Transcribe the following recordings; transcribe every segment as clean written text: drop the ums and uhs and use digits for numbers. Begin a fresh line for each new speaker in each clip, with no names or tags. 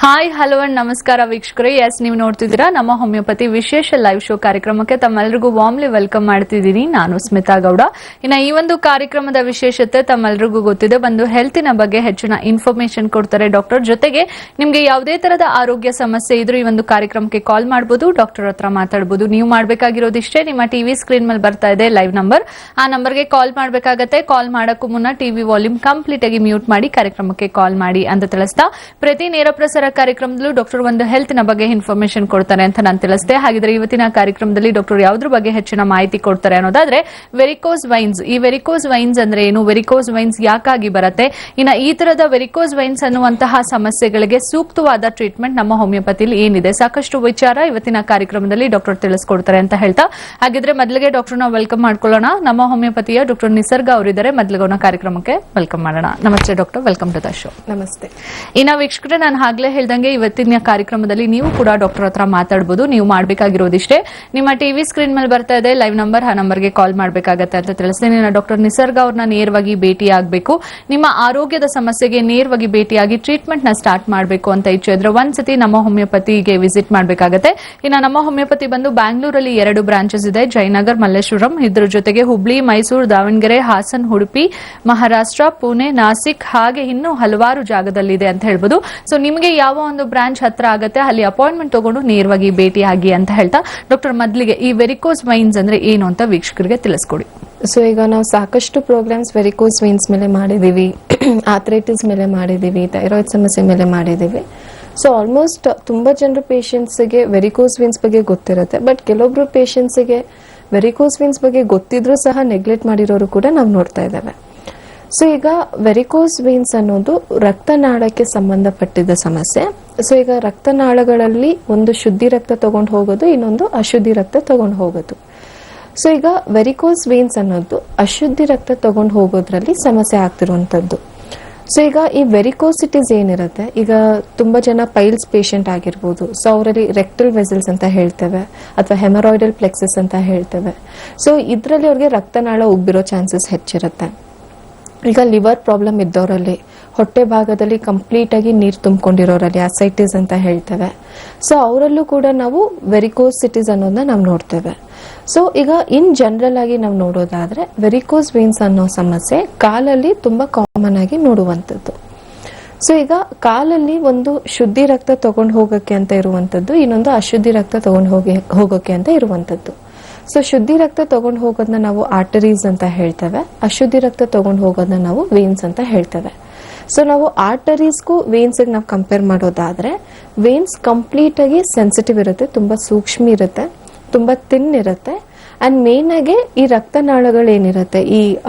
Hi hello and ನಮಸ್ಕಾರ ವೀಕ್ಷಕರೇ. S, ನೀವು ನೋಡ್ತಿದ್ದೀರಾ ನಮ್ಮ ಹೋಮಿಯೋಪತಿ ವಿಶೇಷ ಲೈವ್ ಶೋ ಕಾರ್ಯಕ್ರಮಕ್ಕೆ ತಮ್ಮೆಲ್ಲರಿಗೂ ವಾರ್ಮ್ಲಿ ವೆಲ್ಕಮ್ ಮಾಡ್ತಿದ್ದೀನಿ. ನಾನು ಸ್ಮಿತಾ ಗೌಡ. ಇನ್ನು ಈ ಒಂದು ಕಾರ್ಯಕ್ರಮದ ವಿಶೇಷತೆ ತಮ್ಮೆಲ್ಲರಿಗೂ ಗೊತ್ತಿದೆ. ಒಂದು ಹೆಲ್ತಿನ ಬಗ್ಗೆ ಹೆಚ್ಚಿನ ಇನ್ಫಾರ್ಮೇಶನ್ ಕೊಡ್ತಾರೆ ಡಾಕ್ಟರ್. ಜೊತೆಗೆ ನಿಮಗೆ ಯಾವುದೇ ತರದ ಆರೋಗ್ಯ ಸಮಸ್ಯೆ ಇದ್ರೂ ಈ ಒಂದು ಕಾರ್ಯಕ್ರಮಕ್ಕೆ ಕಾಲ್ ಮಾಡಬಹುದು, ಡಾಕ್ಟರ್ ಹತ್ರ ಮಾತಾಡಬಹುದು. ನೀವು ಮಾಡಬೇಕಾಗಿರೋದಿಷ್ಟೇ, ನಿಮ್ಮ ಟಿವಿ ಸ್ಕ್ರೀನ್ ಮೇಲೆ ಬರ್ತಾ ಇದೆ ಲೈವ್ ನಂಬರ್, ಆ ನಂಬರ್ಗೆ ಕಾಲ್ ಮಾಡಬೇಕಾಗತ್ತೆ. ಕಾಲ್ ಮಾಡೋಕ್ಕೂ ಮುನ್ನ ಟಿವಿ ವಾಲ್ಯೂಮ್ ಕಂಪ್ಲೀಟ್ ಆಗಿ ಮ್ಯೂಟ್ ಮಾಡಿ ಕಾರ್ಯಕ್ರಮಕ್ಕೆ ಕಾಲ್ ಮಾಡಿ ಅಂತ ತಿಳಿಸ್ತಾ, ಪ್ರತಿ ನೇರ ಪ್ರಸಾರ ಕಾರ್ಯಕ್ರಮದಲ್ಲೂ ಡಾಕ್ಟರ್ ಒಂದು ಹೆಲ್ತ್ನ ಬಗ್ಗೆ ಇನ್ಫಾರ್ಮೇಶನ್ ಕೊಡ್ತಾರೆ ಅಂತ ನಾನು ತಿಳಿಸಿದೆ. ಹಾಗಿದ್ರೆ ಇವತ್ತಿನ ಕಾರ್ಯಕ್ರಮದಲ್ಲಿ ಡಾಕ್ಟರ್ ಯಾವುದ್ರ ಬಗ್ಗೆ ಹೆಚ್ಚಿನ ಮಾಹಿತಿ ಕೊಡ್ತಾರೆ ಅನ್ನೋದಾದ್ರೆ ವೆರಿಕೋಸ್ ವೈನ್ಸ್. ಈ ವೆರಿಕೋಸ್ ವೈನ್ಸ್ ಅಂದ್ರೆ ಏನು, ವೆರಿಕೋಸ್ ವೈನ್ಸ್ ಯಾಕಾಗಿ ಬರುತ್ತೆ, ಇನ್ನು ಈ ತರದ ವೆರಿಕೋಸ್ ವೈನ್ಸ್ ಅನ್ನುವಂತಹ ಸಮಸ್ಯೆಗಳಿಗೆ ಸೂಕ್ತವಾದ ಟ್ರೀಟ್ಮೆಂಟ್ ನಮ್ಮ ಹೋಮಿಯೋಪತಿಲಿ ಏನಿದೆ, ಸಾಕಷ್ಟು ವಿಚಾರ ಇವತ್ತಿನ ಕಾರ್ಯಕ್ರಮದಲ್ಲಿ ಡಾಕ್ಟರ್ ತಿಳಿಸ್ಕೊಡ್ತಾರೆ ಅಂತ ಹೇಳ್ತಾ, ಹಾಗಿದ್ರೆ ಮೊದಲಿಗೆ ಡಾಕ್ಟರ್ನ ವೆಲ್ಕಮ್ ಮಾಡ್ಕೊಳ್ಳೋಣ. ನಮ್ಮ ಹೋಮಿಯೋಪತಿಯ ಡಾಕ್ಟರ್ ನಿಸರ್ಗ ಅವರಿದ್ದಾರೆ. ಮೊದಲಿಗೆ ಕಾರ್ಯಕ್ರಮಕ್ಕೆ ವೆಲ್ಕಮ್ ಮಾಡೋಣ. ನಮಸ್ತೆ doctor, welcome to the show.
ನಮಸ್ತೆ.
ಇನ್ನು ವೀಕ್ಷಕರೇ, ನಾನು ಆಗ್ಲೇ ಹೇಳ್ದಂಗೆ ಇವತ್ತಿನ ಕಾರ್ಯಕ್ರಮದಲ್ಲಿ ನೀವು ಕೂಡ ಡಾಕ್ಟರ್ ಹತ್ರ ಮಾತಾಡಬಹುದು. ನೀವು ಮಾಡಬೇಕಾಗಿರೋದಿಷ್ಟೇ, ನಿಮ್ಮ ಟಿವಿ ಸ್ಕ್ರೀನ್ ಮೇಲೆ ಬರ್ತಾ ಇದೆ ಲೈವ್ ನಂಬರ್, ಆ ನಂಬರ್ಗೆ ಕಾಲ್ ಮಾಡಬೇಕಾಗತ್ತೆ ಅಂತ ತಿಳಿಸ್ತೇನೆ. ಡಾಕ್ಟರ್ ನಿಸರ್ಗ ಅವ್ರನ್ನ ನೇರವಾಗಿ ಭೇಟಿ ಆಗಬೇಕು, ನಿಮ್ಮ ಆರೋಗ್ಯದ ಸಮಸ್ಯೆಗೆ ನೇರವಾಗಿ ಭೇಟಿಯಾಗಿ ಟ್ರೀಟ್ಮೆಂಟ್ ನ ಸ್ಟಾರ್ಟ್ ಮಾಡಬೇಕು ಅಂತ ಇಚ್ಛೆ ಇದ್ರೆ ಒಂದ್ಸತಿ ನಮ್ಮ ಹೋಮಿಯೋಪತಿಗೆ ವಿಸಿಟ್ ಮಾಡಬೇಕಾಗತ್ತೆ. ಇನ್ನು ನಮ್ಮ ಹೋಮಿಯೋಪತಿ ಬಂದು ಬ್ಯಾಂಗ್ಳೂರಲ್ಲಿ 2 ಬ್ರಾಂಚಸ್ ಇದೆ, ಜಯನಗರ್, ಮಲ್ಲೇಶ್ವರಂ. ಇದ್ರ ಜೊತೆಗೆ ಹುಬ್ಳಿ, ಮೈಸೂರು, ದಾವಣಗೆರೆ, ಹಾಸನ್, ಉಡುಪಿ, ಮಹಾರಾಷ್ಟ್ರ, ಪುಣೆ, ನಾಸಿಕ್, ಹಾಗೆ ಇನ್ನೂ ಹಲವಾರು ಜಾಗದಲ್ಲಿದೆ ಅಂತ ಹೇಳ್ಬೋದು. ಸೊ ನಿಮಗೆ ಯಾವ ಒಂದು ಬ್ರಾಂಚ್ ಹತ್ರ ಆಗುತ್ತೆ ಅಲ್ಲಿ ಅಪಾಯಿಂಟ್ಮೆಂಟ್ ತಗೊಂಡು ನೇರವಾಗಿ ಭೇಟಿಯಾಗಿ ಅಂತ ಹೇಳ್ತಾ, ಡಾಕ್ಟರ್ ಮೊದಲಿಗೆ ಈ ವೆರಿಕೋಸ್ ವೈನ್ಸ್ ಅಂದ್ರೆ ಏನು ಅಂತ ವೀಕ್ಷಕರಿಗೆ ತಿಳಿಸ್ಕೊಡಿ.
ಸೊ ಈಗ ನಾವು ಸಾಕಷ್ಟು ಪ್ರೋಗ್ರಾಮ್ಸ್ ವೆರಿಕೋಸ್ ವೈನ್ಸ್ ಮೇಲೆ ಮಾಡಿದೀವಿ, ಆಥ್ರೈಟಿಸ್ ಮೇಲೆ ಮಾಡಿದೀವಿ, ಥೈರಾಯ್ಡ್ ಸಮಸ್ಯೆ ಮೇಲೆ ಮಾಡಿದೀವಿ. ಸೊ ಆಲ್ಮೋಸ್ಟ್ ತುಂಬಾ ಜನರು ಪೇಷಂಟ್ಸ್ಗೆ ವೆರಿಕೋಸ್ ವೈನ್ಸ್ ಬಗ್ಗೆ ಗೊತ್ತಿರುತ್ತೆ, ಬಟ್ ಕೆಲವೊಬ್ರು ಪೇಷಂಟ್ಸ್ಗೆ ವೆರಿಕೋಸ್ ವೈನ್ಸ್ ಬಗ್ಗೆ ಗೊತ್ತಿದ್ರೂ ಸಹ ನೆಗ್ಲೆಕ್ಟ್ ಮಾಡಿರೋರು ಕೂಡ ನಾವು ನೋಡ್ತಾ ಇದ್ದೇವೆ. ಸೊ ಈಗ ವೆರಿಕೋಸ್ ವೇನ್ಸ್ ಅನ್ನೋದು ರಕ್ತನಾಳಕ್ಕೆ ಸಂಬಂಧಪಟ್ಟಿದ್ದ ಸಮಸ್ಯೆ. ಸೊ ಈಗ ರಕ್ತನಾಳಗಳಲ್ಲಿ ಒಂದು ಶುದ್ಧಿ ರಕ್ತ ತಗೊಂಡು ಹೋಗೋದು, ಇನ್ನೊಂದು ಅಶುದ್ಧಿ ರಕ್ತ ತಗೊಂಡು ಹೋಗೋದು. ಸೊ ಈಗ ವೆರಿಕೋಸ್ ವೇನ್ಸ್ ಅನ್ನೋದು ಅಶುದ್ಧಿ ರಕ್ತ ತಗೊಂಡು ಹೋಗೋದ್ರಲ್ಲಿ ಸಮಸ್ಯೆ ಆಗ್ತಿರುವಂತದ್ದು. ಸೊ ಈಗ ಈ ವೆರಿಕೋಸಿಟೀಸ್ ಏನಿರುತ್ತೆ, ಈಗ ತುಂಬಾ ಜನ ಪೈಲ್ಸ್ ಪೇಷಂಟ್ ಆಗಿರ್ಬೋದು. ಸೊ ಅವರಲ್ಲಿ ರೆಕ್ಟಲ್ ವೆಸಲ್ಸ್ ಅಂತ ಹೇಳ್ತೇವೆ, ಅಥವಾ ಹೆಮರಾಯ್ಡಲ್ ಪ್ಲೆಕ್ಸಸ್ ಅಂತ ಹೇಳ್ತೇವೆ. ಸೊ ಇದರಲ್ಲಿ ಅವ್ರಿಗೆ ರಕ್ತನಾಳ ಉಬ್ಬಿರೋ ಚಾನ್ಸಸ್ ಹೆಚ್ಚಿರುತ್ತೆ. ಈಗ ಲಿವರ್ ಪ್ರಾಬ್ಲಮ್ ಇದ್ದವರಲ್ಲಿ, ಹೊಟ್ಟೆ ಭಾಗದಲ್ಲಿ ಕಂಪ್ಲೀಟ್ ಆಗಿ ನೀರು ತುಂಬಿಕೊಂಡಿರೋರಲ್ಲಿ ಅಸೈಟಿಸ್ ಅಂತ ಹೇಳ್ತೇವೆ. ಸೊ ಅವರಲ್ಲೂ ಕೂಡ ನಾವು ವೆರಿಕೋಸಿಟೀಸ್ ಅನ್ನೋದನ್ನ ನಾವು ನೋಡ್ತೇವೆ. ಸೊ ಈಗ ಇನ್ ಜನರಲ್ ಆಗಿ ನಾವು ನೋಡೋದಾದ್ರೆ ವೆರಿಕೋಸ್ ವೇನ್ಸ್ ಅನ್ನೋ ಸಮಸ್ಯೆ ಕಾಲಲ್ಲಿ ತುಂಬಾ ಕಾಮನ್ ಆಗಿ ನೋಡುವಂಥದ್ದು. ಸೊ ಈಗ ಕಾಲಲ್ಲಿ ಒಂದು ಶುದ್ಧಿ ರಕ್ತ ತಗೊಂಡು ಹೋಗೋಕೆ ಅಂತ ಇರುವಂತದ್ದು, ಇನ್ನೊಂದು ಅಶುದ್ಧಿ ರಕ್ತ ತಗೊಂಡು ಹೋಗೋಕೆ ಅಂತ ಇರುವಂತದ್ದು. ಸೊ ಶುದ್ಧಿ ರಕ್ತ ತಗೊಂಡು ಹೋಗೋದನ್ನ ನಾವು ಆರ್ಟರೀಸ್ ಅಂತ ಹೇಳ್ತೇವೆ, ಅಶುದ್ಧಿ ರಕ್ತ ತಗೊಂಡು ಹೋಗೋದನ್ನ ನಾವು ವೇನ್ಸ್ ಅಂತ ಹೇಳ್ತೇವೆ. ಸೊ ನಾವು ಆರ್ಟರೀಸ್ಗೂ ವೇನ್ಸ್ಗೆ ನಾವು ಕಂಪೇರ್ ಮಾಡೋದಾದ್ರೆ, ವೇನ್ಸ್ ಕಂಪ್ಲೀಟ್ ಆಗಿ ಸೆನ್ಸಿಟಿವ್ ಇರುತ್ತೆ, ತುಂಬಾ ಸೂಕ್ಷ್ಮ ಇರುತ್ತೆ, ತುಂಬಾ ತಿನ್ ಇರುತ್ತೆ. ಅಂಡ್ ಮೇನ್ ಆಗಿ ಈ ರಕ್ತನಾಳಗಳು ಏನಿರುತ್ತೆ, ಈ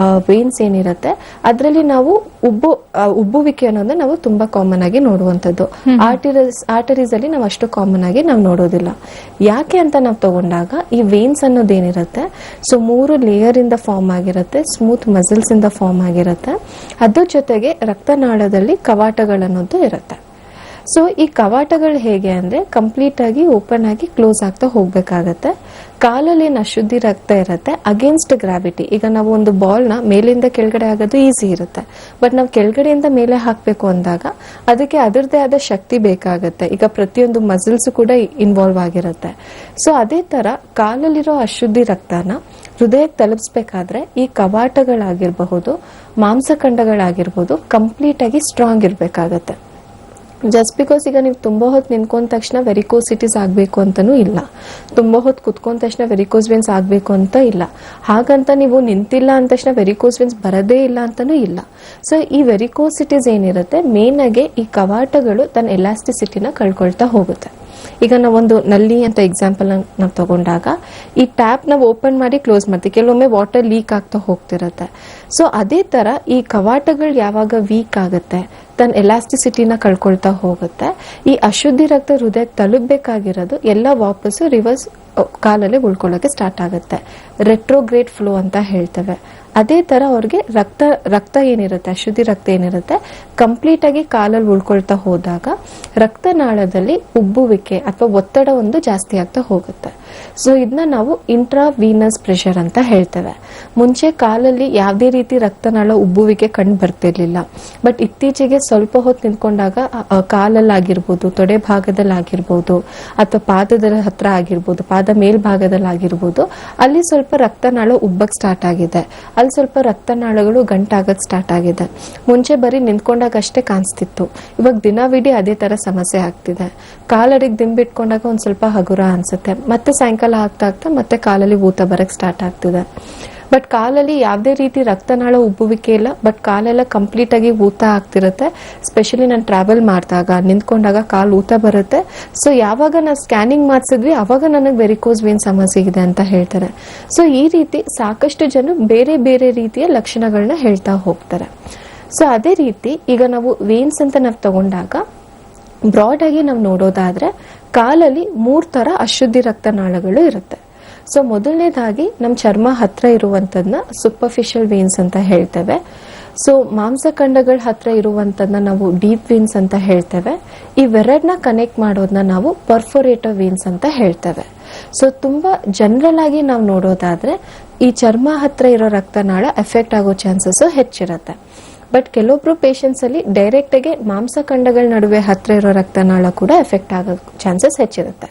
ವೇನ್ಸ್ ಏನಿರುತ್ತೆ, ಅದರಲ್ಲಿ ನಾವು ಉಬ್ಬುವಿಕೆ ಅನ್ನೋದನ್ನ ನಾವು ತುಂಬಾ ಕಾಮನ್ ಆಗಿ ನೋಡುವಂತದ್ದು. ಆರ್ಟರೀಸ್ ಅಲ್ಲಿ ನಾವು ಅಷ್ಟು ಕಾಮನ್ ಆಗಿ ನಾವು ನೋಡೋದಿಲ್ಲ. ಯಾಕೆ ಅಂತ ನಾವು ತಗೊಂಡಾಗ, ಈ ವೇನ್ಸ್ ಅನ್ನೋದೇನಿರುತ್ತೆ, ಸೊ 3 ಲೇಯರ್ ಇಂದ ಫಾರ್ಮ್ ಆಗಿರುತ್ತೆ, ಸ್ಮೂತ್ ಮಸಲ್ಸ್ ಇಂದ ಫಾರ್ಮ್ ಆಗಿರುತ್ತೆ. ಅದ್ರ ಜೊತೆಗೆ ರಕ್ತನಾಳದಲ್ಲಿ ಕವಾಟಗಳನ್ನೋದು ಇರುತ್ತೆ. ಸೊ ಈ ಕವಾಟಗಳು ಹೇಗೆ ಅಂದ್ರೆ ಕಂಪ್ಲೀಟ್ ಆಗಿ ಓಪನ್ ಆಗಿ ಕ್ಲೋಸ್ ಆಗ್ತಾ ಹೋಗ್ಬೇಕಾಗತ್ತೆ. ಕಾಲಲ್ಲಿ ಏನು ಅಶುದ್ಧಿ ರಕ್ತ ಇರುತ್ತೆ, ಅಗೇನ್ಸ್ಟ್ ಗ್ರಾವಿಟಿ, ಈಗ ನಾವು ಒಂದು ಬಾಲ್ ನ ಮೇಲಿಂದ ಕೆಳಗಡೆ ಆಗೋದು ಈಸಿ ಇರುತ್ತೆ, ಬಟ್ ನಾವು ಕೆಳಗಡೆಯಿಂದ ಮೇಲೆ ಹಾಕ್ಬೇಕು ಅಂದಾಗ ಅದಕ್ಕೆ ಅದರದೇ ಆದ ಶಕ್ತಿ ಬೇಕಾಗತ್ತೆ. ಈಗ ಪ್ರತಿಯೊಂದು ಮಸಲ್ಸ್ ಕೂಡ ಇನ್ವಾಲ್ವ್ ಆಗಿರುತ್ತೆ. ಸೊ ಅದೇ ತರ ಕಾಲಲ್ಲಿರೋ ಅಶುದ್ಧಿ ರಕ್ತನ ಹೃದಯಕ್ಕೆ ತಲುಪಿಸ್ಬೇಕಾದ್ರೆ ಈ ಕವಾಟಗಳಾಗಿರಬಹುದು, ಮಾಂಸಖಂಡಗಳಾಗಿರ್ಬೋದು, ಕಂಪ್ಲೀಟ್ ಆಗಿ ಸ್ಟ್ರಾಂಗ್ ಇರ್ಬೇಕಾಗತ್ತೆ. ಜಸ್ಟ್ ಬಿಕಾಸ್ ಈಗ ನೀವು ತುಂಬಾ ಹೊತ್ತು ನಿಂತ್ಕೊಂಡ ತಕ್ಷಣ ವೆರಿಕೋಸಿಟೀಸ್ ಆಗ್ಬೇಕು ಅಂತಾನೂ ಇಲ್ಲ, ತುಂಬಾ ಹೊತ್ತು ಕುತ್ಕೊಂಡ ತಕ್ಷಣ ವೆರಿಕೋಸ್ ವೇನ್ಸ್ ಆಗ್ಬೇಕು ಅಂತ ಇಲ್ಲ. ಹಾಗಂತ ನೀವು ನಿಂತಿಲ್ಲ ಅಂದ ತಕ್ಷಣ ವೆರಿಕೋಸ್ ವೇನ್ಸ್ ಬರದೇ ಇಲ್ಲ ಅಂತಾನೂ ಇಲ್ಲ. ಸೊ ಈ ವೆರಿಕೋಸಿಟೀಸ್ ಏನಿರುತ್ತೆ, ಮೇನ್ ಆಗಿ ಈ ಕವಾಟಗಳು ತನ್ನ ಎಲಾಸ್ಟಿಸಿಟಿನ ಕಳ್ಕೊಳ್ತಾ ಹೋಗುತ್ತೆ. ಈಗ ನಾವೊಂದು ನಲ್ಲಿ ಅಂತ ಎಕ್ಸಾಂಪಲ್ ನಾವು ತಗೊಂಡಾಗ, ಈ ಟ್ಯಾಪ್ ನಾವು ಓಪನ್ ಮಾಡಿ ಕ್ಲೋಸ್ ಮಾಡ್ತೀವಿ, ಕೆಲವೊಮ್ಮೆ ವಾಟರ್ ಲೀಕ್ ಆಗ್ತಾ ಹೋಗ್ತಿರತ್ತೆ. ಸೊ ಅದೇ ತರ ಈ ಕವಾಟಗಳು ಯಾವಾಗ ವೀಕ್ ಆಗುತ್ತೆ, ತನ್ನ ಎಲಾಸ್ಟಿಸಿಟಿನ ಕಳ್ಕೊಳ್ತಾ ಹೋಗುತ್ತೆ, ಈ ಅಶುದ್ಧಿ ರಕ್ತ ಹೃದಯಕ್ಕೆ ತಲುಪಬೇಕಾಗಿರೋದು ಎಲ್ಲ ವಾಪಸ್ಸು ರಿವರ್ಸ್ ಕಾಲಲ್ಲಿ ಉಳ್ಕೊಳ್ಳೋಕೆ ಸ್ಟಾರ್ಟ್ ಆಗುತ್ತೆ. ರೆಟ್ರೋಗ್ರೇಡ್ ಫ್ಲೋ ಅಂತ ಹೇಳ್ತೇವೆ. ಅದೇ ತರ ಅವ್ರಿಗೆ ರಕ್ತ ಏನಿರುತ್ತೆ, ಅಶುದ್ಧಿ ರಕ್ತ ಏನಿರುತ್ತೆ, ಕಂಪ್ಲೀಟ್ ಆಗಿ ಕಾಲಲ್ಲಿ ಉಳ್ಕೊಳ್ತಾ ಹೋದಾಗ ರಕ್ತನಾಳದಲ್ಲಿ ಉಬ್ಬುವಿಕೆ ಅಥವಾ ಒತ್ತಡ ಒಂದು ಜಾಸ್ತಿ ಆಗ್ತಾ ಹೋಗುತ್ತೆ. ಸೊ ಇದನ್ನ ನಾವು ಇಂಟ್ರಾವೀನಸ್ ಪ್ರೆಷರ್ ಅಂತ ಹೇಳ್ತೇವೆ. ಮುಂಚೆ ಕಾಲಲ್ಲಿ ಯಾವುದೇ ರೀತಿ ರಕ್ತನಾಳ ಉಬ್ಬುವಿಕೆ ಕಂಡು ಬರ್ತಿರ್ಲಿಲ್ಲ. ಬಟ್ ಇತ್ತೀಚೆಗೆ ಸ್ವಲ್ಪ ಹೊತ್ತು ನಿಂತ್ಕೊಂಡಾಗ ಕಾಲಲ್ಲಾಗಿರ್ಬೋದು, ತೊಡೆ ಭಾಗದಲ್ಲಾಗಿರ್ಬೋದು, ಅಥವಾ ಪಾದದ ಹತ್ರ ಆಗಿರ್ಬೋದು, ಪಾದ ಮೇಲ್ಭಾಗದಲ್ಲಿ ಆಗಿರ್ಬೋದು, ಅಲ್ಲಿ ಸ್ವಲ್ಪ ರಕ್ತನಾಳ ಉಬ್ಬಕ್ ಸ್ಟಾರ್ಟ್ ಆಗಿದೆ. ಅಲ್ಲಿ ಸ್ವಲ್ಪ ರಕ್ತನಾಳಗಳು ಗಂಟಾಗಕ್ ಸ್ಟಾರ್ಟ್ ಆಗಿದೆ. ಮುಂಚೆ ಬರೀ ನಿಂತ್ಕೊಂಡಾಗ ಅಷ್ಟೇ ಕಾಣಿಸ್ತಿತ್ತು, ಇವಾಗ ದಿನವಿಡೀ ಅದೇ ತರ ಸಮಸ್ಯೆ ಆಗ್ತಿದೆ. ಕಾಲಡಿಗೆ ದಿಂಬಿಟ್ಕೊಂಡಾಗ ಒಂದ್ ಸ್ವಲ್ಪ ಹಗುರ ಅನ್ಸುತ್ತೆ, ಮತ್ತೆ ಸಾಯಂಕಾಲ ಆಗ್ತಾ ಆಗ್ತಾ ಮತ್ತೆ ಕಾಲಲ್ಲಿ ಊತ ಬರಕ್ ಸ್ಟಾರ್ಟ್ ಆಗ್ತಿದೆ. ಬಟ್ ಕಾಲಲ್ಲಿ ಯಾವುದೇ ರೀತಿ ರಕ್ತನಾಳ ಉಬ್ಬುವಿಕೆ ಇಲ್ಲ, ಬಟ್ ಕಾಲೆಲ್ಲ ಕಂಪ್ಲೀಟ್ ಆಗಿ ಊತ ಆಗ್ತಿರುತ್ತೆ. ಸ್ಪೆಷಲಿ ನಾನು ಟ್ರಾವೆಲ್ ಮಾಡಿದಾಗ ನಿಂತ್ಕೊಂಡಾಗ ಕಾಲು ಊತ ಬರುತ್ತೆ. ಸೊ ಯಾವಾಗ ನಾವು ಸ್ಕ್ಯಾನಿಂಗ್ ಮಾಡಿಸಿದ್ವಿ ಅವಾಗ ನನಗೆ ವೆರಿಕೋಸ್ ವೇನ್ ಸಮಸ್ಯೆ ಇದೆ ಅಂತ ಹೇಳ್ತಾರೆ. ಸೊ ಈ ರೀತಿ ಸಾಕಷ್ಟು ಜನ ಬೇರೆ ಬೇರೆ ರೀತಿಯ ಲಕ್ಷಣಗಳನ್ನ ಹೇಳ್ತಾ ಹೋಗ್ತಾರೆ. ಸೊ ಅದೇ ರೀತಿ ಈಗ ನಾವು ವೇನ್ಸ್ ಅಂತ ನಾವು ತಗೊಂಡಾಗ ಬ್ರಾಡ್ ಆಗಿ ನಾವು ನೋಡೋದಾದ್ರೆ ಕಾಲಲ್ಲಿ 3 ತರ ಅಶುದ್ಧಿ ರಕ್ತನಾಳಗಳು ಇರುತ್ತೆ. ಸೊ ಮೊದಲನೇದಾಗಿ ನಮ್ಮ ಚರ್ಮ ಹತ್ರ ಇರುವಂತದ್ನ ಸೂಪರ್ಫಿಷಿಯಲ್ ವೇನ್ಸ್ ಅಂತ ಹೇಳ್ತೇವೆ. ಸೊ ಮಾಂಸಖಂಡಗಳ ಹತ್ರ ಇರುವಂತದ್ನ ನಾವು ಡೀಪ್ ವೇನ್ಸ್ ಅಂತ ಹೇಳ್ತೇವೆ. ಇವೆರಡನ್ನ ಕನೆಕ್ಟ್ ಮಾಡೋದನ್ನ ನಾವು ಪರ್ಫೋರೇಟಿವ್ ವೇನ್ಸ್ ಅಂತ ಹೇಳ್ತೇವೆ. ಸೊ ತುಂಬಾ ಜನರಲ್ ಆಗಿ ನಾವು ನೋಡೋದಾದ್ರೆ ಈ ಚರ್ಮ ಹತ್ರ ಇರೋ ರಕ್ತನಾಳ ಎಫೆಕ್ಟ್ ಆಗೋ ಚಾನ್ಸಸ್ ಹೆಚ್ಚಿರುತ್ತೆ. ಬಟ್ ಕೆಲವೊಬ್ರು ಪೇಷಂಟ್ಸ್ ಅಲ್ಲಿ ಡೈರೆಕ್ಟ್ ಆಗಿ ಮಾಂಸಖಂಡಗಳ ನಡುವೆ ಹತ್ರ ಇರೋ ರಕ್ತನಾಳ ಕೂಡ ಎಫೆಕ್ಟ್ ಆಗೋ ಚಾನ್ಸಸ್ ಹೆಚ್ಚಿರುತ್ತೆ.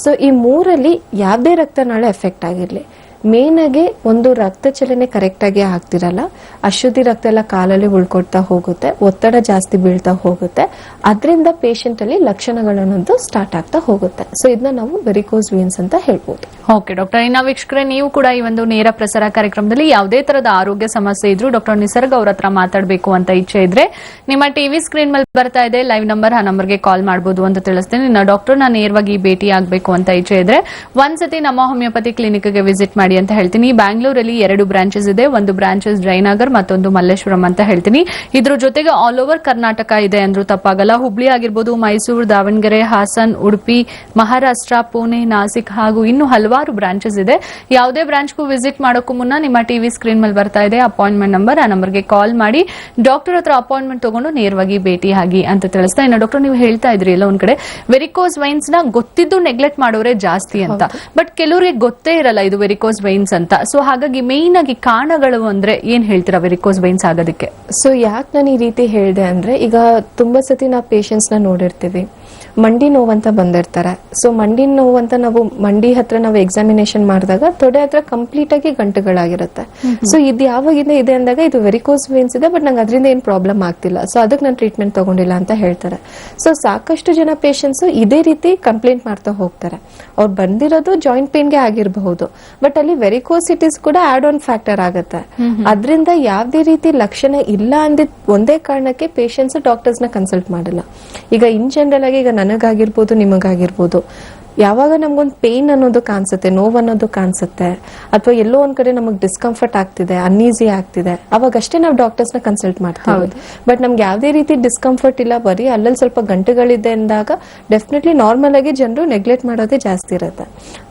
ಸೊ ಈ 3ರಲ್ಲಿ ಯಾವುದೇ ರಕ್ತನಾಳ ಎಫೆಕ್ಟ್ ಆಗಿರ್ಲಿ, ಮೇನ್ ಆಗಿ ಒಂದು ರಕ್ತ ಚಲನೆ ಕರೆಕ್ಟ್ ಆಗಿ ಆಗ್ತಿರಲ್ಲ, ಅಶುದ್ಧಿ ರಕ್ತ ಎಲ್ಲ ಕಾಲಲ್ಲಿ ಉಳ್ಕೊಳ್ತಾ ಹೋಗುತ್ತೆ, ಒತ್ತಡ ಜಾಸ್ತಿ ಬೀಳ್ತಾ ಹೋಗುತ್ತೆ, ಅದರಿಂದ ಪೇಷಂಟ್ ಅಲ್ಲಿ ಲಕ್ಷಣಗಳನ್ನೊಂದು ಸ್ಟಾರ್ಟ್ ಆಗ್ತಾ ಹೋಗುತ್ತೆ. ಸೊ ಇದನ್ನ ನಾವು ವೆರಿಕೋಸ್ ವೇನ್ಸ್ ಅಂತ ಹೇಳ್ಬೋದು.
ಓಕೆ ಡಾಕ್ಟರ್, ಇನ್ನ ವೀಕ್ಷಕರೇ, ನೀವು ಕೂಡ ಈ ಒಂದು ನೇರ ಪ್ರಸಾರ ಕಾರ್ಯಕ್ರಮದಲ್ಲಿ ಯಾವುದೇ ತರದ ಆರೋಗ್ಯ ಸಮಸ್ಯೆ ಇದ್ರು ಡಾಕ್ಟರ್ ನಿಸರ್ಗ ಅವ್ರ ಹತ್ರ ಮಾತಾಡಬೇಕು ಅಂತ ಇಚ್ಛೆ ಇದ್ರೆ ನಿಮ್ಮ ಟಿವಿ ಸ್ಕ್ರೀನ್ ಮೇಲೆ ಬರ್ತಾ ಇದೆ ಲೈವ್ ನಂಬರ್, ಆ ನಂಬರ್ಗೆ ಕಾಲ್ ಮಾಡಬಹುದು ಅಂತ ತಿಳಿಸ್ತೇನೆ. ಇನ್ನು ಡಾಕ್ಟರ್ನ ನೇರವಾಗಿ ಭೇಟಿ ಆಗಬೇಕು ಅಂತ ಇಚ್ಛೆ ಇದ್ರೆ ಒಂದ್ಸತಿ ನಮ್ಮ ಹೋಮಿಯೋಪತಿ ಕ್ಲಿನಿಕ್ಗೆ ವಿಸಿಟ್ ಮಾಡಿ ಅಂತ ಹೇಳ್ತೀನಿ. ಬ್ಯಾಂಗ್ಳೂರಲ್ಲಿ 2 ಬ್ರಾಂಚಸ್ ಇದೆ. ಒಂದು ಬ್ರಾಂಚಸ್ ಜಯನಗರ್, ಮತ್ತೊಂದು ಮಲ್ಲೇಶ್ವರಂ ಅಂತ ಹೇಳ್ತೀನಿ. ಇದ್ರ ಜೊತೆಗೆ ಆಲ್ ಓವರ್ ಕರ್ನಾಟಕ ಇದೆ ಅಂದ್ರೂ ತಪ್ಪಾಗಲ್ಲ. ಹುಬ್ಳಿ ಆಗಿರ್ಬೋದು, ಮೈಸೂರು, ದಾವಣಗೆರೆ, ಹಾಸನ್, ಉಡುಪಿ, ಮಹಾರಾಷ್ಟ್ರ, ಪುಣೆ, ನಾಸಿಕ್ ಹಾಗೂ ಇನ್ನು ಹಲವಾರು ಬ್ರಾಂಚಸ್ ಇದೆ. ಯಾವುದೇ ಬ್ರಾಂಚ್ಗೂ ವಿಸಿಟ್ ಮಾಡೋಕ್ಕೂ ಮುನ್ನ ನಿಮ್ಮ ಟಿವಿ ಸ್ಕ್ರೀನ್ ಮೇಲೆ ಬರ್ತಾ ಇದೆ ಅಪಾಯಿಂಟ್ಮೆಂಟ್ ನಂಬರ್, ಆ ನಂಬರ್ಗೆ ಕಾಲ್ ಮಾಡಿ ಡಾಕ್ಟರ್ ಹತ್ರ ಅಪಾಯಿಂಟ್ಮೆಂಟ್ ತಗೊಂಡು ನೇರವಾಗಿ ಭೇಟಿ ಆಗಿ ಅಂತ ತಿಳಿಸ್ತಾ. ಇನ್ನು ಡಾಕ್ಟರ್, ನೀವು ಹೇಳ್ತಾ ಇದ್ರಿ ಎಲ್ಲ ಒಂದ್ ಕಡೆ ವೆರಿಕೋಸ್ ವೈನ್ಸ್ ನ ಗೊತ್ತಿದ್ದು ನೆಗ್ಲೆಕ್ಟ್ ಮಾಡೋರೆ ಜಾಸ್ತಿ ಅಂತ. ಬಟ್ ಕೆಲವರಿಗೆ ಗೊತ್ತೇ ಇರಲ್ಲ ಇದು ವೆರಿಕೋಸ್ ವೈನ್ಸ್ ಅಂತ. ಸೊ ಹಾಗಾಗಿ ಮೇನ್ ಆಗಿ ಕಾರಣಗಳು ಅಂದ್ರೆ ಏನ್ ಹೇಳ್ತೀರಾ ವೆರಿಕೋಸ್ ವೈನ್ಸ್ ಆಗೋದಕ್ಕೆ?
ಸೊ ಯಾಕೆ ನಾನು ಈ ರೀತಿ ಹೇಳಿದೆ ಅಂದ್ರೆ, ಈಗ ತುಂಬಾ ಸತಿ ನಾವು ಪೇಷಂಟ್ಸ್ ನ ನೋಡಿರ್ತೀವಿ, ಮಂಡಿ ನೋವಂತ ಬಂದಿರ್ತಾರೆ. ಸೊ ಮಂಡಿ ನೋವಂತ ನಾವು ಮಂಡಿ ಹತ್ರ ನಾವು ಎಕ್ಸಾಮಿನೇಷನ್ ಮಾಡಿದಾಗ ತೊಡೆ ಹತ್ರ ಕಂಪ್ಲೀಟ್ ಆಗಿ ಗಂಟುಗಳಾಗಿರುತ್ತೆ. ಸೊ ಇದು ಯಾವಾಗಿಂದ ಇದೆ ಅಂದಾಗ ಇದು ವೆರಿಕೋಸ್ ವೇನ್ಸ್ ಇದೆ, ಬಟ್ ನಂಗೆ ಅದರಿಂದ ಏನ್ ಪ್ರಾಬ್ಲಮ್ ಆಗ್ತಿಲ್ಲ, ಸೊ ಅದಕ್ಕೆ ನಾನು ಟ್ರೀಟ್ಮೆಂಟ್ ತಗೊಂಡಿಲ್ಲ ಅಂತ ಹೇಳ್ತಾರೆ. ಸೊ ಸಾಕಷ್ಟು ಜನ ಪೇಷಂಟ್ಸ್ ಇದೇ ರೀತಿ ಕಂಪ್ಲೇಂಟ್ ಮಾಡ್ತಾ ಹೋಗ್ತಾರೆ. ಅವ್ರು ಬಂದಿರೋದು ಜಾಯಿಂಟ್ ಪೇನ್ಗೆ ಆಗಿರಬಹುದು, ಬಟ್ ಅಲ್ಲಿ ವೆರಿಕೋಸಿಟಿಸ್ ಕೂಡ ಆಡ್ ಆನ್ ಫ್ಯಾಕ್ಟರ್ ಆಗುತ್ತೆ. ಅದರಿಂದ ಯಾವುದೇ ರೀತಿ ಲಕ್ಷಣ ಇಲ್ಲ ಅಂದಿದ್ ಒಂದೇ ಕಾರಣಕ್ಕೆ ಪೇಷಂಟ್ಸ್ ಡಾಕ್ಟರ್ಸ್ ನ ಕನ್ಸಲ್ಟ್ ಮಾಡಲ್ಲ. ಈಗ ಇನ್ ಜನರಲ್ ಆಗಿ ಈಗ ನನಗಾಗಿರ್ಬೋದು, ನಿಮಗಾಗಿರ್ಬೋದು, ಯಾವಾಗ ನಮ್ಗೊಂದು ಪೇನ್ ಅನ್ನೋದು ಕಾಣಿಸುತ್ತೆ, ನೋವು ಅನ್ನೋದು ಕಾಣಿಸುತ್ತೆ, ಅಥವಾ ಎಲ್ಲೋ ಒಂದ್ ಕಡೆ ನಮಗ್ ಡಿಸ್ಕಂಫರ್ಟ್ ಆಗ್ತಿದೆ, ಅನ್ಈಸಿ ಆಗ್ತಿದೆ, ಅವಾಗಷ್ಟೇ ನಾವು ಡಾಕ್ಟರ್ಸ್ ನ ಕನ್ಸಲ್ಟ್ ಮಾಡ್ತೀವಿ. ಬಟ್ ನಮ್ಗೆ ಯಾವ್ದೇ ರೀತಿ ಡಿಸ್ಕಂಫರ್ಟ್ ಇಲ್ಲ, ಬರೀ ಅಲ್ಲಲ್ಲಿ ಸ್ವಲ್ಪ ಗಂಟುಗಳಿದೆ ಅಂದಾಗ ಡೆಫಿನೆಟ್ಲಿ ನಾರ್ಮಲ್ ಆಗಿ ಜನರು ನೆಗ್ಲೆಕ್ಟ್ ಮಾಡೋದೇ ಜಾಸ್ತಿ ಇರುತ್ತೆ.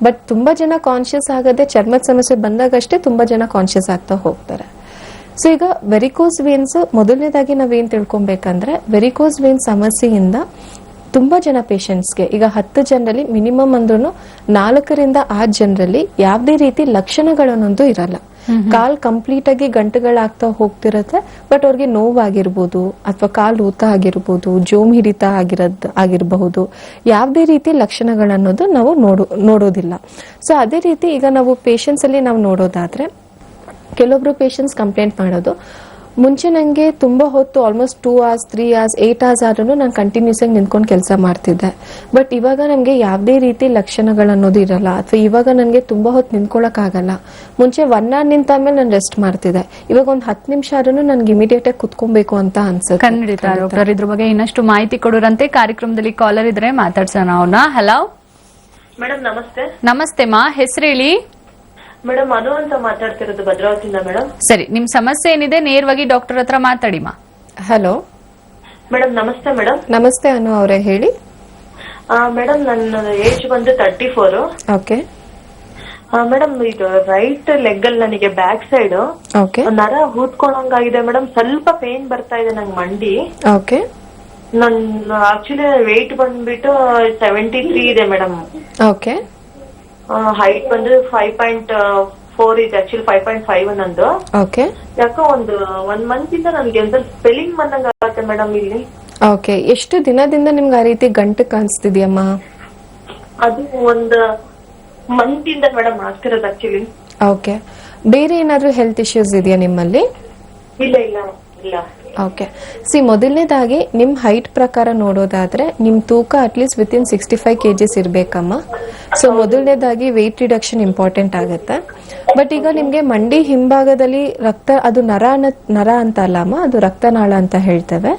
ಬಟ್ ತುಂಬಾ ಜನ ಕಾನ್ಶಿಯಸ್ ಆಗದೆ ಚರ್ಮದ ಸಮಸ್ಯೆ ಬಂದಾಗಷ್ಟೇ ತುಂಬಾ ಜನ ಕಾನ್ಶಿಯಸ್ ಆಗ್ತಾ ಹೋಗ್ತಾರೆ. ಸೊ ಈಗ ವೆರಿಕೋಸ್ ವೇನ್ಸ್ ಮೊದಲನೇದಾಗಿ ನಾವೇನ್ ತಿಳ್ಕೊಬೇಕಂದ್ರೆ, ವೆರಿಕೋಸ್ ವೇನ್ಸ್ ಸಮಸ್ಯೆಯಿಂದ ತುಂಬಾ ಜನ ಪೇಷಂಟ್ಸ್ಗೆ, ಈಗ 10 ಜನರಲ್ಲಿ ಮಿನಿಮಮ್ ಅಂದ್ರೂ 4ರಿಂದ 6 ಜನರಲ್ಲಿ ಯಾವುದೇ ರೀತಿ ಲಕ್ಷಣಗಳನ್ನೊಂದು ಇರಲ್ಲ. ಕಾಲ್ ಕಂಪ್ಲೀಟ್ ಆಗಿ ಗಂಟುಗಳಾಗ್ತಾ ಹೋಗ್ತಿರತ್ತೆ, ಬಟ್ ಅವ್ರಿಗೆ ನೋವಾಗಿರ್ಬೋದು, ಅಥವಾ ಕಾಲ್ ಊತ ಆಗಿರ್ಬೋದು, ಜೋಮ್ ಹಿಡಿತ ಆಗಿರಬಹುದು, ಯಾವುದೇ ರೀತಿ ಲಕ್ಷಣಗಳನ್ನೋದು ನಾವು ನೋಡೋದಿಲ್ಲ. ಸೊ ಅದೇ ರೀತಿ ಈಗ ನಾವು ಪೇಷಂಟ್ಸ್ ಅಲ್ಲಿ ನಾವು ನೋಡೋದಾದ್ರೆ, ಕೆಲವೊಬ್ರು ಪೇಷಂಟ್ಸ್ ಕಂಪ್ಲೇಂಟ್ ಮಾಡೋದು, ಮುಂಚೆ ನಂಗೆ ತುಂಬಾ ಹೊತ್ತು ಆಲ್ಮೋಸ್ಟ್ 2 hours 3 hours 8 hours ಆದ್ರೂ ನಾನು ಕಂಟಿನ್ಯೂಸ್ ಆಗಿ ನಿಂತ್ಕೊಂಡು ಕೆಲಸ ಮಾಡ್ತಿದ್ದೆ, ಬಟ್ ಇವಾಗ ನನ್ಗೆ ಯಾವುದೇ ರೀತಿ ಲಕ್ಷಣಗಳನ್ನೋದು ಇರಲ್ಲ, ಅಥವಾ ಇವಾಗ ನನ್ಗೆ ತುಂಬಾ ಹೊತ್ತು ನಿಂತ್ಕೊಳಕ್ ಆಗಲ್ಲ. ಮುಂಚೆ 1 hour ನಿಂತ ಆದ್ಮೇಲೆ ನಾನು ರೆಸ್ಟ್ ಮಾಡ್ತಿದ್ದೆ, ಇವಾಗ ಒಂದು 10 ನಿಮಿಷ ಆದ್ರೂ ನನ್ಗೆ ಇಮಿಡಿಯೇಟ್ ಆಗಿ ಕುತ್ಕೊಬೇಕು ಅಂತ ಅನ್ಸುತ್ತೆ.
ಖಂಡಿತ ಡಾಕ್ಟರ್, ಇದ್ರ ಬಗ್ಗೆ ಇನ್ನಷ್ಟು ಮಾಹಿತಿ ಕೊಡೋರಂತೆ ಕಾರ್ಯಕ್ರಮದಲ್ಲಿ ಕಾಲರ್ ಇದ್ರೆ ಮಾತಾಡ್ಸೋಣ ಅವ್ರನ್ನ. ಹಲೋ
ಮೇಡಮ್, ನಮಸ್ತೆ.
ನಮಸ್ತೆ ಮಾ, ಹೆಸರು ಹೇಳಿ.
ಮೇಡಮ್, ಅನು ಅಂತ ಮಾತಾಡ್ತಿರೋದು ಭದ್ರಾವತಿಯಿಂದ. ಮೇಡಮ್
ಸರಿ, ನಿಮ್ ಸಮಸ್ಯೆ ಏನಿದೆ ನೇರವಾಗಿ ಡಾಕ್ಟರ್ ಹತ್ರ ಮಾತಾಡಿ ಮಾ.
ಹಲೋ
ಮೇಡಮ್, ನಮಸ್ತೆ. ಮೇಡಮ್
ನಮಸ್ತೆ ಅನು ಅವರೇ, ಹೇಳಿ.
ಮೇಡಮ್, ನನ್ನ ಏಜ್ ಬಂದು 34.
ಓಕೆ.
ಮೇಡಮ್ ಇದು ರೈಟ್ ಲೆಗ್ ಅಲ್ಲಿ ನನಗೆ ಬ್ಯಾಕ್ ಸೈಡ್
ಓಕೆ
ನರ ಹೂತ್ಕೊಂಡಂಗಾಗಿದೆ ಮೇಡಮ್. ಸ್ವಲ್ಪ ಪೇನ್ ಬರ್ತಾ ಇದೆ ನಂಗೆ ಮಂಡಿ.
ಓಕೆ
ನನ್ ಆಕ್ಚುಲಿ ವೆಯ್ಟ್ ಬಂದ್ಬಿಟ್ಟು 73 ಇದೆ ಮೇಡಮ್.
ಓಕೆ
ಹೈಟ್ ಬಂದ್ರೆ 5.4 ಇದೆ, ಆಕ್ಚುಲಿ 5.5 ನಂದು.
ಓಕೆ
ಯಾಕೋ ಒಂದ್ ಮಂತ್ ಇಂದ ನನ್ಗೆ ಒಂದ್ ಸ್ಪೆಲ್ಲಿಂಗ್ ಬಂದಂಗ ಆಗತ್ತೆ ಮೇಡಮ್ ಇಲ್ಲಿ.
ಓಕೆ ಎಷ್ಟು ದಿನದಿಂದ ನಿಮ್ಗೆ ಆ ರೀತಿ ಗಂಟು ಕಾಣಿಸ್ತಿದ್ಯಮ್ಮ?
ಅದು ಒಂದ್ ಮಂತ್ ಇಂದ ಮೇಡಮ್ ಆಗ್ತಿರೋದು ಆಕ್ಚುಲಿ.
ಓಕೆ ಬೇರೆ ಏನಾದ್ರೂ ಹೆಲ್ತ್ ಇಶ್ಯೂಸ್ ಇದೆಯಾ ನಿಮ್ಮಲ್ಲಿ?
ಇಲ್ಲ ಇಲ್ಲ ಇಲ್ಲ.
ಓಕೆ ಮೊದಲನೇದಾಗಿ ನಿಮ್ ಹೈಟ್ ಪ್ರಕಾರ ನೋಡೋದಾದ್ರೆ ನಿಮ್ ತೂಕ ಅಟ್ಲೀಸ್ಟ್ ವಿತಿನ್ 65 kgs ಇರ್ಬೇಕಮ್ಮ. ಸೊ ಮೊದಲನೇದಾಗಿ ವೆಯ್ಟ್ ರಿಡಕ್ಷನ್ ಇಂಪಾರ್ಟೆಂಟ್ ಆಗುತ್ತೆ. ಬಟ್ ಈಗ ನಿಮ್ಗೆ ಮಂಡಿ ಹಿಂಭಾಗದಲ್ಲಿ ಅದು ನರ ಅಂತ ಅಲ್ಲಮ್ಮ, ಅದು ರಕ್ತನಾಳ ಅಂತ ಹೇಳ್ತೇವೆ.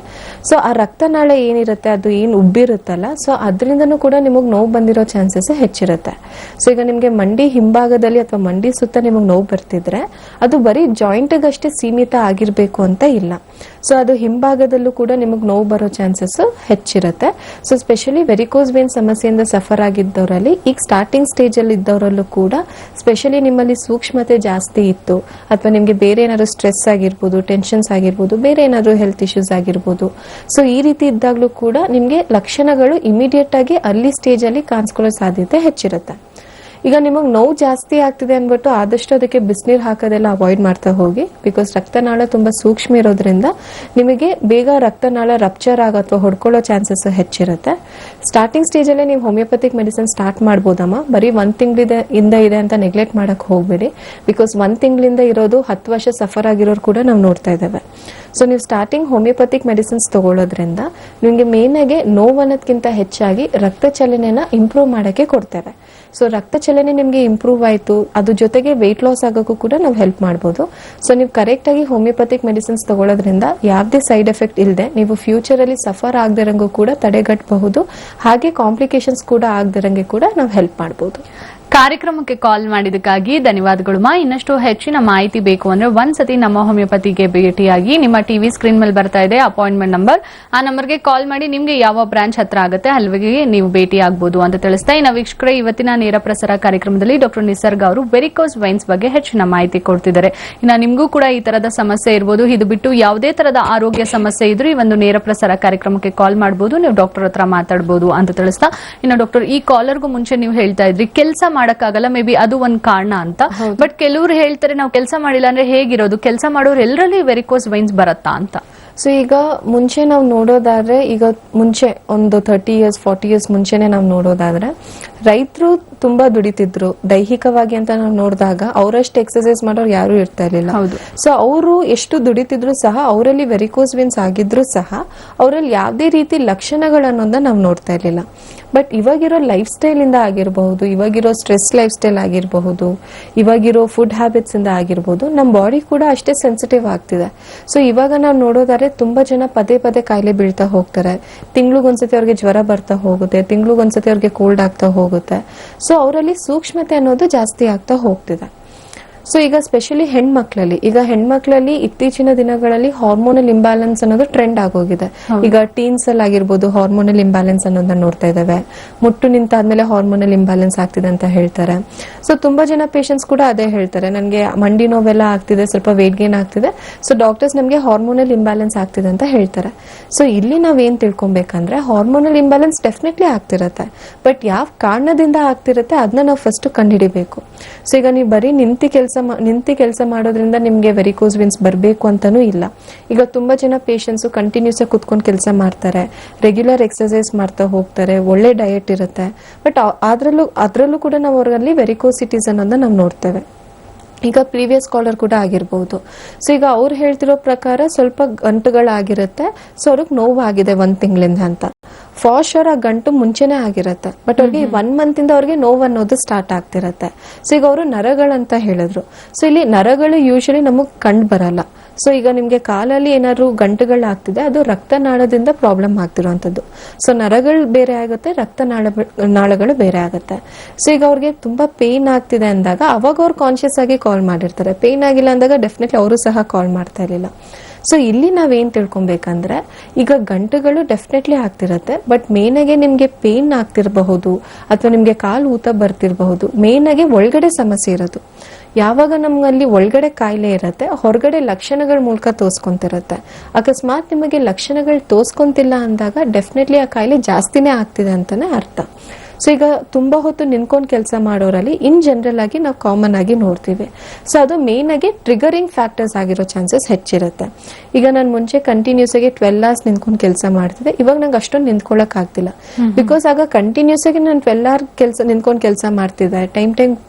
ಸೊ ಆ ರಕ್ತನಾಳ ಏನಿರುತ್ತೆ ಅದು ಏನ್ ಉಬ್ಬಿರುತ್ತಲ್ಲ, ಸೊ ಅದರಿಂದನೂ ಕೂಡ ನಿಮಗ್ ನೋವು ಬಂದಿರೋ ಚಾನ್ಸಸ್ ಹೆಚ್ಚಿರುತ್ತೆ. ಸೊ ಈಗ ನಿಮ್ಗೆ ಮಂಡಿ ಹಿಂಭಾಗದಲ್ಲಿ ಅಥವಾ ಮಂಡಿ ಸುತ್ತ ನಿಮಗ್ ನೋವು ಬರ್ತಿದ್ರೆ ಅದು ಬರೀ ಜಾಯಿಂಟ್ಗಷ್ಟೇ ಸೀಮಿತ ಆಗಿರ್ಬೇಕು ಅಂತ ಇಲ್ಲ. ಸೊ ಅದು ಹಿಂಭಾಗದಲ್ಲೂ ಕೂಡ ನಿಮಗೆ ನೋವು ಬರೋ ಚಾನ್ಸಸ್ ಹೆಚ್ಚಿರುತ್ತೆ. ಸೊ ಸ್ಪೆಷಲಿ ವೆರಿಕೋಸ್ ವೇನ್ ಸಮಸ್ಯೆಯಿಂದ ಸಫರ್ ಆಗಿದ್ದವರಲ್ಲಿ, ಈಗ ಸ್ಟಾರ್ಟಿಂಗ್ ಸ್ಟೇಜ್ ಅಲ್ಲಿ ಇದ್ದವರಲ್ಲೂ ಕೂಡ ಸ್ಪೆಷಲಿ ನಿಮ್ಮಲ್ಲಿ ಸೂಕ್ಷ್ಮತೆ ಜಾಸ್ತಿ ಇತ್ತು ಅಥವಾ ನಿಮಗೆ ಬೇರೆ ಏನಾದ್ರು ಸ್ಟ್ರೆಸ್ ಆಗಿರ್ಬೋದು, ಟೆನ್ಷನ್ಸ್ ಆಗಿರ್ಬೋದು, ಬೇರೆ ಏನಾದ್ರು ಹೆಲ್ತ್ ಇಶ್ಯೂಸ್ ಆಗಿರ್ಬೋದು, ಸೊ ಈ ರೀತಿ ಇದ್ದಾಗಲೂ ಕೂಡ ನಿಮಗೆ ಲಕ್ಷಣಗಳು ಇಮಿಡಿಯೇಟ್ ಆಗಿ ಅಲ್ಲಿ ಸ್ಟೇಜ್ ಅಲ್ಲಿ ಕಾಣಿಸ್ಕೊಳ್ಳೋ ಸಾಧ್ಯತೆ ಹೆಚ್ಚಿರುತ್ತೆ. ಈಗ ನಿಮಗೆ ನೋವು ಜಾಸ್ತಿ ಆಗ್ತಿದೆ ಅಂದ್ಬಿಟ್ಟು ಆದಷ್ಟು ಅದಕ್ಕೆ ಬಿಸಿನೀರು ಹಾಕೋದೆಲ್ಲ ಅವಾಯ್ಡ್ ಮಾಡ್ತಾ ಹೋಗಿ. ಬಿಕಾಸ್ ರಕ್ತನಾಳ ತುಂಬಾ ಸೂಕ್ಷ್ಮ ಇರೋದ್ರಿಂದ ನಿಮಗೆ ಬೇಗ ರಕ್ತನಾಳ ರಪ್ಚರ್ ಆಗೋ ಅಥವಾ ಹೊಡ್ಕೊಳ್ಳೋ ಚಾನ್ಸಸ್ ಹೆಚ್ಚಿರುತ್ತೆ. ಸ್ಟಾರ್ಟಿಂಗ್ ಸ್ಟೇಜ್ ಅಲ್ಲೇ ನೀವು ಹೋಮಿಯೋಪತಿಕ್ ಮೆಡಿಸಿನ್ ಸ್ಟಾರ್ಟ್ ಮಾಡ್ಬೋದಮ್ಮ. ಬರೀ 1 ತಿಂಗಳಿಂದ ಇದೆ ಅಂತ ನೆಗ್ಲೆಕ್ಟ್ ಮಾಡಕ್ ಹೋಗ್ಬೇಡಿ. ಬಿಕಾಸ್ 1 ತಿಂಗಳಿಂದ ಇರೋದು 10 ವರ್ಷ ಸಫರ್ ಆಗಿರೋರು ಕೂಡ ನಾವು ನೋಡ್ತಾ ಇದ್ದೇವೆ. ಸೊ ನೀವು ಸ್ಟಾರ್ಟಿಂಗ್ ಹೋಮಿಯೋಪತಿಕ್ ಮೆಡಿಸಿನ್ಸ್ ತಗೊಳ್ಳೋದ್ರಿಂದ ನಿಮಗೆ ಮೇನ್ ಆಗಿ ನೋವು ಅನ್ನೋದಕ್ಕಿಂತ ಹೆಚ್ಚಾಗಿ ರಕ್ತ ಚಲನೆನ ಇಂಪ್ರೂವ್ ಮಾಡಕ್ಕೆ ಕೊಡ್ತೇವೆ. ಸೊ ರಕ್ತ ಚಲನೆ ನಿಮ್ಗೆ ಇಂಪ್ರೂವ್ ಆಯ್ತು, ಅದ್ರ ಜೊತೆಗೆ ವೆಯ್ಟ್ ಲಾಸ್ ಆಗೋಕ್ಕೂ ಕೂಡ ನಾವು ಹೆಲ್ಪ್ ಮಾಡ್ಬೋದು. ಸೊ ನೀವು ಕರೆಕ್ಟ್ ಆಗಿ ಹೋಮಿಯೋಪತಿಕ್ ಮೆಡಿಸಿನ್ಸ್ ತಗೊಳ್ಳೋದ್ರಿಂದ ಯಾವುದೇ ಸೈಡ್ ಎಫೆಕ್ಟ್ ಇಲ್ಲದೆ ನೀವು ಫ್ಯೂಚರ್ ಅಲ್ಲಿ ಸಫರ್ ಆಗದಿರಂಗೂ ಕೂಡ ತಡೆಗಟ್ಟಬಹುದು. ಹಾಗೆ ಕಾಂಪ್ಲಿಕೇಶನ್ಸ್ ಕೂಡ ಆಗದಿರಂಗೆ ಕೂಡ ನಾವು ಹೆಲ್ಪ್ ಮಾಡ್ಬೋದು.
ಕಾರ್ಯಕ್ರಮಕ್ಕೆ ಕಾಲ್ ಮಾಡಿದಕ್ಕಾಗಿ ಧನ್ಯವಾದಗಳು ಮಾ. ಇನ್ನಷ್ಟು ಹೆಚ್ಚಿನ ಮಾಹಿತಿ ಬೇಕು ಅಂದ್ರೆ ಒಂದ್ಸತಿ ನಮ್ಮ ಹೋಮಿಯೋಪತಿಗೆ ಭೇಟಿಯಾಗಿ ನಿಮ್ಮ ಟಿವಿ ಸ್ಕ್ರೀನ್ ಮೇಲೆ ಬರ್ತಾ ಇದೆ ಅಪಾಯಿಂಟ್ಮೆಂಟ್ ನಂಬರ್, ಆ ನಂಬರ್ಗೆ ಕಾಲ್ ಮಾಡಿ ನಿಮ್ಗೆ ಯಾವ ಬ್ರಾಂಚ್ ಹತ್ರ ಆಗುತ್ತೆ ಅಲ್ಲಿಗೆ ನೀವು ಭೇಟಿ ಆಗಬಹುದು ಅಂತ ತಿಳಿಸ್ತಾ, ಇನ್ನು ವೀಕ್ಷಕರೇ ಇವತ್ತಿನ ನೇರ ಪ್ರಸಾರ ಕಾರ್ಯಕ್ರಮದಲ್ಲಿ ಡಾಕ್ಟರ್ ನಿಸರ್ಗ ಅವರು ವೆರಿಕೋಸ್ ವೈನ್ಸ್ ಬಗ್ಗೆ ಹೆಚ್ಚಿನ ಮಾಹಿತಿ ಕೊಡ್ತಿದ್ದಾರೆ. ಇನ್ನು ನಿಮಗೂ ಕೂಡ ಈ ತರದ ಸಮಸ್ಯೆ ಇರಬಹುದು, ಇದು ಬಿಟ್ಟು ಯಾವುದೇ ತರದ ಆರೋಗ್ಯ ಸಮಸ್ಯೆ ಇದ್ರೂ ಈ ಒಂದು ನೇರ ಪ್ರಸಾರ ಕಾರ್ಯಕ್ರಮಕ್ಕೆ ಕಾಲ್ ಮಾಡಬಹುದು, ನೀವು ಡಾಕ್ಟರ್ ಹತ್ರ ಮಾತಾಡಬಹುದು ಅಂತ ತಿಳಿಸ್ತಾ, ಇನ್ನು ಡಾಕ್ಟರ್ ಈ ಕಾಲರ್ಗೂ ಮುಂಚೆ ನೀವು ಹೇಳ್ತಾ ಇದ್ರಿ ಕೆಲಸ ಮಾಡಕ್ಕಾಗಲ್ಲ, ಮೇ ಬಿ ಅದು ಒಂದ್ ಕಾರಣ ಅಂತ. ಬಟ್ ಕೆಲವರು ಹೇಳ್ತಾರೆ ನಾವು ಕೆಲಸ ಮಾಡಿಲ್ಲ ಅಂದ್ರೆ ಹೇಗಿರೋದು, ಕೆಲಸ ಮಾಡೋರು ಎಲ್ಲರಲ್ಲಿ ವೆರಿಕೋಸ್ ವೈನ್ಸ್ ಬರತ್ತಾ ಅಂತ.
ಸೊ ಈಗ ಮುಂಚೆ ನಾವು ನೋಡೋದಾದ್ರೆ, ಈಗ ಮುಂಚೆ ಒಂದು 30 years 40 years ಮುಂಚೆನೆ ನಾವು ನೋಡೋದಾದ್ರೆ ರೈತರು ತುಂಬಾ ದುಡಿತಿದ್ರು ದೈಹಿಕವಾಗಿ ಅಂತ ನಾವು ನೋಡಿದಾಗ. ಅವರಷ್ಟು ಎಕ್ಸರ್ಸೈಸ್ ಮಾಡೋರು ಯಾರು ಇರ್ತಾ ಇರ್ಲಿಲ್ಲ. ಸೊ ಅವರು ಎಷ್ಟು ದುಡಿತಿದ್ರು ಸಹ ಅವರಲ್ಲಿ ವೆರಿಕೋಸ್ ವೇನ್ಸ್ ಆಗಿದ್ರು ಸಹ ಅವರಲ್ಲಿ ಯಾವುದೇ ರೀತಿ ಲಕ್ಷಣಗಳನ್ನೋದನ್ನ ನಾವು ನೋಡ್ತಾ ಇರ್ಲಿಲ್ಲ. ಬಟ್ ಇವಾಗಿರೋ ಲೈಫ್ ಸ್ಟೈಲ್ ಇಂದ ಆಗಿರಬಹುದು, ಇವಾಗಿರೋ ಸ್ಟ್ರೆಸ್ ಲೈಫ್ ಸ್ಟೈಲ್ ಆಗಿರಬಹುದು, ಇವಾಗಿರೋ ಫುಡ್ ಹ್ಯಾಬಿಟ್ಸ್ ಇಂದ ಆಗಿರಬಹುದು, ನಮ್ಮ ಬಾಡಿ ಕೂಡ ಅಷ್ಟೇ ಸೆನ್ಸಿಟಿವ್ ಆಗ್ತಿದೆ. ಸೊ ಇವಾಗ ನಾವು ನೋಡೋದಾದ್ರೆ ತುಂಬಾ ಜನ ಪದೇ ಪದೇ ಕಾಯಿಲೆ ಬೀಳ್ತಾ ಹೋಗ್ತಾರೆ. ತಿಂಗ್ಳಿಗೊಂದ್ಸತಿ ಅವ್ರಿಗೆ ಜ್ವರ ಬರ್ತಾ ಹೋಗುತ್ತೆ, ತಿಂಗ್ಳಿಗೊಂದ್ಸತಿ ಅವ್ರಿಗೆ ಕೋಲ್ಡ್ ಆಗ್ತಾ ಹೋಗುತ್ತೆ. ಸೊ ಅವರಲ್ಲಿ ಸೂಕ್ಷ್ಮತೆ ಅನ್ನೋದು ಜಾಸ್ತಿ ಆಗ್ತಾ ಹೋಗ್ತಿದೆ. ಸೊ ಈಗ ಸ್ಪೆಷಲಿ ಹೆಣ್ಮಕ್ಳಲ್ಲಿ ಇತ್ತೀಚಿನ ದಿನಗಳಲ್ಲಿ ಹಾರ್ಮೋನಲ್ ಇಂಬ್ಯಾಲೆನ್ಸ್ ಅನ್ನೋದು ಟ್ರೆಂಡ್ ಆಗೋಗಿದೆ. ಈಗ ಟೀನ್ಸ್ ಅಲ್ಲಿ ಆಗಿರ್ಬೋದು ಹಾರ್ಮೋನಲ್ ಇಂಬ್ಯಾಲೆನ್ಸ್ ಅನ್ನೋದನ್ನ ನೋಡ್ತಾ ಇದ್ದೇವೆ. ಮುಟ್ಟು ನಿಂತಾದ್ಮೇಲೆ ಹಾರ್ಮೋನಲ್ ಇಂಬ್ಯಾಲೆನ್ಸ್ ಆಗ್ತಿದೆ ಅಂತ ಹೇಳ್ತಾರೆ. ಸೊ ತುಂಬಾ ಜನ ಪೇಷಂಟ್ಸ್ ಕೂಡ ಅದೇ ಹೇಳ್ತಾರೆ, ನನಗೆ ಮಂಡಿ ನೋವೆಲ್ಲ ಆಗ್ತಿದೆ, ಸ್ವಲ್ಪ ವೇಟ್ ಗೇನ್ ಆಗ್ತಿದೆ, ಸೊ ಡಾಕ್ಟರ್ಸ್ ನಮಗೆ ಹಾರ್ಮೋನಲ್ ಇಂಬ್ಯಾಲೆನ್ಸ್ ಆಗ್ತಿದೆ ಅಂತ ಹೇಳ್ತಾರೆ. ಸೊ ಇಲ್ಲಿ ನಾವೇನ್ ತಿಳ್ಕೊಬೇಕಂದ್ರೆ ಹಾರ್ಮೋನಲ್ ಇಂಬ್ಯಾಲೆನ್ಸ್ ಡೆಫಿನೆಟ್ಲಿ ಆಗ್ತಿರತ್ತೆ, ಬಟ್ ಯಾವ ಕಾರಣದಿಂದ ಆಗ್ತಿರತ್ತೆ ಅದನ್ನ ನಾವು ಫಸ್ಟ್ ಕಂಡುಹಿಡಿಬೇಕು. ಸೊ ಈಗ ನೀವು ಬರೀ ನಿಂತಿ ಕೆಲಸ ಮಾಡೋದ್ರಿಂದ ನಿಮ್ಗೆ ವೆರಿಕೋಸ್ ವೇನ್ಸ್ ಬರಬೇಕು ಅಂತಾನೂ ಇಲ್ಲ. ಈಗ ತುಂಬಾ ಜನ ಪೇಷಂಟ್ಸ್ ಕಂಟಿನ್ಯೂಸ್ ಆಗಿ ಕುತ್ಕೊಂಡು ಕೆಲಸ ಮಾಡ್ತಾರೆ, ರೆಗ್ಯುಲರ್ ಎಕ್ಸರ್ಸೈಸ್ ಮಾಡ್ತಾ ಹೋಗ್ತಾರೆ, ಒಳ್ಳೆ ಡಯಟ್ ಇರುತ್ತೆ, ಬಟ್ ಅದ್ರಲ್ಲೂ ಕೂಡ ನಾವು ಅವರಲ್ಲಿ ವೆರಿಕೋಸಿಟೀಸ್ ಅನ್ನೋದನ್ನ ನಾವು ನೋಡ್ತೇವೆ. ಈಗ ಪ್ರೀವಿಯಸ್ ಕಾಲರ್ ಕೂಡ ಆಗಿರ್ಬೋದು. ಸೊ ಈಗ ಅವ್ರು ಹೇಳ್ತಿರೋ ಪ್ರಕಾರ ಸ್ವಲ್ಪ ಗಂಟುಗಳಾಗಿರುತ್ತೆ, ಸೊ ಅವ್ರಿಗೆ ನೋವಾಗಿದೆ 1 ತಿಂಗಳಿಂದ ಅಂತ. ಫಾರ್ ಶೋರ್ ಆ ಗಂಟು ಮುಂಚೆನೆ ಆಗಿರುತ್ತೆ, ಬಟ್ ಅವ್ರಿಗೆ 1 month ಇಂದ ಅವ್ರಿಗೆ ನೋವು ಅನ್ನೋದು ಸ್ಟಾರ್ಟ್ ಆಗ್ತಿರತ್ತೆ. ಸೊ ಈಗ ಅವರು ನರಗಳಂತ ಹೇಳಿದ್ರು. ಸೊ ಇಲ್ಲಿ ನರಗಳು ಯೂಶಲಿ ನಮಗ್ ಕಂಡು ಬರಲ್ಲ. ಸೊ ಈಗ ನಿಮ್ಗೆ ಕಾಲಲ್ಲಿ ಏನಾದ್ರು ಗಂಟುಗಳಾಗ್ತಿದೆ, ಅದು ರಕ್ತನಾಳದಿಂದ ಪ್ರಾಬ್ಲಮ್ ಆಗ್ತಿರುವಂತದ್ದು. ಸೊ ನರಗಳು ಬೇರೆ ಆಗುತ್ತೆ, ನಾಳಗಳು ಬೇರೆ ಆಗುತ್ತೆ. ಸೊ ಈಗ ಅವ್ರಿಗೆ ತುಂಬಾ ಪೇನ್ ಆಗ್ತಿದೆ ಅಂದಾಗ ಅವಾಗ ಅವ್ರು ಕಾನ್ಶಿಯಸ್ ಆಗಿ ಕಾಲ್ ಮಾಡಿರ್ತಾರೆ. ಪೇನ್ ಆಗಿಲ್ಲ ಅಂದಾಗ ಡೆಫಿನೆಟ್ಲಿ ಅವರು ಸಹ ಕಾಲ್ ಮಾಡ್ತಾ ಇರಲಿಲ್ಲ. ಸೊ ಇಲ್ಲಿ ನಾವೇನ್ ತಿಳ್ಕೊಬೇಕಂದ್ರೆ, ಈಗ ಗಂಟುಗಳು ಡೆಫಿನೆಟ್ಲಿ ಆಗ್ತಿರತ್ತೆ, ಬಟ್ ಮೇನ್ ಆಗಿ ನಿಮ್ಗೆ ಪೇನ್ ಆಗ್ತಿರಬಹುದು ಅಥವಾ ನಿಮ್ಗೆ ಕಾಲು ಊತ ಬರ್ತಿರಬಹುದು. ಮೇನ್ ಆಗಿ ಒಳಗಡೆ ಸಮಸ್ಯೆ ಇರೋದು. ಯಾವಾಗ ನಮ್ಗಲ್ಲಿ ಒಳಗಡೆ ಕಾಯಿಲೆ ಇರತ್ತೆ, ಹೊರಗಡೆ ಲಕ್ಷಣಗಳ ಮೂಲಕ ತೋರ್ಸ್ಕೊಂತಿರತ್ತೆ. ಅಕಸ್ಮಾತ್ ನಿಮಗೆ ಲಕ್ಷಣಗಳು ತೋರ್ಸ್ಕೊಂತಿಲ್ಲ ಅಂದಾಗ ಡೆಫಿನೆಟ್ಲಿ ಆ ಕಾಯಿಲೆ ಜಾಸ್ತಿನೇ ಆಗ್ತಿದೆ ಅಂತಾನೆ ಅರ್ಥ. ಸೊ ಈಗ ತುಂಬಾ ಹೊತ್ತು ನಿಂತ್ಕೊಂಡು ಕೆಲಸ ಮಾಡೋರಲ್ಲಿ ಇನ್ ಜನರಲ್ ಆಗಿ ನಾವು ಕಾಮನ್ ಆಗಿ ನೋಡ್ತೀವಿ. ಸೊ ಅದು ಮೇನ್ ಆಗಿ ಟ್ರಿಗರಿಂಗ್ ಫ್ಯಾಕ್ಟರ್ಸ್ ಆಗಿರೋ ಚಾನ್ಸಸ್ ಹೆಚ್ಚಿರುತ್ತೆ. ಈಗ ನಾನು ಮುಂಚೆ ಕಂಟಿನ್ಯೂಸ್ ಆಗಿ 12 hours ನಿಂತ್ಕೊಂಡು ಕೆಲಸ ಮಾಡ್ತಿದ್ದೆ, ಇವಾಗ ನಂಗೆ ಅಷ್ಟೊಂದು ನಿಂತ್ಕೊಳ್ಳಕ್ ಆಗ್ತಿಲ್ಲ. ಬಿಕಾಸ್ ಆಗ ಕಂಟಿನ್ಯೂಸ್ ಆಗಿ ನಾನು 12 hours ನಿಂತ್ಕೊಂಡು ಕೆಲಸ ಮಾಡ್ತಿದ್ದೆ, ಟೈಮ್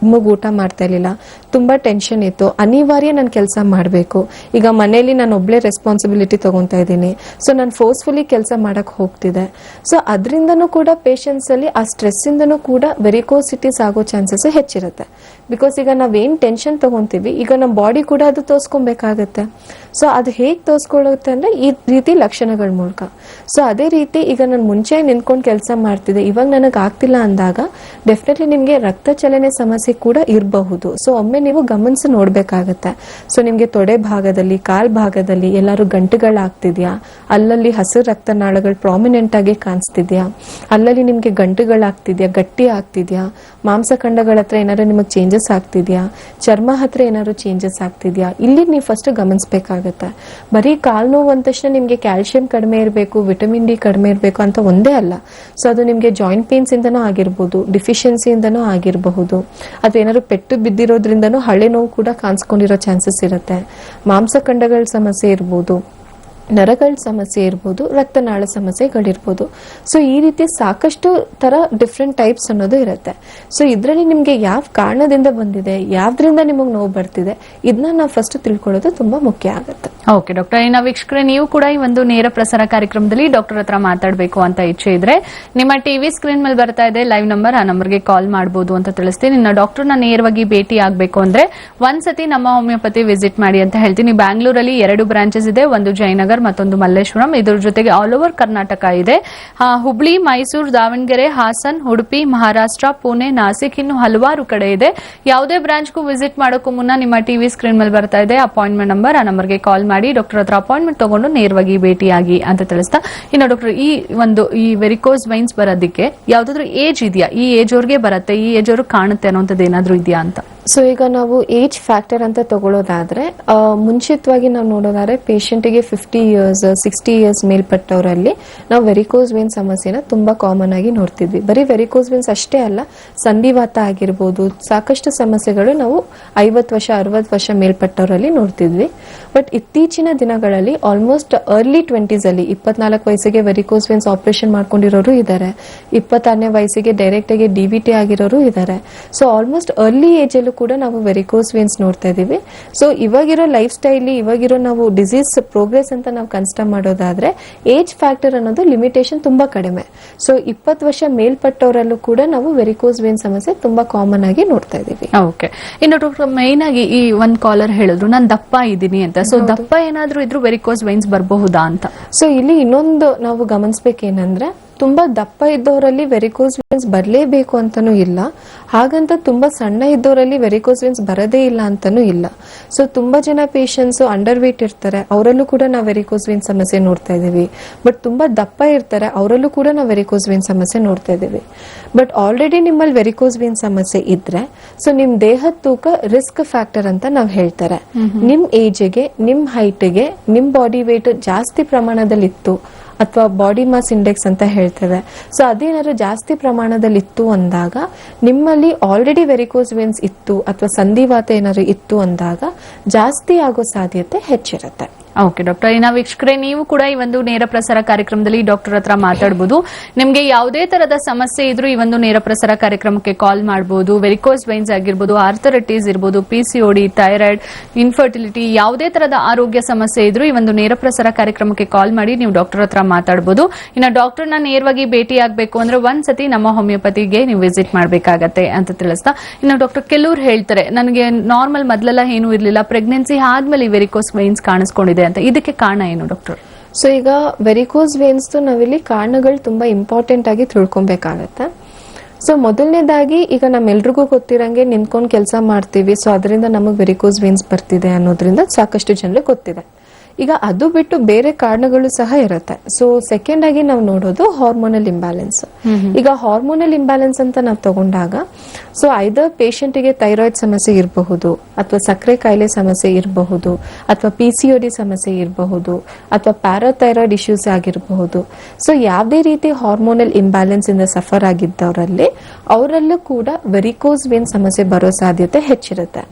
ಊಟ ಮಾಡ್ತಾ ಇರ್ಲಿಲ್ಲ, ತುಂಬಾ ಟೆನ್ಷನ್ ಇತ್ತು, ಅನಿವಾರ್ಯ ನಾನು ಕೆಲಸ ಮಾಡಬೇಕು. ಈಗ ಮನೆಯಲ್ಲಿ ನಾನು ಒಬ್ಳೆ ರೆಸ್ಪಾನ್ಸಿಬಿಲಿಟಿ ತಗೊಂತಾ ಇದ್ದೀನಿ. ಸೊ ನಾನು ಫೋರ್ಸ್ಫುಲಿ ಕೆಲಸ ಮಾಡಕ್ ಹೋಗ್ತಿದೆ. ಸೊ ಅದರಿಂದನೂ ಕೂಡ ಪೇಷಂಟ್ಸ್ ಅಲ್ಲಿ ಆ ಸ್ಟ್ರೆಸ್ ಇಂದನೂ ಕೂಡ ವೆರಿಕೋಸಿಟಿಸ್ ಆಗೋ ಚಾನ್ಸಸ್ ಹೆಚ್ಚಿರುತ್ತೆ. ಬಿಕಾಸ್ ಈಗ ನಾವೇನ್ ಟೆನ್ಷನ್ ತಗೊಂತೀವಿ, ಈಗ ನಮ್ಮ ಬಾಡಿ ಕೂಡ ಅದು ತೋರ್ಸ್ಕೊಬೇಕಾಗತ್ತೆ. ಸೊ ಅದು ಹೇಗೆ ತೋರ್ಸ್ಕೊಳ್ಳುತ್ತೆ ಅಂದ್ರೆ ಈ ರೀತಿ ಲಕ್ಷಣಗಳ ಮೂಲಕ. ಸೊ ಅದೇ ರೀತಿ ಈಗ ನಾನು ಮುಂಚೆ ನಿಂತ್ಕೊಂಡು ಕೆಲಸ ಮಾಡ್ತಿದ್ದೆ, ಇವಾಗ ನನಗೆ ಆಗ್ತಿಲ್ಲ ಅಂದಾಗ ಡೆಫಿನೆಟ್ಲಿ ನಿಮ್ಗೆ ರಕ್ತ ಚಲನೆ ಸಮಸ್ಯೆ ಕೂಡ ಇರಬಹುದು. ಸೊ ಒಮ್ಮೆ ನೀವು ಗಮನಿಸಿ ನೋಡ್ಬೇಕಾಗತ್ತೆ. ಸೊ ನಿಮ್ಗೆ ತೊಡೆ ಭಾಗದಲ್ಲಿ, ಕಾಲ್ ಭಾಗದಲ್ಲಿ ಎಲ್ಲಾರು ಗಂಟುಗಳಾಗ್ತಿದ್ಯಾ, ಅಲ್ಲಲ್ಲಿ ಹಸಿರು ರಕ್ತನಾಳಗಳು ಪ್ರಾಮಿನೆಂಟ್ ಆಗಿ ಕಾಣಿಸ್ತಿದ್ಯಾ, ಅಲ್ಲಲ್ಲಿ ನಿಮ್ಗೆ ಗಂಟುಗಳಾಗ್ತಿದ್ಯಾ, ಗಟ್ಟಿ ಆಗ್ತಿದ್ಯಾ, ಮಾಂಸಖಂಡಗಳ ಹತ್ರ ಏನಾದ್ರು ನಿಮಗೆ ಚೇಂಜಸ್ ಆಗ್ತಿದ್ಯಾ, ಚರ್ಮ ಹತ್ರ ಏನಾದ್ರು ಚೇಂಜಸ್ ಆಗ್ತಿದ್ಯಾ, ಇಲ್ಲಿ ನೀವು ಫಸ್ಟ್ ಗಮನಿಸಬೇಕಾಗತ್ತೆ. ಬರೀ ಕಾಲ್ ನೋವು ಅಂದ ತಕ್ಷಣ ನಿಮ್ಗೆ ಕ್ಯಾಲ್ಸಿಯಂ ಕಡಿಮೆ ಇರಬೇಕು, ವಿಟಮಿನ್ ಡಿ ಕಡಿಮೆ ಇರಬೇಕು ಅಂತ ಒಂದೇ ಅಲ್ಲ. ಸೊ ಅದು ನಿಮ್ಗೆ ಜಾಯಿಂಟ್ ಪೇನ್ಸ್ ಇಂದನೂ ಆಗಿರ್ಬೋದು, ಡಿಫಿಷಿಯನ್ಸಿಯಿಂದನೂ ಆಗಿರಬಹುದು, ಅಥವಾ ಏನಾದ್ರು ಪೆಟ್ಟು ಬಿದ್ದಿರೋದ್ರಿಂದನೂ ಹಳೆ ನೋವು ಕೂಡ ಕಾಣಿಸ್ಕೊಂಡಿರೋ ಚಾನ್ಸಸ್ ಇರುತ್ತೆ. ಮಾಂಸಖಂಡಗಳ ಸಮಸ್ಯೆ ಇರ್ಬೋದು, ನರಗಳ ಸಮಸ್ಯೆ ಇರ್ಬೋದು, ರಕ್ತನಾಳ ಸಮಸ್ಯೆಗಳಿರ್ಬೋದು. ಸೊ ಈ ರೀತಿ ಸಾಕಷ್ಟು ತರ ಡಿಫ್ರೆಂಟ್ ಟೈಪ್ಸ್ ಅನ್ನೋದು ಇರುತ್ತೆ. ಸೊ ಇದರಲ್ಲಿ ನಿಮ್ಗೆ ಯಾವ ಕಾರಣದಿಂದ ಬಂದಿದೆ, ಯಾವ್ದ್ರಿಂದ ನಿಮಗೆ ನೋವು ಬರ್ತಿದೆ, ಇದನ್ನ ನಾವು ಫಸ್ಟ್ ತಿಳ್ಕೊಳ್ಳೋದು ತುಂಬಾ ಮುಖ್ಯ ಆಗುತ್ತೆ.
ಓಕೆ ಡಾಕ್ಟರ್, ಇನ್ನ ವೀಕ್ಷಕರೇ, ನೀವು ಕೂಡ ಈ ಒಂದು ನೇರ ಪ್ರಸಾರ ಕಾರ್ಯಕ್ರಮದಲ್ಲಿ ಡಾಕ್ಟರ್ ಹತ್ರ ಮಾತಾಡಬೇಕು ಅಂತ ಇಚ್ಛೆ ಇದ್ರೆ ನಿಮ್ಮ ಟಿವಿ ಸ್ಕ್ರೀನ್ ಮೇಲೆ ಬರ್ತಾ ಇದೆ ಲೈವ್ ನಂಬರ್, ಆ ನಂಬರ್ಗೆ ಕಾಲ್ ಮಾಡಬಹುದು ಅಂತ ತಿಳಿಸ್ತೀನಿ. ಇನ್ನು ಡಾಕ್ಟರ್ನ ನೇರವಾಗಿ ಭೇಟಿ ಆಗಬೇಕು ಅಂದ್ರೆ ಒಂದ್ಸತಿ ನಮ್ಮ ಹೋಮಿಯೋಪತಿ ವಿಸಿಟ್ ಮಾಡಿ ಅಂತ ಹೇಳ್ತೀನಿ. ಬ್ಯಾಂಗ್ಳೂರಲ್ಲಿ 2 ಬ್ರಾಂಚಸ್ ಇದೆ, ಒಂದು ಜಯನಗರ್ ಮತ್ತೊಂದು ಮಲ್ಲೇಶ್ವರಂ. ಇದ್ರ ಜೊತೆಗೆ ಆಲ್ ಓವರ್ ಕರ್ನಾಟಕ ಇದೆ. ಹುಬ್ಳಿ, ಮೈಸೂರು, ದಾವಣಗೆರೆ, ಹಾಸನ್, ಉಡುಪಿ, ಮಹಾರಾಷ್ಟ್ರ, ಪುಣೆ, ನಾಸಿಕ್, ಇನ್ನು ಹಲವಾರು ಕಡೆ ಇದೆ. ಯಾವುದೇ ಬ್ರಾಂಚ್ಗೂ ವಿಸಿಟ್ ಮಾಡೋಕ್ಕೂ ಮುನ್ನ ನಿಮ್ಮ ಟಿವಿ ಸ್ಕ್ರೀನ್ ಮೇಲೆ ಬರ್ತಾ ಇದೆ ಅಪಾಯಿಂಟ್ಮೆಂಟ್ ನಂಬರ್, ಆ ನಂಬರ್ಗೆ ಕಾಲ್ ಮಾಡಿ ಡಾಕ್ಟರ್ ಹತ್ರ ಅಪಾಯಿಂಟ್ಮೆಂಟ್ ತಗೊಂಡು ನೇರವಾಗಿ ಭೇಟಿಯಾಗಿ ಅಂತ ತಿಳಿಸ್ತಾ, ಇನ್ನು ಡಾಕ್ಟರ್ ಈ ವೆರಿಕೋಸ್ ವೈನ್ಸ್ ಬರೋದಕ್ಕೆ ಯಾವ್ದಾದ್ರು ಏಜ್ ಇದೆಯಾ, ಈ ಏಜ್ ಅವ್ರಿಗೆ ಬರುತ್ತೆ, ಈ ಏಜ್ ಅವ್ರಿಗೆ ಕಾಣುತ್ತೆ ಅನ್ನೋಂಥದ್ದು ಏನಾದ್ರು ಇದೆಯಾ ಅಂತ?
ಸೊ ಈಗ ನಾವು ಏಜ್ ಫ್ಯಾಕ್ಟರ್ ಅಂತ ತಗೊಳ್ಳೋದಾದ್ರೆ, ಮುಂಚಿತವಾಗಿ ನಾವು ನೋಡೋದಾದ್ರೆ ಪೇಷಂಟ್ಗೆ 50 years 60 years ಮೇಲ್ಪಟ್ಟವರಲ್ಲಿ ನಾವು ವೆರಿಕೋಸ್ ವೇನ್ ಸಮಸ್ಯೆನ ತುಂಬಾ ಕಾಮನ್ ಆಗಿ ನೋಡ್ತಿದ್ವಿ. ಬರೀ ವೆರಿಕೋಸ್ ವೇನ್ಸ್ ಅಷ್ಟೇ ಅಲ್ಲ, ಸಂಧಿವಾತ ಆಗಿರ್ಬೋದು, ಸಾಕಷ್ಟು ಸಮಸ್ಯೆಗಳು ನಾವು 50 ವರ್ಷ 60 ವರ್ಷ ಮೇಲ್ಪಟ್ಟವರಲ್ಲಿ ನೋಡ್ತಿದ್ವಿ. ಬಟ್ ಇತ್ತೀಚಿನ ದಿನಗಳಲ್ಲಿ ಆಲ್ಮೋಸ್ಟ್ ಅರ್ಲಿ 20s ಅಲ್ಲಿ 24 ವಯಸ್ಸಿಗೆ ವೆರಿಕೋಸ್ ವೇನ್ಸ್ ಆಪರೇಷನ್ ಮಾಡ್ಕೊಂಡಿರೋರು ಇದ್ದಾರೆ, 26ನೇ ವಯಸ್ಸಿಗೆ ಡೈರೆಕ್ಟ್ ಆಗಿ DVT ಆಗಿರೋರು ಇದ್ದಾರೆ. ಸೊ ಆಲ್ಮೋಸ್ಟ್ ಅರ್ಲಿ ಏಜ್ ಅಲ್ಲೂ ಕೂಡ ನಾವು ವೆರಿಕೋಸ್ ವೇನ್ಸ್ ನೋಡ್ತಾ ಇದೀವಿ. ಸೊ ಇವಾಗಿರೋ ಲೈಫ್ ಸ್ಟೈಲ್, ಇವಾಗಿರೋ ನಾವು ಡಿಸೀಸ್ ಪ್ರೋಗ್ರೆಸ್ ಅಂತ ನಾವು ಕನ್ಸಿಡರ್ ಮಾಡೋದಾದ್ರೆ ಏಜ್ ಫ್ಯಾಕ್ಟರ್ ಅನ್ನೋದು ಲಿಮಿಟೇಷನ್ ತುಂಬಾ ಕಡಿಮೆ. ಸೊ 20 ವರ್ಷ ಮೇಲ್ಪಟ್ಟವರಲ್ಲೂ ಕೂಡ ನಾವು ವೆರಿಕೋಸ್ ವೇನ್ ಸಮಸ್ಯೆ ತುಂಬಾ ಕಾಮನ್ ಆಗಿ ನೋಡ್ತಾ ಇದೀವಿ.
ಓಕೆ, ಇನ್ನು ಡಾಕ್ಟರ್ ಮೇನ್ ಆಗಿ ಈ ಒಂದ್ ಕಾಲರ್ ಹೇಳಿದ್ರು ನಾನು ದಪ್ಪ ಇದ್ದೀನಿ ಅಂತ. ಸೊ ದಪ್ಪ ಏನಾದ್ರೂ ಇದ್ರು ವೆರಿಕೋಸ್ ವೈನ್ಸ್ ಬರಬಹುದಾ ಅಂತ?
ಸೊ ಇಲ್ಲಿ ಇನ್ನೊಂದು ನಾವು ಗಮನಿಸಬೇಕೇನಂದ್ರೆ, ತುಂಬಾ ದಪ್ಪ ಇದ್ದವರಲ್ಲಿ ವೆರಿಕೋಸ್ ವೇನ್ಸ್ ಬರಲೇಬೇಕು ಅಂತಾನೂ ಇಲ್ಲ, ಹಾಗಂತ ತುಂಬಾ ಸಣ್ಣ ಇದ್ದವರಲ್ಲಿ ವೆರಿಕೋಸ್ ವೇನ್ಸ್ ಬರದೇ ಇಲ್ಲ ಅಂತಾನೂ ಇಲ್ಲ. ಸೊ ತುಂಬಾ ಜನ ಪೇಷಂಟ್ಸ್ ಅಂಡರ್ ವೇಟ್ ಇರ್ತಾರೆ, ಅವರಲ್ಲೂ ಕೂಡ ನಾವು ವೆರಿಕೋಸ್ ವೇನ್ ಸಮಸ್ಯೆ ನೋಡ್ತಾ ಇದೀವಿ. ಬಟ್ ತುಂಬಾ ದಪ್ಪ ಇರ್ತಾರೆ, ಅವರಲ್ಲೂ ಕೂಡ ನಾವು ವೆರಿಕೋಸ್ ವೇನ್ ಸಮಸ್ಯೆ ನೋಡ್ತಾ ಇದೀವಿ. ಬಟ್ ಆಲ್ರೆಡಿ ನಿಮ್ಮಲ್ಲಿ ವೆರಿಕೋಸ್ ವೇನ್ ಸಮಸ್ಯೆ ಇದ್ರೆ, ಸೊ ನಿಮ್ ದೇಹದ ತೂಕ ರಿಸ್ಕ್ ಫ್ಯಾಕ್ಟರ್ ಅಂತ ನಾವ್ ಹೇಳ್ತಾರೆ. ನಿಮ್ ಏಜ್ಗೆ, ನಿಮ್ ಹೈಟ್ಗೆ, ನಿಮ್ ಬಾಡಿ ವೇಟ್ ಜಾಸ್ತಿ ಪ್ರಮಾಣದಲ್ಲಿ ಇತ್ತು, ಅಥವಾ ಬಾಡಿ ಮಾಸ್ ಇಂಡೆಕ್ಸ್ ಅಂತ ಹೇಳ್ತೇವೆ. ಸೊ ಅದೇನಾದ್ರು ಜಾಸ್ತಿ ಪ್ರಮಾಣದಲ್ಲಿ ಇತ್ತು ಅಂದಾಗ, ನಿಮ್ಮಲ್ಲಿ ಆಲ್ರೆಡಿ ವೆರಿಕೋಸ್ ವೇನ್ಸ್ ಇತ್ತು ಅಥವಾ ಸಂಧಿವಾತ ಏನಾದ್ರು ಇತ್ತು ಅಂದಾಗ ಜಾಸ್ತಿ ಆಗೋ ಸಾಧ್ಯತೆ ಹೆಚ್ಚಿರುತ್ತೆ.
ಓಕೆ ಡಾಕ್ಟರ್, ಇನ್ನ ವೀಕ್ಷಕರೇ ನೀವು ಕೂಡ ಈ ಒಂದು ನೇರ ಪ್ರಸಾರ ಕಾರ್ಯಕ್ರಮದಲ್ಲಿ ಡಾಕ್ಟರ್ ಹತ್ರ ಮಾತಾಡಬಹುದು. ನಿಮ್ಗೆ ಯಾವುದೇ ತರದ ಸಮಸ್ಯೆ ಇದ್ರೂ ಈ ಒಂದು ನೇರ ಪ್ರಸಾರ ಕಾರ್ಯಕ್ರಮಕ್ಕೆ ಕಾಲ್ ಮಾಡಬಹುದು. ವೆರಿಕೋಸ್ ವೈನ್ಸ್ ಆಗಿರ್ಬೋದು, ಆರ್ಥರೈಟಿಸ್ ಇರ್ಬೋದು, PCOD, ಥೈರಾಯ್ಡ್, ಇನ್ಫರ್ಟಿಲಿಟಿ, ಯಾವುದೇ ತರದ ಆರೋಗ್ಯ ಸಮಸ್ಯೆ ಇದ್ರೂ ಈ ಒಂದು ನೇರ ಪ್ರಸಾರ ಕಾರ್ಯಕ್ರಮಕ್ಕೆ ಕಾಲ್ ಮಾಡಿ ನೀವು ಡಾಕ್ಟರ್ ಹತ್ರ ಮಾತಾಡಬಹುದು. ಇನ್ನು ಡಾಕ್ಟರ್ನ ನೇರವಾಗಿ ಭೇಟಿ ಆಗಬೇಕು ಅಂದ್ರೆ ಒಂದ್ಸತಿ ನಮ್ಮ ಹೋಮಿಯೋಪತಿಗೆ ನೀವು ವಿಸಿಟ್ ಮಾಡಬೇಕಾಗತ್ತೆ ಅಂತ ತಿಳಿಸ್ತಾ, ಇನ್ನು ಡಾಕ್ಟರ್ ಕೆಲವ್ರು ಹೇಳ್ತಾರೆ ನನಗೆ ನಾರ್ಮಲ್ ಮೊದಲೆಲ್ಲ ಏನೂ ಇರಲಿಲ್ಲ, ಪ್ರೆಗ್ನೆನ್ಸಿ ಆದ್ಮೇಲೆ ವೆರಿಕೋಸ್ ವೈನ್ಸ್ ಕಾಣಿಸ್ಕೊಂಡಿದೆ ಅಂತ. ಇದಕ್ಕೆ ಕಾರಣ ಏನು ಡಾಕ್ಟರ್?
ಸೊ ಈಗ ವೆರಿಕೋಸ್ ವೇನ್ಸ್ ನಾವಿಲ್ಲಿ ಕಾರಣಗಳು ತುಂಬಾ ಇಂಪಾರ್ಟೆಂಟ್ ಆಗಿ ತಿಳ್ಕೊಬೇಕಾಗತ್ತೆ. ಸೊ ಮೊದಲನೇದಾಗಿ ಈಗ ನಮ್ಮೆಲ್ರಿಗೂ ಗೊತ್ತಿರಂಗೆ ನಿಂತ್ಕೊಂಡು ಕೆಲಸ ಮಾಡ್ತೀವಿ, ಸೊ ಅದರಿಂದ ನಮಗೆ ವೆರಿಕೋಸ್ ವೇನ್ಸ್ ಬರ್ತಿದೆ ಅನ್ನೋದ್ರಿಂದ ಸಾಕಷ್ಟು ಜನರಿಗೆ ಗೊತ್ತಿದೆ. ಈಗ ಅದು ಬಿಟ್ಟು ಬೇರೆ ಕಾರಣಗಳು ಸಹ ಇರುತ್ತೆ. ಸೊ ಸೆಕೆಂಡ್ ಆಗಿ ನಾವು ನೋಡೋದು ಹಾರ್ಮೋನಲ್ ಇಂಬ್ಯಾಲೆನ್ಸ್. ಈಗ ಹಾರ್ಮೋನಲ್ ಇಂಬ್ಯಾಲೆನ್ಸ್ ಅಂತ ನಾವು ತಗೊಂಡಾಗ ಸೊ ಐದರ್ ಪೇಷಂಟಿಗೆ ಥೈರಾಯ್ಡ್ ಸಮಸ್ಯೆ ಇರಬಹುದು, ಅಥವಾ ಸಕ್ಕರೆ ಕಾಯಿಲೆ ಸಮಸ್ಯೆ ಇರಬಹುದು, ಅಥವಾ PCOD ಸಮಸ್ಯೆ ಇರಬಹುದು, ಅಥವಾ ಪ್ಯಾರಾಥೈರಾಯ್ಡ್ ಇಶ್ಯೂಸ್ ಆಗಿರಬಹುದು. ಸೊ ಯಾವುದೇ ರೀತಿ ಹಾರ್ಮೋನಲ್ ಇಂಬ್ಯಾಲೆನ್ಸ್ ಇಂದ ಸಫರ್ ಆಗಿದ್ದವರಲ್ಲಿ ಅವರಲ್ಲೂ ಕೂಡ ವೆರಿಕೋಸ್ ವೇನ್ ಸಮಸ್ಯೆ ಬರೋ ಸಾಧ್ಯತೆ ಹೆಚ್ಚಿರುತ್ತೆ.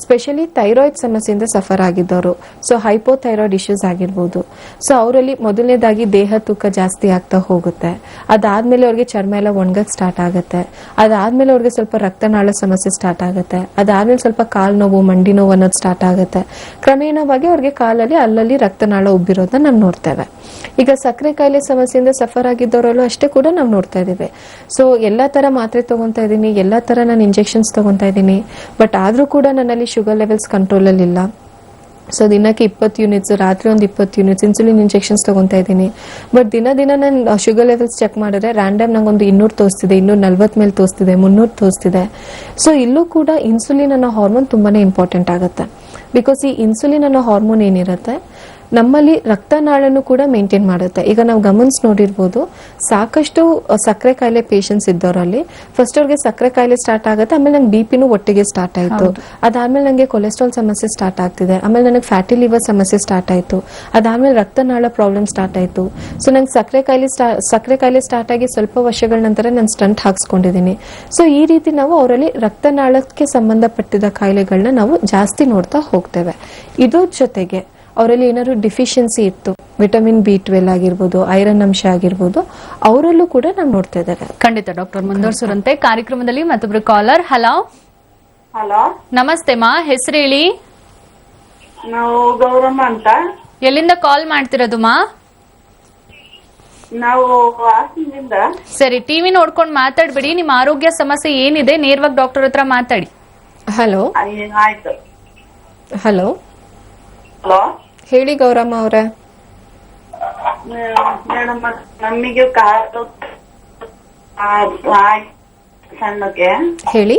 ಸ್ಪೆಷಲಿ ಥೈರಾಯ್ಡ್ ಸಮಸ್ಯೆಯಿಂದ ಸಫರ್ ಆಗಿದ್ದವರು, ಸೊ ಹೈಪೋಥೈರಾಯ್ಡ್ ಇಶ್ಯೂಸ್ ಆಗಿರ್ಬೋದು. ಸೊ ಅವರಲ್ಲಿ ಮೊದಲನೇದಾಗಿ ದೇಹ ತೂಕ ಜಾಸ್ತಿ ಆಗ್ತಾ ಹೋಗುತ್ತೆ. ಅದಾದ್ಮೇಲೆ ಅವ್ರಿಗೆ ಚರ್ಮ ಎಲ್ಲ ಒಣಗಕ್ಕೆ ಸ್ಟಾರ್ಟ್ ಆಗುತ್ತೆ. ಅದಾದ್ಮೇಲೆ ಅವ್ರಿಗೆ ಸ್ವಲ್ಪ ರಕ್ತನಾಳ ಸಮಸ್ಯೆ ಸ್ಟಾರ್ಟ್ ಆಗುತ್ತೆ. ಅದಾದ್ಮೇಲೆ ಸ್ವಲ್ಪ ಕಾಲು ನೋವು, ಮಂಡಿ ನೋವು ಅನ್ನೋದು ಸ್ಟಾರ್ಟ್ ಆಗುತ್ತೆ. ಕ್ರಮೇಣವಾಗಿ ಅವ್ರಿಗೆ ಕಾಲಲ್ಲಿ ಅಲ್ಲಲ್ಲಿ ರಕ್ತನಾಳ ಉಬ್ಬಿರೋದನ್ನ ನಾವು ನೋಡ್ತೇವೆ. ಈಗ ಸಕ್ಕರೆ ಕಾಯಿಲೆ ಸಮಸ್ಯೆಯಿಂದ ಸಫರ್ ಆಗಿದ್ದವರಲ್ಲೂ ಅಷ್ಟೇ ಕೂಡ ನಾವು ನೋಡ್ತಾ ಇದ್ದೀವಿ. ಸೊ ಎಲ್ಲಾ ತರ ಮಾತ್ರೆ ತಗೊಂತಾ ಇದ್ದೀನಿ, ಎಲ್ಲಾ ತರ ನಾನು ಇಂಜೆಕ್ಷನ್ಸ್ ತಗೊಂತಾ ಇದ್ದೀನಿ, ಬಟ್ ಆದ್ರೂ ಕೂಡ ನನ್ನಲ್ಲಿ ಶುಗರ್ ಲೆವೆಲ್ಸ್ ಕಂಟ್ರೋಲ್ ಅಲ್ಲಿ ಇಲ್ಲ. ಸೊ ದಿನಕ್ಕೆ 20 ಯೂನಿಟ್ಸ್, ರಾತ್ರಿ ಒಂದು 20 ಯೂನಿಟ್ಸ್ ಇನ್ಸುಲಿನ್ ಇಂಜೆಕ್ಷನ್ಸ್ ತಗೊಂತಾ ಇದ್ದೀನಿ. ಬಟ್ ದಿನ ನಾನು ಶುಗರ್ ಲೆವೆಲ್ಸ್ ಚೆಕ್ ಮಾಡಿದ್ರೆ ರ್ಯಾಂಡಮ್ ನಂಗೊಂದು 200 ತೋರಿಸ್ತಿದೆ, 240 ಮೇಲೆ ತೋರಿಸ್ತಿದೆ, 300 ತೋರಿಸ್ತಿದೆ. ಸೊ ಇಲ್ಲೂ ಕೂಡ ಇನ್ಸುಲಿನ್ ಅನ್ನೋ ಹಾರ್ಮೋನ್ ತುಂಬಾನೇ ಇಂಪಾರ್ಟೆಂಟ್ ಆಗುತ್ತೆ. ಬಿಕಾಸ್ ಈ ಇನ್ಸುಲಿನ್ ಅನ್ನೋ ಹಾರ್ಮೋನ್ ಏನಿರುತ್ತೆ ನಮ್ಮಲ್ಲಿ ರಕ್ತನಾಳನ್ನು ಕೂಡ ಮೇಂಟೈನ್ ಮಾಡುತ್ತೆ. ಈಗ ನಾವು ಗಮನಿಸಿ ನೋಡಿರ್ಬೋದು, ಸಾಕಷ್ಟು ಸಕ್ಕರೆ ಕಾಯಿಲೆ ಪೇಷಂಟ್ಸ್ ಇದ್ದವರಲ್ಲಿ ಫಸ್ಟ್ ಅವ್ರಿಗೆ ಸಕ್ಕರೆ ಕಾಯಿಲೆ ಸ್ಟಾರ್ಟ್ ಆಗುತ್ತೆ, ಆಮೇಲೆ ನಂಗೆ BP ಒಟ್ಟಿಗೆ ಸ್ಟಾರ್ಟ್ ಆಯ್ತು, ಅದಾದ್ಮೇಲೆ ನಂಗೆ ಕೊಲೆಸ್ಟ್ರಾಲ್ ಸಮಸ್ಯೆ ಸ್ಟಾರ್ಟ್ ಆಗ್ತಿದೆ, ಆಮೇಲೆ ನನಗೆ ಫ್ಯಾಟಿ ಲಿವರ್ ಸಮಸ್ಯೆ ಸ್ಟಾರ್ಟ್ ಆಯ್ತು, ಅದಾದ್ಮೇಲೆ ರಕ್ತನಾಳ ಪ್ರಾಬ್ಲಮ್ ಸ್ಟಾರ್ಟ್ ಆಯ್ತು. ಸೊ ನಂಗೆ ಸಕ್ಕರೆ ಕಾಯಿಲೆ ಸ್ಟಾರ್ಟ್ ಆಗಿ ಸ್ವಲ್ಪ ವರ್ಷಗಳ ನಂತರ ನಾನು ಸ್ಟಂಟ್ ಹಾಕ್ಸ್ಕೊಂಡಿದ್ದೀನಿ. ಸೊ ಈ ರೀತಿ ನಾವು ಅವರಲ್ಲಿ ರಕ್ತನಾಳಕ್ಕೆ ಸಂಬಂಧಪಟ್ಟಿದ ಕಾಯಿಲೆಗಳನ್ನ ನಾವು ಜಾಸ್ತಿ ನೋಡ್ತಾ ಹೋಗ್ತೇವೆ. ಇದ್ರ ಜೊತೆಗೆ ಅವರಲ್ಲಿ ಏನಾದ್ರು ಡಿಫಿಷಿಯನ್ಸಿ ಇತ್ತು, ವಿಟಮಿನ್ B12 ಆಗಿರ್ಬೋದು, ಐರನ್ ಅಂಶ ಆಗಿರ್ಬೋದು, ಅವರಲ್ಲೂ ಕೂಡ ನಾವು ನೋಡ್ತಾ ಇದ್ದೇವೆ.
ಖಂಡಿತ ಡಾಕ್ಟರ್, ಮುಂದುವರಿಸುವಂತೆ ಕಾರ್ಯಕ್ರಮದಲ್ಲಿ ಮತ್ತೊಬ್ರು ಕಾಲರ್. ಹಲೋ
ಹಲೋ,
ನಮಸ್ತೆ ಮಾ, ಹೆಸರು ಹೇಳಿ.
ನಾವು ಗೌರಮ್ಮ ಅಂತ.
ಎಲ್ಲಿಂದ ಕಾಲ್ ಮಾಡ್ತಿರೋದು ಮಾ?
ನಾವು ಹಾಸನದಿಂದ.
ಸರಿ, ಟಿವಿ ನೋಡ್ಕೊಂಡು ಮಾತಾಡ್ಬೇಡಿ, ನಿಮ್ಮ ಆರೋಗ್ಯ ಸಮಸ್ಯೆ ಏನಿದೆ ನೇರವಾಗಿ ಡಾಕ್ಟರ್ ಹತ್ರ ಮಾತಾಡಿ.
ಹಲೋ
ಆಯ್ತು.
ಹಲೋ
ಹಲೋ
ಹೇಳಿ ಗೌರಮ್ಮ ಅವರೇ.
ಮೇಡಮ್, ನಮಗೆ ಕಾಲು ಸಣ್ಣಕ್ಕೆ
ಹೇಳಿ.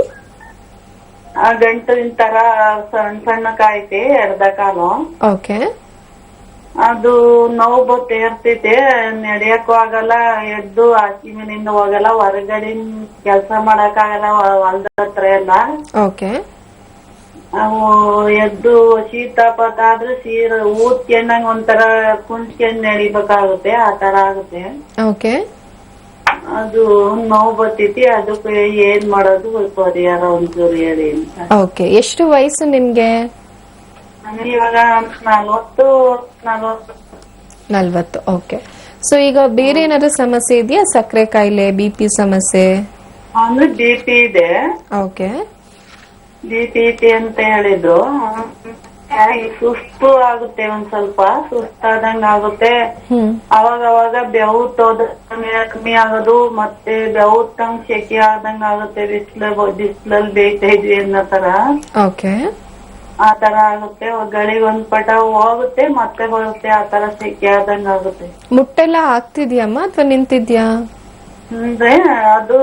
ಗಂಟಲಿನ ತರ ಸಣ್ಣಕ್ಕಾಯ್ತಿ ಎರ್ದ ಕಾಲು.
ಓಕೆ.
ಅದು ನೋವು ಬತ್ತೆ ಇರ್ತೈತೆ, ನಡೆಯಕ್ಕೂ ಆಗಲ್ಲ, ಎದ್ದು ಹಾಸಿ ಮನೆಯಿಂದ ಹೋಗಲ್ಲ, ಹೊರಗಡೆ ಕೆಲ್ಸ ಮಾಡಕ್ ಆಗಲ್ಲ, ಹೊಲ್ದ ಹತ್ರ ಎಲ್ಲ.
ಓಕೆ.
ಅವು ಎದ್ದು ಶೀತ ಪತ ಆದ್ರೆ ಊದ್ಕೊಂಡಂಗ ಒಂಥರ ಕುಂಚ್ಕೊಂಡ್ ನಡಿಬೇಕಾಗುತ್ತೆ, ಆ ತರ ಆಗುತ್ತೆ.
ಓಕೆ.
ಅದು ನೋವು ಬರ್ತೈತಿ, ಅದಕ್ಕೆ ಏನ್ ಮಾಡೋದು ಪರಿಹಾರ ಒಂಚೂರು ಹೇಳಿ ಅಂತ.
ಓಕೆ. ಎಷ್ಟು ವಯಸ್ಸು ನಿಮ್ಗೆ?
ಇವಾಗ 40.
ಓಕೆ. ಸೊ ಈಗ ಬೇರೆ ಏನಾದ್ರು ಸಮಸ್ಯೆ ಇದೆಯಾ? ಸಕ್ಕರೆ ಕಾಯಿಲೆ, BP ಸಮಸ್ಯೆ?
ಅಂದ್ರೆ BP ಇದೆ.
ಓಕೆ.
BP ಅಂತ ಹೇಳಿದ್ರು. ಸುಸ್ತು ಆಗುತ್ತೆ, ಒಂದ್ ಸ್ವಲ್ಪ ಸುಸ್ತಾದಂಗ ಆಗುತ್ತೆ. ಅವಾಗ ಬೆವು ಕಮ್ಮಿ ಆಗೋದು, ಮತ್ತೆ ಬೆವು ತಂಗ್ ಸೆಕೆ ಆದಂಗ ಆಗುತ್ತೆ, ಬಿಸ್ಲಲ್ಲಿ ಬೇಯ್ತಾ ಇದ್ವಿ ಅನ್ನೋ ತರ.
ಓಕೆ.
ಆ ತರ ಆಗುತ್ತೆ. ಗಳಿಗೆ ಒಂದ್ ಪಟ ಹೋಗುತ್ತೆ, ಮತ್ತೆ ಬರುತ್ತೆ, ಆ ತರ ಸೆಕೆ ಆದಂಗ ಆಗುತ್ತೆ.
ಮುಟ್ಟೆಲ್ಲ ಆಗ್ತಿದ್ಯಮ್ಮ ಅಥವಾ ನಿಂತಿದ್ಯಾ?
ಅಂದ್ರೆ ಅದು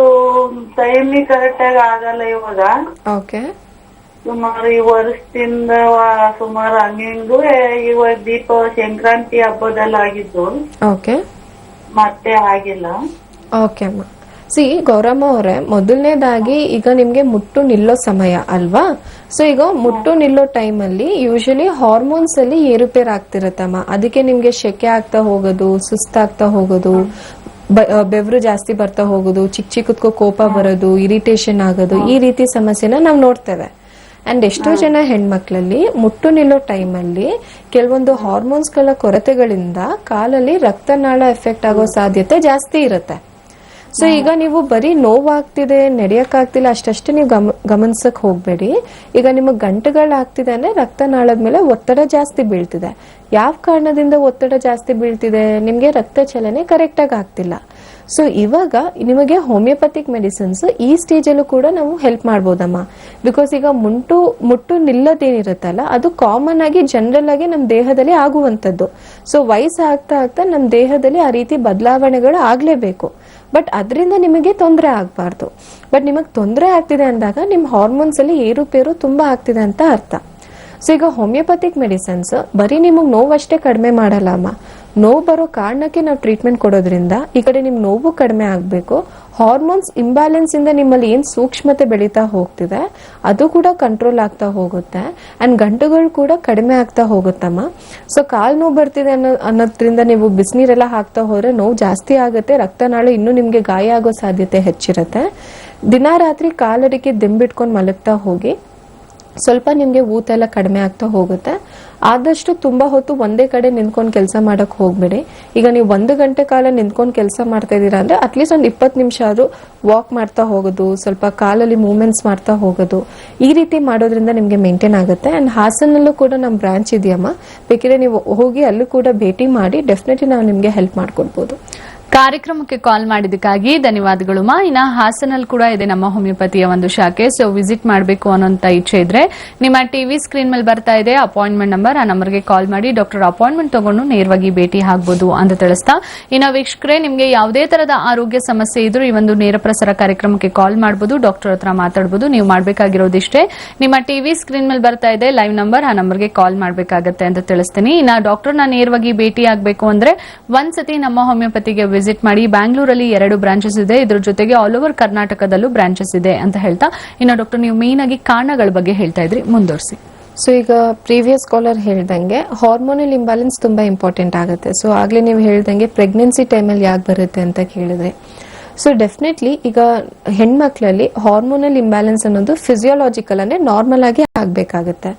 ಟೈಮಿಗೆ ಕರೆಕ್ಟ್ ಆಗಿ ಆಗಲ್ಲ ಇವಾಗ.
ಓಕೆ.
ಸುಮಾರು ಈ ವರ್ಷದಿಂದ ಸುಮಾರು ಹಂಗಿಂಗು ಇವಾಗ ಸಂಕ್ರಾಂತಿ ಹಬ್ಬದಲ್ಲಿ ಆಗಿದ್ದು.
ಓಕೆ.
ಮತ್ತೆ ಆಗಿಲ್ಲ.
ಓಕೆ ಅಮ್ಮ. ಸಿ ಗೌರಮ್ಮ ಅವರೇ, ಮೊದಲನೇದಾಗಿ ಈಗ ನಿಮ್ಗೆ ಮುಟ್ಟು ನಿಲ್ಲೋ ಸಮಯ ಅಲ್ವಾ? ಸೊ ಈಗ ಮುಟ್ಟು ನಿಲ್ಲೋ ಟೈಮಲ್ಲಿ ಯೂಶಲಿ ಹಾರ್ಮೋನ್ಸ್ ಅಲ್ಲಿ ಏರುಪೇರ್ ಆಗ್ತಿರತ್ತಮ್ಮ. ಅದಕ್ಕೆ ನಿಮ್ಗೆ ಶೆಕೆ ಆಗ್ತಾ ಹೋಗೋದು, ಸುಸ್ತಾಗ್ತಾ ಹೋಗೋದು, ಬೆವರು ಜಾಸ್ತಿ ಬರ್ತಾ ಹೋಗೋದು, ಚಿಕ್ಕದಕ್ಕೂ ಕೋಪ ಬರೋದು, ಇರಿಟೇಷನ್ ಆಗೋದು, ಈ ರೀತಿ ಸಮಸ್ಯೆನ ನಾವು ನೋಡ್ತೇವೆ. ಅಂಡ್ ಎಷ್ಟೋ ಜನ ಹೆಣ್ಮಕ್ಳಲ್ಲಿ ಮುಟ್ಟು ನಿಲ್ಲೋ ಟೈಮಲ್ಲಿ ಕೆಲವೊಂದು ಹಾರ್ಮೋನ್ಸ್ಗಳ ಕೊರತೆಗಳಿಂದ ಕಾಲಲ್ಲಿ ರಕ್ತನಾಳ ಎಫೆಕ್ಟ್ ಆಗೋ ಸಾಧ್ಯತೆ ಜಾಸ್ತಿ ಇರುತ್ತೆ. ಸೊ ಈಗ ನೀವು ಬರೀ ನೋವಾಗ್ತಿದೆ, ನಡೆಯಕ್ಕಾಗ್ತಿಲ್ಲ ಅಷ್ಟಷ್ಟು ನೀವು ಗಮನಿಸಕ್ ಹೋಗ್ಬೇಡಿ. ಈಗ ನಿಮಗೆ ಗಂಟುಗಳಾಗ್ತಿದೆ ಅಂದ್ರೆ ರಕ್ತನಾಳದ ಮೇಲೆ ಒತ್ತಡ ಜಾಸ್ತಿ ಬೀಳ್ತಿದೆ. ಯಾವ ಕಾರಣದಿಂದ ಒತ್ತಡ ಜಾಸ್ತಿ ಬೀಳ್ತಿದೆ? ನಿಮ್ಗೆ ರಕ್ತ ಚಲನೆ ಕರೆಕ್ಟ್ ಆಗಿ ಆಗ್ತಿಲ್ಲ. ಸೊ ಇವಾಗ ನಿಮಗೆ ಹೋಮಿಯೋಪತಿಕ್ ಮೆಡಿಸಿನ್ಸ್ ಈ ಸ್ಟೇಜ್ ಅಲ್ಲೂ ಕೂಡ ನಾವು ಹೆಲ್ಪ್ ಮಾಡ್ಬೋದಮ್ಮ. ಬಿಕಾಸ್ ಈಗ ಮುಟ್ಟು ನಿಲ್ಲದೇನಿರುತ್ತಲ್ಲ ಅದು ಕಾಮನ್ ಆಗಿ ಜನರಲ್ ಆಗಿ ನಮ್ಮ ದೇಹದಲ್ಲಿ ಆಗುವಂತದ್ದು. ಸೊ ವಯಸ್ಸು ಆಗ್ತಾ ಆಗ್ತಾ ನಮ್ಮ ದೇಹದಲ್ಲಿ ಆ ರೀತಿ ಬದಲಾವಣೆಗಳು ಆಗ್ಲೇಬೇಕು. ಬಟ್ ಅದರಿಂದ ನಿಮಗೆ ತೊಂದರೆ ಆಗ್ಬಾರ್ದು. ಬಟ್ ನಿಮಗೆ ತೊಂದರೆ ಆಗ್ತಿದೆ ಅಂದಾಗ ನಿಮ್ಮ ಹಾರ್ಮೋನ್ಸ್ ಅಲ್ಲಿ ಏರುಪೇರು ತುಂಬಾ ಆಗ್ತಿದೆ ಅಂತ ಅರ್ಥ. ಸೊ ಈಗ ಹೋಮಿಯೋಪತಿಕ್ ಮೆಡಿಸಿನ್ಸ್ ಬರೀ ನಿಮಗೆ ನೋವಷ್ಟೇ ಕಡಿಮೆ ಮಾಡಲ್ಲ ಅಮ್ಮ. ನೋವು ಬರೋ ಕಾರಣಕ್ಕೆ ನಾವು ಟ್ರೀಟ್ಮೆಂಟ್ ಕೊಡೋದ್ರಿಂದ ಈ ಕಡೆ ನಿಮ್ ನೋವು ಕಡಿಮೆ ಆಗ್ಬೇಕು, ಹಾರ್ಮೋನ್ಸ್ ಇಂಬ್ಯಾಲೆನ್ಸ್ ಇಂದ ನಿಮ್ಮಲ್ಲಿ ಏನ್ ಸೂಕ್ಷ್ಮತೆ ಬೆಳೀತಾ ಹೋಗ್ತಿದೆ ಅದು ಕೂಡ ಕಂಟ್ರೋಲ್ ಆಗ್ತಾ ಹೋಗುತ್ತೆ. ಅಂಡ್ ಗಂಟುಗಳು ಕೂಡ ಕಡಿಮೆ ಆಗ್ತಾ ಹೋಗುತ್ತಮ್ಮ. ಸೊ ಕಾಲ್ ನೋವು ಬರ್ತಿದೆ ಅನ್ನೋದ್ರಿಂದ ನೀವು ಬಿಸಿನೀರೆಲ್ಲ ಹಾಕ್ತಾ ಹೋದ್ರೆ ನೋವು ಜಾಸ್ತಿ ಆಗುತ್ತೆ, ರಕ್ತನಾಳ ಇನ್ನೂ ನಿಮ್ಗೆ ಗಾಯ ಆಗೋ ಸಾಧ್ಯತೆ ಹೆಚ್ಚಿರುತ್ತೆ. ದಿನ ರಾತ್ರಿ ಕಾಲಡಿಗೆ ದಿಂಬಿಟ್ಕೊಂಡು ಮಲಗ್ತಾ ಹೋಗಿ ಸ್ವಲ್ಪ ನಿಮ್ಗೆ ಊತ ಎಲ್ಲ ಕಡಿಮೆ ಆಗ್ತಾ ಹೋಗುತ್ತೆ. ಆದಷ್ಟು ತುಂಬಾ ಹೊತ್ತು ಒಂದೇ ಕಡೆ ನಿಂತ್ಕೊಂಡು ಕೆಲಸ ಮಾಡಕ್ ಹೋಗ್ಬೇಡಿ. ಈಗ ನೀವು 1 ಗಂಟೆ ಕಾಲ ನಿಂತ್ಕೊಂಡು ಕೆಲಸ ಮಾಡ್ತಾ ಇದೀರಾ ಅಂದ್ರೆ ಅಟ್ಲೀಸ್ಟ್ ಒಂದು 20 ನಿಮಿಷ ಆದ್ರೂ ವಾಕ್ ಮಾಡ್ತಾ ಹೋಗೋದು, ಸ್ವಲ್ಪ ಕಾಲಲ್ಲಿ ಮೂವ್ಮೆಂಟ್ಸ್ ಮಾಡ್ತಾ ಹೋಗೋದು, ಈ ರೀತಿ ಮಾಡೋದ್ರಿಂದ ನಿಮ್ಗೆ ಮೇಂಟೈನ್ ಆಗುತ್ತೆ. ಅಂಡ್ ಹಾಸನಲ್ಲೂ ಕೂಡ ನಮ್ ಬ್ರಾಂಚ್ ಇದೆಯಮ್ಮ, ಬೇಕಿದ್ರೆ ನೀವು ಹೋಗಿ ಅಲ್ಲೂ ಕೂಡ ಭೇಟಿ ಮಾಡಿ ಡೆಫಿನೆಟ್ಲಿ ನಾವು ನಿಮ್ಗೆ ಹೆಲ್ಪ್ ಮಾಡ್ಕೊಡ್ಬೋದು.
ಕಾರ್ಯಕ್ರಮಕ್ಕೆ ಕಾಲ್ ಮಾಡಿದಕ್ಕಾಗಿ ಧನ್ಯವಾದಗಳು ಮಾ. ಇನ್ನ ಹಾಸನಲ್ಲಿ ಕೂಡ ಇದೆ ನಮ್ಮ ಹೋಮಿಯೋಪತಿಯ ಒಂದು ಶಾಖೆ. ಸೊ ವಿಸಿಟ್ ಮಾಡಬೇಕು ಅನ್ನೋಂತ ಇಚ್ಛೆ ಇದ್ರೆ ನಿಮ್ಮ ಟಿವಿ ಸ್ಕ್ರೀನ್ ಮೇಲೆ ಬರ್ತಾ ಇದೆ ಅಪಾಯಿಂಟ್ಮೆಂಟ್ ನಂಬರ್, ಆ ನಂಬರ್ಗೆ ಕಾಲ್ ಮಾಡಿ ಡಾಕ್ಟರ್ ಅಪಾಯಿಂಟ್ಮೆಂಟ್ ತಗೊಂಡು ನೇರವಾಗಿ ಭೇಟಿ ಆಗಬಹುದು ಅಂತ ತಿಳಿಸ್ತಾ, ಇನ್ನು ವೀಕ್ಷಕರೇ ನಿಮಗೆ ಯಾವುದೇ ತರದ ಆರೋಗ್ಯ ಸಮಸ್ಯೆ ಇದ್ರೂ ಈ ಒಂದು ನೇರ ಪ್ರಸಾರ ಕಾರ್ಯಕ್ರಮಕ್ಕೆ ಕಾಲ್ ಮಾಡಬಹುದು, ಡಾಕ್ಟರ್ ಹತ್ರ ಮಾತಾಡಬಹುದು. ನೀವು ಮಾಡಬೇಕಾಗಿರೋದಿಷ್ಟೇ, ನಿಮ್ಮ ಟಿವಿ ಸ್ಕ್ರೀನ್ ಮೇಲೆ ಬರ್ತಾ ಇದೆ ಲೈವ್ ನಂಬರ್, ಆ ನಂಬರ್ಗೆ ಕಾಲ್ ಮಾಡಬೇಕಾಗತ್ತೆ ಅಂತ ತಿಳಿಸ್ತೀನಿ. ಇನ್ನ ಡಾಕ್ಟರ್ನ ನೇರವಾಗಿ ಭೇಟಿ ಆಗಬೇಕು ಅಂದ್ರೆ ಒಂದ್ಸತಿ ನಮ್ಮ ಹೋಮಿಯೋಪತಿಗೆ ವಿಸಿಟ್ ಮಾಡಿ. ಬ್ಯಾಂಗ್ಳೂರಲ್ಲಿ 2 ಬ್ರಾಂಚಸ್ ಇದೆ, ಇದ್ರ ಜೊತೆಗೆ ಆಲ್ ಓವರ್ ಕರ್ನಾಟಕದಲ್ಲೂ ಬ್ರಾಂಚಸ್ ಇದೆ ಅಂತ ಹೇಳ್ತಾ, ಇನ್ನು ಡಾಕ್ಟರ್ ನೀವು ಮೇನ್ ಆಗಿ ಕಾರಣಗಳ ಬಗ್ಗೆ ಹೇಳ್ತಾ ಇದ್ರಿ, ಮುಂದುವರಿಸಿ.
ಸೊ ಈಗ ಪ್ರೀವಿಯಸ್ ಕಾಲರ್ ಹೇಳ್ದಂಗೆ ಹಾರ್ಮೋನಲ್ ಇಂಬ್ಯಾಲೆನ್ಸ್ ತುಂಬಾ ಇಂಪಾರ್ಟೆಂಟ್ ಆಗುತ್ತೆ. ಸೊ ಆಗ್ಲೇ ನೀವು ಹೇಳ್ದಂಗೆ ಪ್ರೆಗ್ನೆನ್ಸಿ ಟೈಮಲ್ಲಿ ಯಾಕೆ ಬರುತ್ತೆ ಅಂತ ಕೇಳಿದ್ರೆ, ಸೊ ಡೆಫಿನೆಟ್ಲಿ ಈಗ ಹೆಣ್ಮಕ್ಳಲ್ಲಿ ಹಾರ್ಮೋನಲ್ ಇಂಬ್ಯಾಲೆನ್ಸ್ ಅನ್ನೋದು ಫಿಸಿಯೋಲಾಜಿಕಲ್ ಅಂದ್ರೆ ನಾರ್ಮಲ್ ಆಗಿ ಆಗ್ಬೇಕಾಗತ್ತೆ.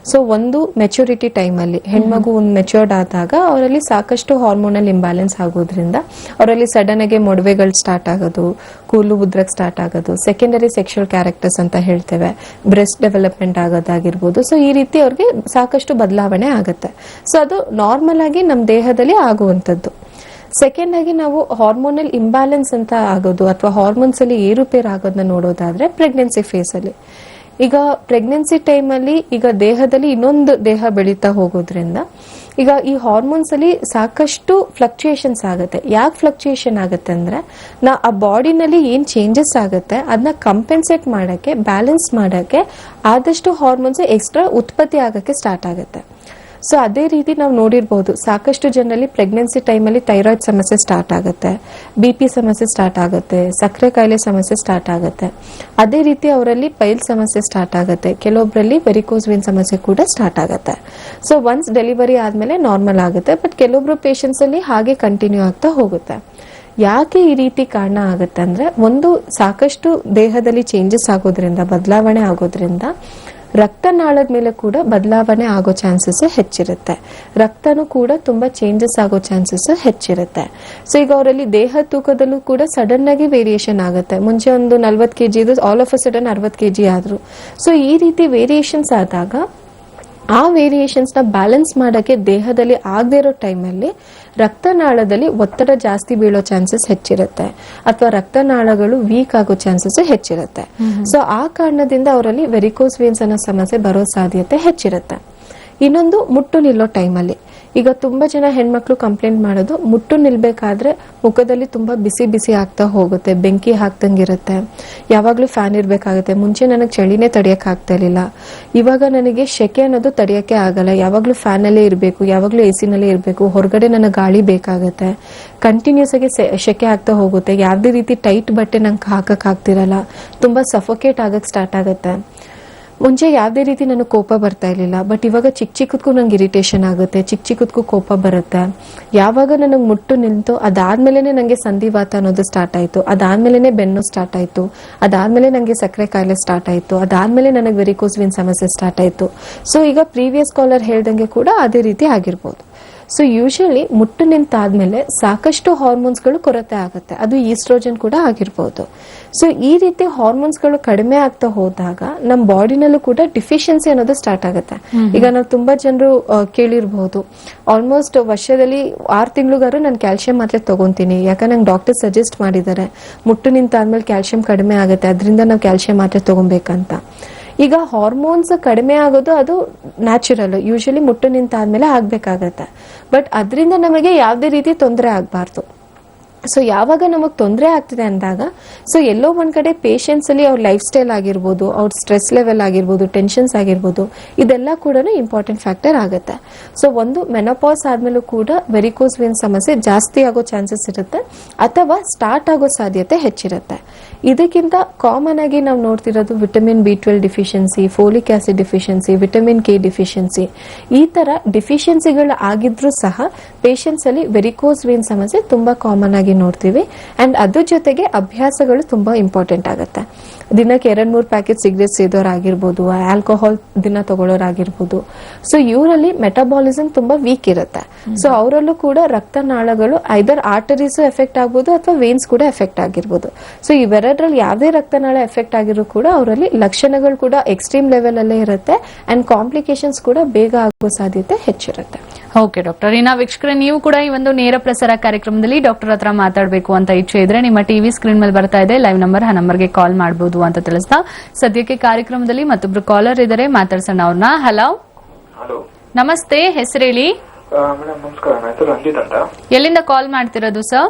ಸೊ ಒಂದು ಮೆಚುರಿಟಿ ಟೈಮಲ್ಲಿ ಹೆಣ್ಮಗು ಒಂದು ಮೆಚೂರ್ಡ್ ಆದಾಗ ಅವರಲ್ಲಿ ಸಾಕಷ್ಟು ಹಾರ್ಮೋನಲ್ ಇಂಬ್ಯಾಲೆನ್ಸ್ ಆಗೋದ್ರಿಂದ ಅವರಲ್ಲಿ ಸಡನ್ ಆಗಿ ಮೊಡವೆಗಳು ಸ್ಟಾರ್ಟ್ ಆಗೋದು, ಕೂದಲು ಉದ್ರಕ್ ಸ್ಟಾರ್ಟ್ ಆಗೋದು, ಸೆಕೆಂಡರಿ ಸೆಕ್ಷುವಲ್ ಕ್ಯಾರೆಕ್ಟರ್ಸ್ ಅಂತ ಹೇಳ್ತೇವೆ, ಬ್ರೆಸ್ಟ್ ಡೆವಲಪ್ಮೆಂಟ್ ಆಗೋದಾಗಿರ್ಬೋದು. ಸೊ ಈ ರೀತಿ ಅವ್ರಿಗೆ ಸಾಕಷ್ಟು ಬದಲಾವಣೆ ಆಗುತ್ತೆ. ಸೊ ಅದು ನಾರ್ಮಲ್ ಆಗಿ ನಮ್ಮ ದೇಹದಲ್ಲಿ ಆಗುವಂಥದ್ದು. ಸೆಕೆಂಡ್ ಆಗಿ ನಾವು ಹಾರ್ಮೋನಲ್ ಇಂಬ್ಯಾಲೆನ್ಸ್ ಅಂತ ಆಗೋದು ಅಥವಾ ಹಾರ್ಮೋನ್ಸ್ ಅಲ್ಲಿ ಏರುಪೇರು ಆಗೋದನ್ನ ನೋಡೋದಾದ್ರೆ ಪ್ರೆಗ್ನೆನ್ಸಿ ಫೇಸ್ ಅಲ್ಲಿ, ಈಗ ಪ್ರೆಗ್ನೆನ್ಸಿ ಟೈಮಲ್ಲಿ ಈಗ ದೇಹದಲ್ಲಿ ಇನ್ನೊಂದು ದೇಹ ಬೆಳೀತಾ ಹೋಗೋದ್ರಿಂದ ಈಗ ಈ ಹಾರ್ಮೋನ್ಸ್ ಅಲ್ಲಿ ಸಾಕಷ್ಟು ಫ್ಲಕ್ಚುಯೇಷನ್ಸ್ ಆಗುತ್ತೆ. ಯಾಕೆ ಫ್ಲಕ್ಚುಯೇಷನ್ ಆಗುತ್ತೆ ಅಂದ್ರೆ ಆ ಬಾಡಿನಲ್ಲಿ ಏನ್ ಚೇಂಜಸ್ ಆಗುತ್ತೆ ಅದನ್ನ ಕಂಪೆನ್ಸೇಟ್ ಮಾಡಕ್ಕೆ, ಬ್ಯಾಲೆನ್ಸ್ ಮಾಡಕ್ಕೆ ಆದಷ್ಟು ಹಾರ್ಮೋನ್ಸ್ ಎಕ್ಸ್ಟ್ರಾ ಉತ್ಪತ್ತಿ ಆಗಕ್ಕೆ ಸ್ಟಾರ್ಟ್ ಆಗುತ್ತೆ. ಸೊ ಅದೇ ರೀತಿ ನಾವು ನೋಡಿರ್ಬೋದು ಸಾಕಷ್ಟು ಜನರಲ್ಲಿ ಪ್ರೆಗ್ನೆನ್ಸಿ ಟೈಮಲ್ಲಿ ಥೈರಾಯ್ಡ್ ಸಮಸ್ಯೆ ಸ್ಟಾರ್ಟ್ ಆಗುತ್ತೆ, BP ಸಮಸ್ಯೆ ಸ್ಟಾರ್ಟ್ ಆಗುತ್ತೆ, ಸಕ್ಕರೆ ಕಾಯಿಲೆ ಸಮಸ್ಯೆ ಸ್ಟಾರ್ಟ್ ಆಗುತ್ತೆ. ಅದೇ ರೀತಿ ಅವರಲ್ಲಿ ಪೈಲ್ ಸಮಸ್ಯೆ ಸ್ಟಾರ್ಟ್ ಆಗುತ್ತೆ, ಕೆಲವೊಬ್ಬರಲ್ಲಿ ವೆರಿಕೋಸ್ ವೇನ್ ಸಮಸ್ಯೆ ಕೂಡ ಸ್ಟಾರ್ಟ್ ಆಗುತ್ತೆ. ಸೊ ಒನ್ಸ್ ಡೆಲಿವರಿ ಆದ್ಮೇಲೆ ನಾರ್ಮಲ್ ಆಗುತ್ತೆ, ಬಟ್ ಕೆಲವೊಬ್ರು ಪೇಷಂಟ್ಸ್ ಅಲ್ಲಿ ಹಾಗೆ ಕಂಟಿನ್ಯೂ ಆಗ್ತಾ ಹೋಗುತ್ತೆ. ಯಾಕೆ ಈ ರೀತಿ ಕಾರಣ ಆಗುತ್ತೆ ಅಂದ್ರೆ, ಒಂದು ಸಾಕಷ್ಟು ದೇಹದಲ್ಲಿ ಚೇಂಜಸ್ ಆಗೋದ್ರಿಂದ, ಬದಲಾವಣೆ ಆಗೋದ್ರಿಂದ ರಕ್ತನಾಳದ ಮೇಲೆ ಕೂಡ ಬದಲಾವಣೆ ಆಗೋ ಚಾನ್ಸಸ್ ಹೆಚ್ಚಿರುತ್ತೆ. ರಕ್ತನೂ ಕೂಡ ತುಂಬಾ ಚೇಂಜಸ್ ಆಗೋ ಚಾನ್ಸಸ್ ಹೆಚ್ಚಿರುತ್ತೆ. ಸೊ ಈಗ ಅವರಲ್ಲಿ ದೇಹ ತೂಕದಲ್ಲೂ ಕೂಡ ಸಡನ್ ಆಗಿ ವೇರಿಯೇಷನ್ ಆಗುತ್ತೆ. ಮುಂಚೆ ಒಂದು 40 kg ಇದು all of a sudden 60 kg ಆದ್ರು. ಸೊ ಈ ರೀತಿ ವೇರಿಯೇಷನ್ಸ್ ಆದಾಗ ಆ ವೇರಿಯೇಷನ್ಸ್ ನ ಬ್ಯಾಲೆನ್ಸ್ ಮಾಡಕ್ಕೆ ದೇಹದಲ್ಲಿ ಆಗದೆ ಇರೋ ಟೈಮಲ್ಲಿ ರಕ್ತನಾಳದಲ್ಲಿ ಒತ್ತಡ ಜಾಸ್ತಿ ಬೀಳೋ ಚಾನ್ಸಸ್ ಹೆಚ್ಚಿರುತ್ತೆ, ಅಥವಾ ರಕ್ತನಾಳಗಳು ವೀಕ್ ಆಗೋ ಚಾನ್ಸಸ್ ಹೆಚ್ಚಿರುತ್ತೆ. ಸೊ ಆ ಕಾರಣದಿಂದ ಅವರಲ್ಲಿ ವೆರಿಕೋಸ್ ವೇನ್ಸ್ ಅನ್ನೋ ಸಮಸ್ಯೆ ಬರೋ ಸಾಧ್ಯತೆ ಹೆಚ್ಚಿರುತ್ತೆ. ಇನ್ನೊಂದು ಮುಟ್ಟು ನಿಲ್ಲೋ ಟೈಮಲ್ಲಿ, ಈಗ ತುಂಬಾ ಜನ ಹೆಣ್ಮಕ್ಳು ಕಂಪ್ಲೇಂಟ್ ಮಾಡೋದು ಮುಟ್ಟು ನಿಲ್ಬೇಕಾದ್ರೆ ಮುಖದಲ್ಲಿ ತುಂಬಾ ಬಿಸಿ ಬಿಸಿ ಆಗ್ತಾ ಹೋಗುತ್ತೆ, ಬೆಂಕಿ ಹಾಕ್ದಂಗಿರುತ್ತೆ, ಯಾವಾಗ್ಲೂ ಫ್ಯಾನ್ ಇರ್ಬೇಕಾಗುತ್ತೆ. ಮುಂಚೆ ನನಗೆ ಚಳಿನೇ ತಡೆಯಕ್ ಆಗ್ತಾ ಇರ್ಲಿಲ್ಲ, ಇವಾಗ ನನಗೆ ಶೆಕೆ ಅನ್ನೋದು ತಡೆಯಕ್ಕೆ ಆಗಲ್ಲ, ಯಾವಾಗ್ಲೂ ಫ್ಯಾನ್ ಅಲ್ಲೇ ಇರ್ಬೇಕು, ಯಾವಾಗ್ಲೂ AC ನಲ್ಲೇ ಇರ್ಬೇಕು, ಹೊರಗಡೆ ನನಗೆ ಗಾಳಿ ಬೇಕಾಗುತ್ತೆ, ಕಂಟಿನ್ಯೂಸ್ ಆಗಿ ಶೆಕೆ ಆಗ್ತಾ ಹೋಗುತ್ತೆ, ಯಾವ್ದೇ ರೀತಿ ಟೈಟ್ ಬಟ್ಟೆ ನಂಗೆ ಹಾಕಕ್ ಆಗ್ತಿರಲ್ಲ, ತುಂಬಾ ಸಫೋಕೇಟ್ ಆಗಕ್ ಸ್ಟಾರ್ಟ್ ಆಗುತ್ತೆ. ಮುಂಚೆ ಯಾವುದೇ ರೀತಿ ನನಗೆ ಕೋಪ ಬರ್ತಾ ಇರಲಿಲ್ಲ, ಬಟ್ ಇವಾಗ ಚಿಕ್ಕ ಚಿಕ್ಕದಕ್ಕೂ ನಂಗೆ ಇರಿಟೇಷನ್ ಆಗುತ್ತೆ, ಚಿಕ್ಕ ಚಿಕ್ಕದಕ್ಕೂ ಕೋಪ ಬರುತ್ತೆ. ಯಾವಾಗ ನನಗೆ ಮುಟ್ಟು ನಿಂತು ಅದಾದ್ಮೇಲೆ ನನಗೆ ಸಂಧಿವಾತ ಅನ್ನೋದು ಸ್ಟಾರ್ಟ್ ಆಯಿತು, ಅದಾದ್ಮೇಲೆ ಬೆನ್ನು ಸ್ಟಾರ್ಟ್ ಆಯಿತು, ಅದಾದ್ಮೇಲೆ ನನಗೆ ಸಕ್ಕರೆ ಕಾಯಿಲೆ ಸ್ಟಾರ್ಟ್ ಆಯಿತು, ಅದಾದ್ಮೇಲೆ ನನಗೆ ವೆರಿಕೋಸ್ ವೇನ್ ಸಮಸ್ಯೆ ಸ್ಟಾರ್ಟ್ ಆಯಿತು. ಸೊ ಈಗ ಪ್ರೀವಿಯಸ್ ಕಾಲರ್ ಹೇಳ್ದಂಗೆ ಕೂಡ ಅದೇ ರೀತಿ ಆಗಿರ್ಬೋದು. ಸೊ ಯೂಶಲಿ ಮುಟ್ಟು ನಿಂತಾದ್ಮೇಲೆ ಸಾಕಷ್ಟು ಹಾರ್ಮೋನ್ಸ್ಗಳು ಕೊರತೆ ಆಗುತ್ತೆ, ಅದು ಈಸ್ಟ್ರೋಜನ್ ಕೂಡ ಆಗಿರ್ಬೋದು. ಸೊ ಈ ರೀತಿ ಹಾರ್ಮೋನ್ಸ್ಗಳು ಕಡಿಮೆ ಆಗ್ತಾ ಹೋದಾಗ ನಮ್ಮ ಬಾಡಿನಲ್ಲೂ ಕೂಡ ಡಿಫಿಷಿಯನ್ಸಿ ಅನ್ನೋದು ಸ್ಟಾರ್ಟ್ ಆಗುತ್ತೆ. ಈಗ ನಾವು ತುಂಬಾ ಜನರು ಕೇಳಿರ್ಬಹುದು, ಆಲ್ಮೋಸ್ಟ್ ವರ್ಷದಲ್ಲಿ 6 ತಿಂಗಳಿಗಾರು ನಾನು ಕ್ಯಾಲ್ಸಿಯಂ ಮಾತ್ರೆ ತಗೊಂತೀನಿ, ಯಾಕಂದ್ರೆ ನಂಗೆ ಡಾಕ್ಟರ್ ಸಜೆಸ್ಟ್ ಮಾಡಿದ್ದಾರೆ ಮುಟ್ಟು ನಿಂತಾದ್ಮೇಲೆ ಕ್ಯಾಲ್ಸಿಯಂ ಕಡಿಮೆ ಆಗುತ್ತೆ, ಅದರಿಂದ ನಾವು ಕ್ಯಾಲ್ಸಿಯಂ ಮಾತ್ರೆ ತಗೊಬೇಕಂತ. ಈಗ ಹಾರ್ಮೋನ್ಸ್ ಕಡಿಮೆ ಆಗೋದು ಅದು ನ್ಯಾಚುರಲ್, ಯೂಶಲಿ ಮುಟ್ಟು ನಿಂತಾದ್ಮೇಲೆ ಆಗ್ಬೇಕಾಗತ್ತೆ. ಬಟ್ ಅದರಿಂದ ನಮಗೆ ಯಾವುದೇ ರೀತಿ ತೊಂದರೆ ಆಗಬಾರ್ದು. ಸೊ ಯಾವಾಗ ನಮಗೆ ತೊಂದರೆ ಆಗ್ತಿದೆ ಅಂದಾಗ, ಸೊ ಎಲ್ಲೋ ಒಂದ್ ಕಡೆ ಪೇಷಂಟ್ಸ್ ಅಲ್ಲಿ ಅವ್ರ ಲೈಫ್ ಸ್ಟೈಲ್ ಆಗಿರ್ಬೋದು, ಅವ್ರ ಸ್ಟ್ರೆಸ್ ಲೆವೆಲ್ ಆಗಿರ್ಬೋದು, ಟೆನ್ಷನ್ಸ್ ಆಗಿರ್ಬೋದು, ಇದೆಲ್ಲ ಕೂಡ ಇಂಪಾರ್ಟೆಂಟ್ ಫ್ಯಾಕ್ಟರ್ ಆಗುತ್ತೆ. ಸೊ ಒಂದು ಮೆನೋಪಾಸ್ ಆದ್ಮೇಲೂ ಕೂಡ ವೆರಿಕೋಸ್ ವೇನ್ ಸಮಸ್ಯೆ ಜಾಸ್ತಿ ಆಗೋ ಚಾನ್ಸಸ್ ಇರುತ್ತೆ, ಅಥವಾ ಸ್ಟಾರ್ಟ್ ಆಗೋ ಸಾಧ್ಯತೆ ಹೆಚ್ಚಿರುತ್ತೆ. ಇದಕ್ಕಿಂತ ಕಾಮನ್ ಆಗಿ ನಾವು ನೋಡ್ತಿರೋದು vitamin B12 deficiency, folic acid deficiency, vitamin K deficiency. ಈ ತರ ಡಿಫಿಷಿಯನ್ಸಿಗಳು ಆಗಿದ್ರೂ ಸಹ ಪೇಷಂಟ್ಸ್ ಅಲ್ಲಿ ವೆರಿಕೋಸ್ ವೇನ್ ಸಮಸ್ಯೆ ತುಂಬಾ ಕಾಮನ್ ಆಗಿ ನೋಡ್ತೀವಿ. ಅಂಡ್ ಅದ್ರ ಜೊತೆಗೆ ಅಭ್ಯಾಸಗಳು ತುಂಬಾ ಇಂಪಾರ್ಟೆಂಟ್ ಆಗುತ್ತೆ. ದಿನಕ್ಕೆ 2-3 ಪ್ಯಾಕೆಟ್ ಸಿಗರೇಟ್ ಸೇದೋರಾಗಿರ್ಬೋದು, ಆಲ್ಕೋಹಾಲ್ ದಿನ ತಗೊಳ್ಳೋರಾಗಿರ್ಬೋದು. ಸೊ ಇವರಲ್ಲಿ ಮೆಟಾಬಾಲಿಸಮ್ ತುಂಬಾ ವೀಕ್ ಇರುತ್ತೆ. ಸೊ ಅವರಲ್ಲೂ ಕೂಡ ರಕ್ತನಾಳಗಳು ಐದರ್ ಆರ್ಟರೀಸ್ ಎಫೆಕ್ಟ್ ಆಗ್ಬೋದು ಅಥವಾ ವೇನ್ಸ್ ಕೂಡ ಎಫೆಕ್ಟ್ ಆಗಿರ್ಬೋದು. ಸೊ ಇವೆರಡರಲ್ಲಿ ಯಾವುದೇ ರಕ್ತನಾಳ ಎಫೆಕ್ಟ್ ಆಗಿರೋ ಕೂಡ ಅವರಲ್ಲಿ ಲಕ್ಷಣಗಳು ಕೂಡ ಎಕ್ಸ್ಟ್ರೀಮ್ ಲೆವೆಲ್ ಅಲ್ಲೇ ಇರುತ್ತೆ, ಅಂಡ್ ಕಾಂಪ್ಲಿಕೇಶನ್ಸ್ ಕೂಡ ಬೇಗ ಆಗೋ ಸಾಧ್ಯತೆ ಹೆಚ್ಚಿರುತ್ತೆ.
ಓಕೆ ಡಾಕ್ಟರ್, ಇನ್ನ ವೀಕ್ಷಕರೇ, ನೀವು ಕೂಡ ಈ ಒಂದು ನೇರ ಪ್ರಸಾರ ಕಾರ್ಯಕ್ರಮದಲ್ಲಿ ಡಾಕ್ಟರ್ ಹತ್ರ ಮಾತಾಡಬೇಕು ಅಂತ ಇಚ್ಛೆ ಇದ್ರೆ ನಿಮ್ಮ ಟಿವಿ ಸ್ಕ್ರೀನ್ ಮೇಲೆ ಬರ್ತಾ ಇದೆ ಲೈವ್ ನಂಬರ್, ಆ ನಂಬರ್ಗೆ ಕಾಲ್ ಮಾಡಬಹುದು ಅಂತ ತಿಳಿಸ್ತಾ ಸದ್ಯಕ್ಕೆ ಕಾರ್ಯಕ್ರಮದಲ್ಲಿ ಮತ್ತೊಬ್ರು ಕಾಲರ್ ಇದ್ದಾರೆ, ಮಾತಾಡ್ಸೋಣ ಅವ್ರನ್ನ. ಹಲೋ, ನಮಸ್ತೆ, ಹೆಸರು ಹೇಳಿ.
ಮೇಡಮ್ ನಮಸ್ಕಾರ, ನನ್ನ ಹೆಸರು ರಂಜಿತ್ ಅಂತ.
ಎಲ್ಲಿಂದ ಕಾಲ್ ಮಾಡ್ತಿರೋದು ಸರ್?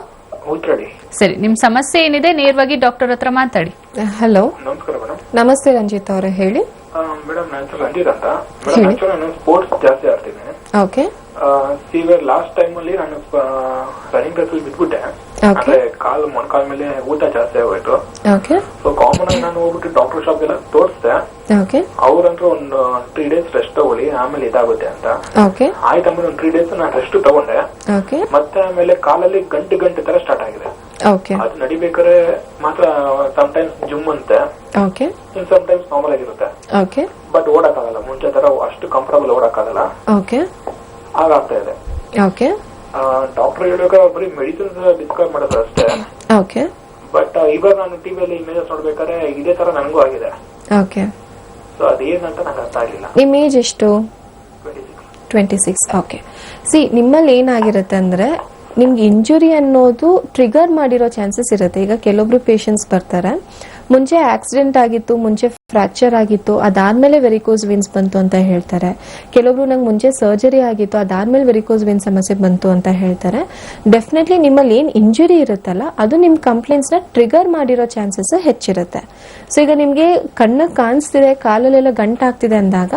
ಸರಿ, ನಿಮ್ ಸಮಸ್ಯೆ ಏನಿದೆ ನೇರವಾಗಿ ಡಾಕ್ಟರ್ ಹತ್ರ ಮಾತಾಡಿ.
ಹಲೋ,
ನಮಸ್ಕಾರ ಮೇಡಮ್.
ನಮಸ್ತೆ ರಂಜಿತ್ ಅವರೇ, ಹೇಳಿ.
ಮೇಡಮ್ ನನ್ನ ಹೆಸರು ರಂಜಿತ್ ಅಂತ. ಮೇಡಮ್ ಆಕ್ಚುಲಿ ನಾನು ಸ್ಪೋರ್ಟ್ಸ್ ಜಾಸ್ತಿ ಆಡ್ತೀನಿ.
ಓಕೆ.
ಇವಾಗ ಲಾಸ್ಟ್ ಟೈಮ್ ಅಲ್ಲಿ ನಾನು ರನ್ನಿಂಗ್ ರೇಸ್ ಬಿಟ್ಬಿಟ್ಟೆ, ಅಂದ್ರೆ ಮೊಣಕಾಲ್ ಮೇಲೆ ಊಟ ಜಾಸ್ತಿ ಆಗೋಯ್ತು.
ಓಕೆ.
ಸೊ ಕಾಮನ್ ಆಗಿ ನಾನು ಹೋಗ್ಬಿಟ್ಟು ಡಾಕ್ಟರ್ ಶಾಪ್ ಎಲ್ಲ ತೋರಿಸ್ದೆ.
ಓಕೆ.
ಅವ್ರಂದ್ರೆ ಒಂದು 3 days ರೆಸ್ಟ್ ತಗೊಳ್ಳಿ, ಆಮೇಲೆ ಇದಾಗುತ್ತೆ ಅಂತ.
ಓಕೆ.
ಆಯ್ತು, ಆಮೇಲೆ ಒಂದು 3 days ನಾನು ರೆಸ್ಟ್ ತಗೊಂಡೆ.
ಓಕೆ.
ಮತ್ತೆ ಆಮೇಲೆ ಕಾಲಲ್ಲಿ ಗಂಟೆ ತರ ಸ್ಟಾರ್ಟ್ ಆಗಿದೆ.
ಓಕೆ.
ಅದು ನಡಿಬೇಕಾದ್ರೆ ಮಾತ್ರ ಸಮ್ಟೈಮ್ಸ್ ಜುಮ್ ಅಂತೆ,
ಓಕೆ,
ಸಮ್ಟೈಮ್ಸ್ ನಾರ್ಮಲ್ ಆಗಿರುತ್ತೆ.
ಓಕೆ.
ಬಟ್ ಓಡಕ್ಕಾಗಲ್ಲ, ಮುಂಚೆ ತರ ಅಷ್ಟು ಕಂಫರ್ಟಬಲ್ ಓಡಕ್ಕಾಗಲ್ಲ,
ಓಕೆ,
ಹಾಗಾಗ್ತಾ ಇದೆ.
ಓಕೆ.
ಡಾಕ್ಟರ್ ಹೇಳ್ಬೇಕಾದ್ರೆ ಬರೀ ಮೆಡಿಸಿನ್ಸ್ ಡಿಸ್ಕವರ್ ಮಾಡೋದು ಅಷ್ಟೇ.
ಓಕೆ.
ಬಟ್ ಇವಾಗ ನಾನು ಟಿವಿಯಲ್ಲಿ ಇಮೇಜಸ್ ನೋಡ್ಬೇಕಾದ್ರೆ ಇದೇ ತರ ನನಗೂ ಆಗಿದೆ.
ಓಕೆ.
ಸೊ ಅದೇನಂತ ನಂಗೆ ಅರ್ಥ ಆಗಿಲ್ಲ.
ನಿಮ್ಮ ಏಜ್ ಎಷ್ಟು? 26. ಓಕೆ. ಸಿ, ನಿಮ್ಮಲ್ಲಿ ಏನಾಗಿರುತ್ತೆ ಅಂದ್ರೆ ನಿಮ್ಗೆ ಇಂಜುರಿ ಅನ್ನೋದು ಟ್ರಿಗರ್ ಮಾಡಿರೋ ಚಾನ್ಸಸ್ ಇರುತ್ತೆ. ಈಗ ಕೆಲವೊಬ್ರು ಪೇಷಂಟ್ಸ್ ಬರ್ತಾರೆ, ಮುಂಚೆ ಆಕ್ಸಿಡೆಂಟ್ ಆಗಿತ್ತು, ಮುಂಚೆ ಫ್ರಾಕ್ಚರ್ ಆಗಿತ್ತು, ಅದಾದ್ಮೇಲೆ ವೆರಿಕೋಸ್ ವೇನ್ಸ್ ಬಂತು ಅಂತ ಹೇಳ್ತಾರೆ. ಕೆಲವೊಬ್ರು ನಂಗೆ ಮುಂಚೆ ಸರ್ಜರಿ ಆಗಿತ್ತು, ಅದಾದ್ಮೇಲೆ ವೆರಿಕೋಸ್ ವೇನ್ ಸಮಸ್ಯೆ ಬಂತು ಅಂತ ಹೇಳ್ತಾರೆ. ಡೆಫಿನೆಟ್ಲಿ ನಿಮ್ಮಲ್ಲಿ ಏನ್ ಇಂಜುರಿ ಇರುತ್ತಲ್ಲ, ಅದು ನಿಮ್ ಕಂಪ್ಲೇಂಟ್ಸ್ ನ ಟ್ರಿಗರ್ ಮಾಡಿರೋ ಚಾನ್ಸಸ್ ಹೆಚ್ಚಿರುತ್ತೆ. ಸೊ ಈಗ ನಿಮ್ಗೆ ಕಣ್ಣು ಕಾಣಿಸ್ತಿದೆ, ಕಾಲಲ್ಲೆಲ್ಲ ಗಂಟಾಗ್ತಿದೆ ಅಂದಾಗ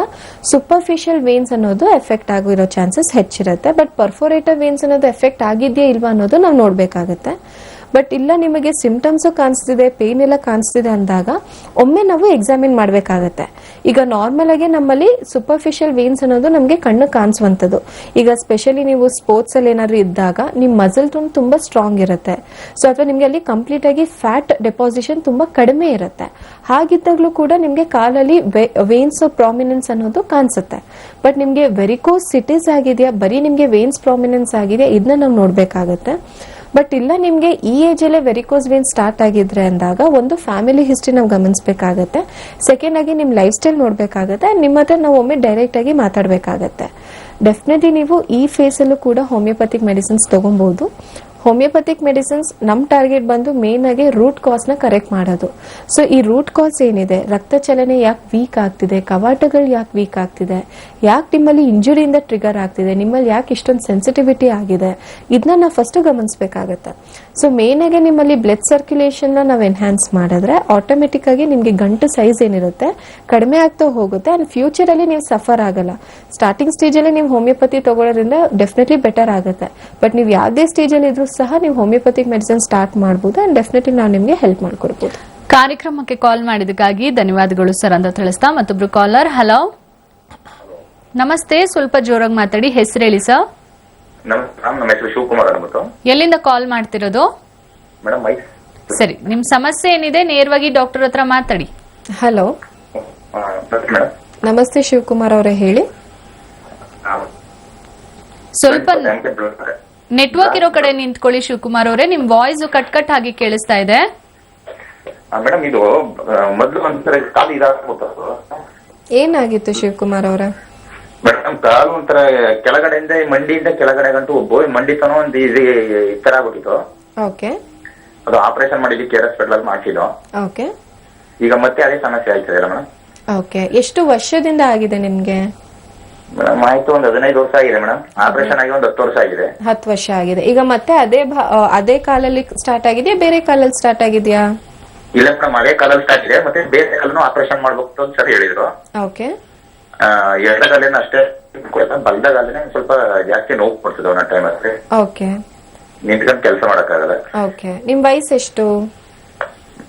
ಸೂಪರ್ಫಿಷಿಯಲ್ ವೇನ್ಸ್ ಅನ್ನೋದು ಎಫೆಕ್ಟ್ ಆಗಿರೋ ಚಾನ್ಸಸ್ ಹೆಚ್ಚಿರುತ್ತೆ. ಬಟ್ ಪರ್ಫೋರೇಟಿವ್ ವೇನ್ಸ್ ಅನ್ನೋದು ಎಫೆಕ್ಟ್ ಆಗಿದೆಯಾ ಇಲ್ವಾ ಅನ್ನೋದು ನಾವು ನೋಡ್ಬೇಕಾಗತ್ತೆ. ಬಟ್ ಇಲ್ಲ, ನಿಮಗೆ ಸಿಂಪ್ಟಮ್ಸ್ ಕಾಣಿಸ್ತಿದೆ, ಪೇನ್ ಎಲ್ಲ ಕಾಣಿಸ್ತಿದೆ ಅಂದಾಗ ಒಮ್ಮೆ ನಾವು ಎಕ್ಸಾಮಿನ್ ಮಾಡಬೇಕಾಗತ್ತೆ. ಈಗ ನಾರ್ಮಲ್ ಆಗಿ ನಮ್ಮಲ್ಲಿ ಸೂಪರ್ಫಿಷಿಯಲ್ ವೇನ್ಸ್ ಅನ್ನೋದು ನಮಗೆ ಕಣ್ಣು ಕಾಣಿಸುವಂಥದ್ದು. ಈಗ ಸ್ಪೆಷಲಿ ನೀವು ಸ್ಪೋರ್ಟ್ಸ್ ಅಲ್ಲಿ ಏನಾದ್ರು ಇದ್ದಾಗ ನಿಮ್ಮ ಮಸಲ್ ಟೋನ್ ತುಂಬಾ ಸ್ಟ್ರಾಂಗ್ ಇರುತ್ತೆ. ಸೊ ಅಥವಾ ನಿಮ್ಗೆ ಅಲ್ಲಿ ಕಂಪ್ಲೀಟ್ ಆಗಿ ಫ್ಯಾಟ್ ಡೆಪಾಸಿಷನ್ ತುಂಬಾ ಕಡಿಮೆ ಇರುತ್ತೆ. ಹಾಗಿದ್ದಾಗ್ಲೂ ಕೂಡ ನಿಮ್ಗೆ ಕಾಲಲ್ಲಿ ವೇನ್ಸ್ ಪ್ರಾಮಿನೆನ್ಸ್ ಅನ್ನೋದು ಕಾಣಿಸುತ್ತೆ. ಬಟ್ ನಿಮ್ಗೆ ವೆರಿಕೋಸ್ ಸಿಟೀಸ್ ಆಗಿದೆಯಾ, ಬರೀ ನಿಮ್ಗೆ ವೇನ್ಸ್ ಪ್ರಾಮಿನೆನ್ಸ್ ಆಗಿದೆಯಾ, ಇದನ್ನ ನಾವು ನೋಡ್ಬೇಕಾಗತ್ತೆ. ಬಟ್ ಇಲ್ಲ, ನಿಮ್ಗೆ ಈ ಏಜ್ ಅಲ್ಲೇ ವೆರಿಕೋಸ್ ವೇನ್ ಸ್ಟಾರ್ಟ್ ಆಗಿದ್ರೆ ಅಂದಾಗ ಒಂದು ಫ್ಯಾಮಿಲಿ ಹಿಸ್ಟ್ರಿ ನಾವು ಗಮನಿಸಬೇಕಾಗತ್ತೆ. ಸೆಕೆಂಡ್ ಆಗಿ ನಿಮ್ ಲೈಫ್ ಸ್ಟೈಲ್ ನೋಡ್ಬೇಕಾಗತ್ತೆ. ನಿಮ್ಮ ಹತ್ರ ನಾವು ಒಮ್ಮೆ ಡೈರೆಕ್ಟ್ ಆಗಿ ಮಾತಾಡ್ಬೇಕಾಗತ್ತೆ. ಡೆಫಿನೆಟ್ಲಿ ನೀವು ಈ ಫೇಸ್ ಅಲ್ಲೂ ಕೂಡ ಹೋಮಿಯೋಪತಿಕ್ ಮೆಡಿಸಿನ್ಸ್ ತಗೊಬಹುದು. ಹೋಮಿಯೋಪತಿಕ್ ಮೆಡಿಸಿನ್ಸ್ ನಮ್ ಟಾರ್ಗೆಟ್ ಬಂದು ಮೇನ್ ಆಗಿ ರೂಟ್ ಕಾಸ್ ನ ಕರೆಕ್ಟ್ ಮಾಡೋದು. ಸೊ ಈ ರೂಟ್ ಕಾಸ್ ಏನಿದೆ, ರಕ್ತ ಚಲನೆ ಯಾಕೆ ವೀಕ್ ಆಗ್ತಿದೆ, ಕವಾಟಗಳು ಯಾಕೆ ವೀಕ್ ಆಗ್ತಿದೆ, ಯಾಕೆ ನಿಮ್ಮಲ್ಲಿ ಇಂಜುರಿಯಿಂದ ಟ್ರಿಗರ್ ಆಗ್ತಿದೆ, ನಿಮ್ಮಲ್ಲಿ ಯಾಕೆ ಇಷ್ಟೊಂದು ಸೆನ್ಸಿಟಿವಿಟಿ ಆಗಿದೆ, ಇದನ್ನ ನಾವು ಫಸ್ಟ್ ಗಮನಿಸಬೇಕಾಗತ್ತೆ. ಸೊ ಮೇನ್ ಆಗಿ ನಿಮ್ಮಲ್ಲಿ ಬ್ಲಡ್ ಸರ್ಕ್ಯುಲೇಷನ್ ನಾವು ಎನ್ಹಾನ್ಸ್ ಮಾಡಿದ್ರೆ ಆಟೋಮೆಟಿಕ್ ಆಗಿ ನಿಮ್ಗೆ ಗಂಟು ಸೈಜ್ ಏನಿರುತ್ತೆ ಕಡಿಮೆ ಆಗ್ತಾ ಹೋಗುತ್ತೆ. ಅಂಡ್ ಫ್ಯೂಚರ್ ಅಲ್ಲಿ ನೀವು ಸಫರ್ ಆಗಲ್ಲ. ಸ್ಟಾರ್ಟಿಂಗ್ ಸ್ಟೇಜ್ ಅಲ್ಲಿ ನೀವು ಹೋಮಿಯೋಪತಿ ತಗೊಳ್ಳೋದ್ರಿಂದ ಡೆಫಿನೆಟ್ಲಿ ಬೆಟರ್ ಆಗುತ್ತೆ. ಬಟ್ ನೀವು ಯಾವುದೇ ಸ್ಟೇಜ್ ಅಲ್ಲಿ ಇದ್ರೂ ಸಹ ನೀವು ಹೋಮಿಯೋಪತಿಕ್ ಮೆಡಿಸಿನ್ ಸ್ಟಾರ್ಟ್ ಮಾಡಬಹುದು. ಅಂಡ್ ಡೆಫಿನೆಟ್ಲಿ ನಾವು ನಿಮ್ಗೆ ಹೆಲ್ಪ್ ಮಾಡ್ಕೊಡ್ಬೋದು.
ಕಾರ್ಯಕ್ರಮಕ್ಕೆ ಕಾಲ್ ಮಾಡಿದಕ್ಕಾಗಿ ಧನ್ಯವಾದಗಳು ಸರ್ ಅಂತ ತಿಳಿಸ್ತಾ ಮತ್ತೊಬ್ರು ಕಾಲರ್. ಹಲೋ, ನಮಸ್ತೆ. ಸ್ವಲ್ಪ ಜೋರಾಗಿ ಮಾತಾಡಿ, ಹೆಸರು ಹೇಳಿ ಸರ್.
ನಮಸ್ಕಾರ, ನಮ್ಮ ಹೆಸರು ಶಿವಕುಮಾರ್ ಅಂದ್ಬಿಟ್ಟು.
ಎಲ್ಲಿಂದ ಕಾಲ್ ಮಾಡ್ತಿರೋದು?
ಮೇಡಮ್
ಸರಿ, ನಿಮ್ ಸಮಸ್ಯೆ ಏನಿದೆ ನೇರವಾಗಿ ಡಾಕ್ಟರ್ ಹತ್ರ ಮಾತಾಡಿ.
ಹಲೋ,
ಮೇಡಮ್
ನಮಸ್ತೆ ಶಿವಕುಮಾರ್ ಅವರೇ, ಹೇಳಿ.
ಸ್ವಲ್ಪ ನೆಟ್ವರ್ಕ್ ಇರೋ ಕಡೆ ನಿಂತ್ಕೊಳ್ಳಿ ಶಿವಕುಮಾರ್ ಅವರೇ, ನಿಮ್ ವಾಯ್ಸ್ ಕಟ್ ಆಗಿ ಕೇಳಿಸ್ತಾ ಇದೆ.
ಮೇಡಮ್ ಇದು ಮೊದಲು ಒಂಥರ ಕಾಲು ಇದಾಗ್ಬಿಟ್ಟು.
ಏನಾಗಿತ್ತು ಶಿವಕುಮಾರ್ ಅವರ?
ಮೇಡಮ್ ಕಾಲು ಒಂಥರ ಕೆಳಗಡೆಯಿಂದ ಮಂಡಿಯಿಂದ ಕೆಳಗಡೆ ಗಂಟು ಮಂಡಿತನೋ ಒಂದು ಈ ತರ ಆಗ್ಬಿಟ್ಟಿತ್ತು.
ಓಕೆ.
ಅದು ಆಪರೇಷನ್ ಮಾಡಿದ್ವಿ, ಕೇರ್ ಹಾಸ್ಪಿಟಲ್ ಮಾಡ್ಸಿದ್ದು.
ಓಕೆ.
ಈಗ ಮತ್ತೆ ಅದೇ ಸಮಸ್ಯೆ ಆಯ್ತದೆ ಮೇಡಮ್.
ಓಕೆ. ಎಷ್ಟು ವರ್ಷದಿಂದ ಆಗಿದೆ ನಿಮ್ಗೆ?
ಮೇಡಮ್ ಆಯ್ತು, ಒಂದು 15 ವರ್ಷ ಆಗಿದೆ ಮೇಡಮ್. ಆಪರೇಷನ್ ಆಗಿ ಒಂದು 10 ವರ್ಷ ಆಗಿದೆ.
10 ವರ್ಷ ಆಗಿದೆ. ಈಗ ಮತ್ತೆ ಅದೇ ಕಾಲಲ್ಲಿ ಸ್ಟಾರ್ಟ್ ಆಗಿದೆಯಾ, ಬೇರೆ ಕಾಲಲ್ಲಿ ಸ್ಟಾರ್ಟ್ ಆಗಿದೆಯಾ?
ಇಲ್ಲ ಮೇಡಮ್, ಅದೇ ಕಾಲಲ್ಲಿ ಸ್ಟಾರ್ಟ್ ಇದೆ. ಮತ್ತೆ ಬೇರೆ ಕಾಲನು ಆಪರೇಷನ್ ಮಾಡ್ಬೇಕು ಅಂತ ಸರ್ ಹೇಳಿದ್ರು.
ಓಕೆ.
ಎಡಗಾಲೇನು ಅಷ್ಟೇ, ಬಲ್ದಗಾಲೇನೆ ಸ್ವಲ್ಪ ಜಾಸ್ತಿ ನೋವು ಕೊಡ್ತದೆ ಒಂದೊಂದು ಟೈಮ್ ಅಷ್ಟೇ.
ಓಕೆ.
ನಿಂತ್ಕೊಂಡು ಕೆಲಸ ಮಾಡಕ್ಕಾಗಲ್ಲ.
ಓಕೆ. ನಿಮ್ ವಯಸ್ಸು ಎಷ್ಟು?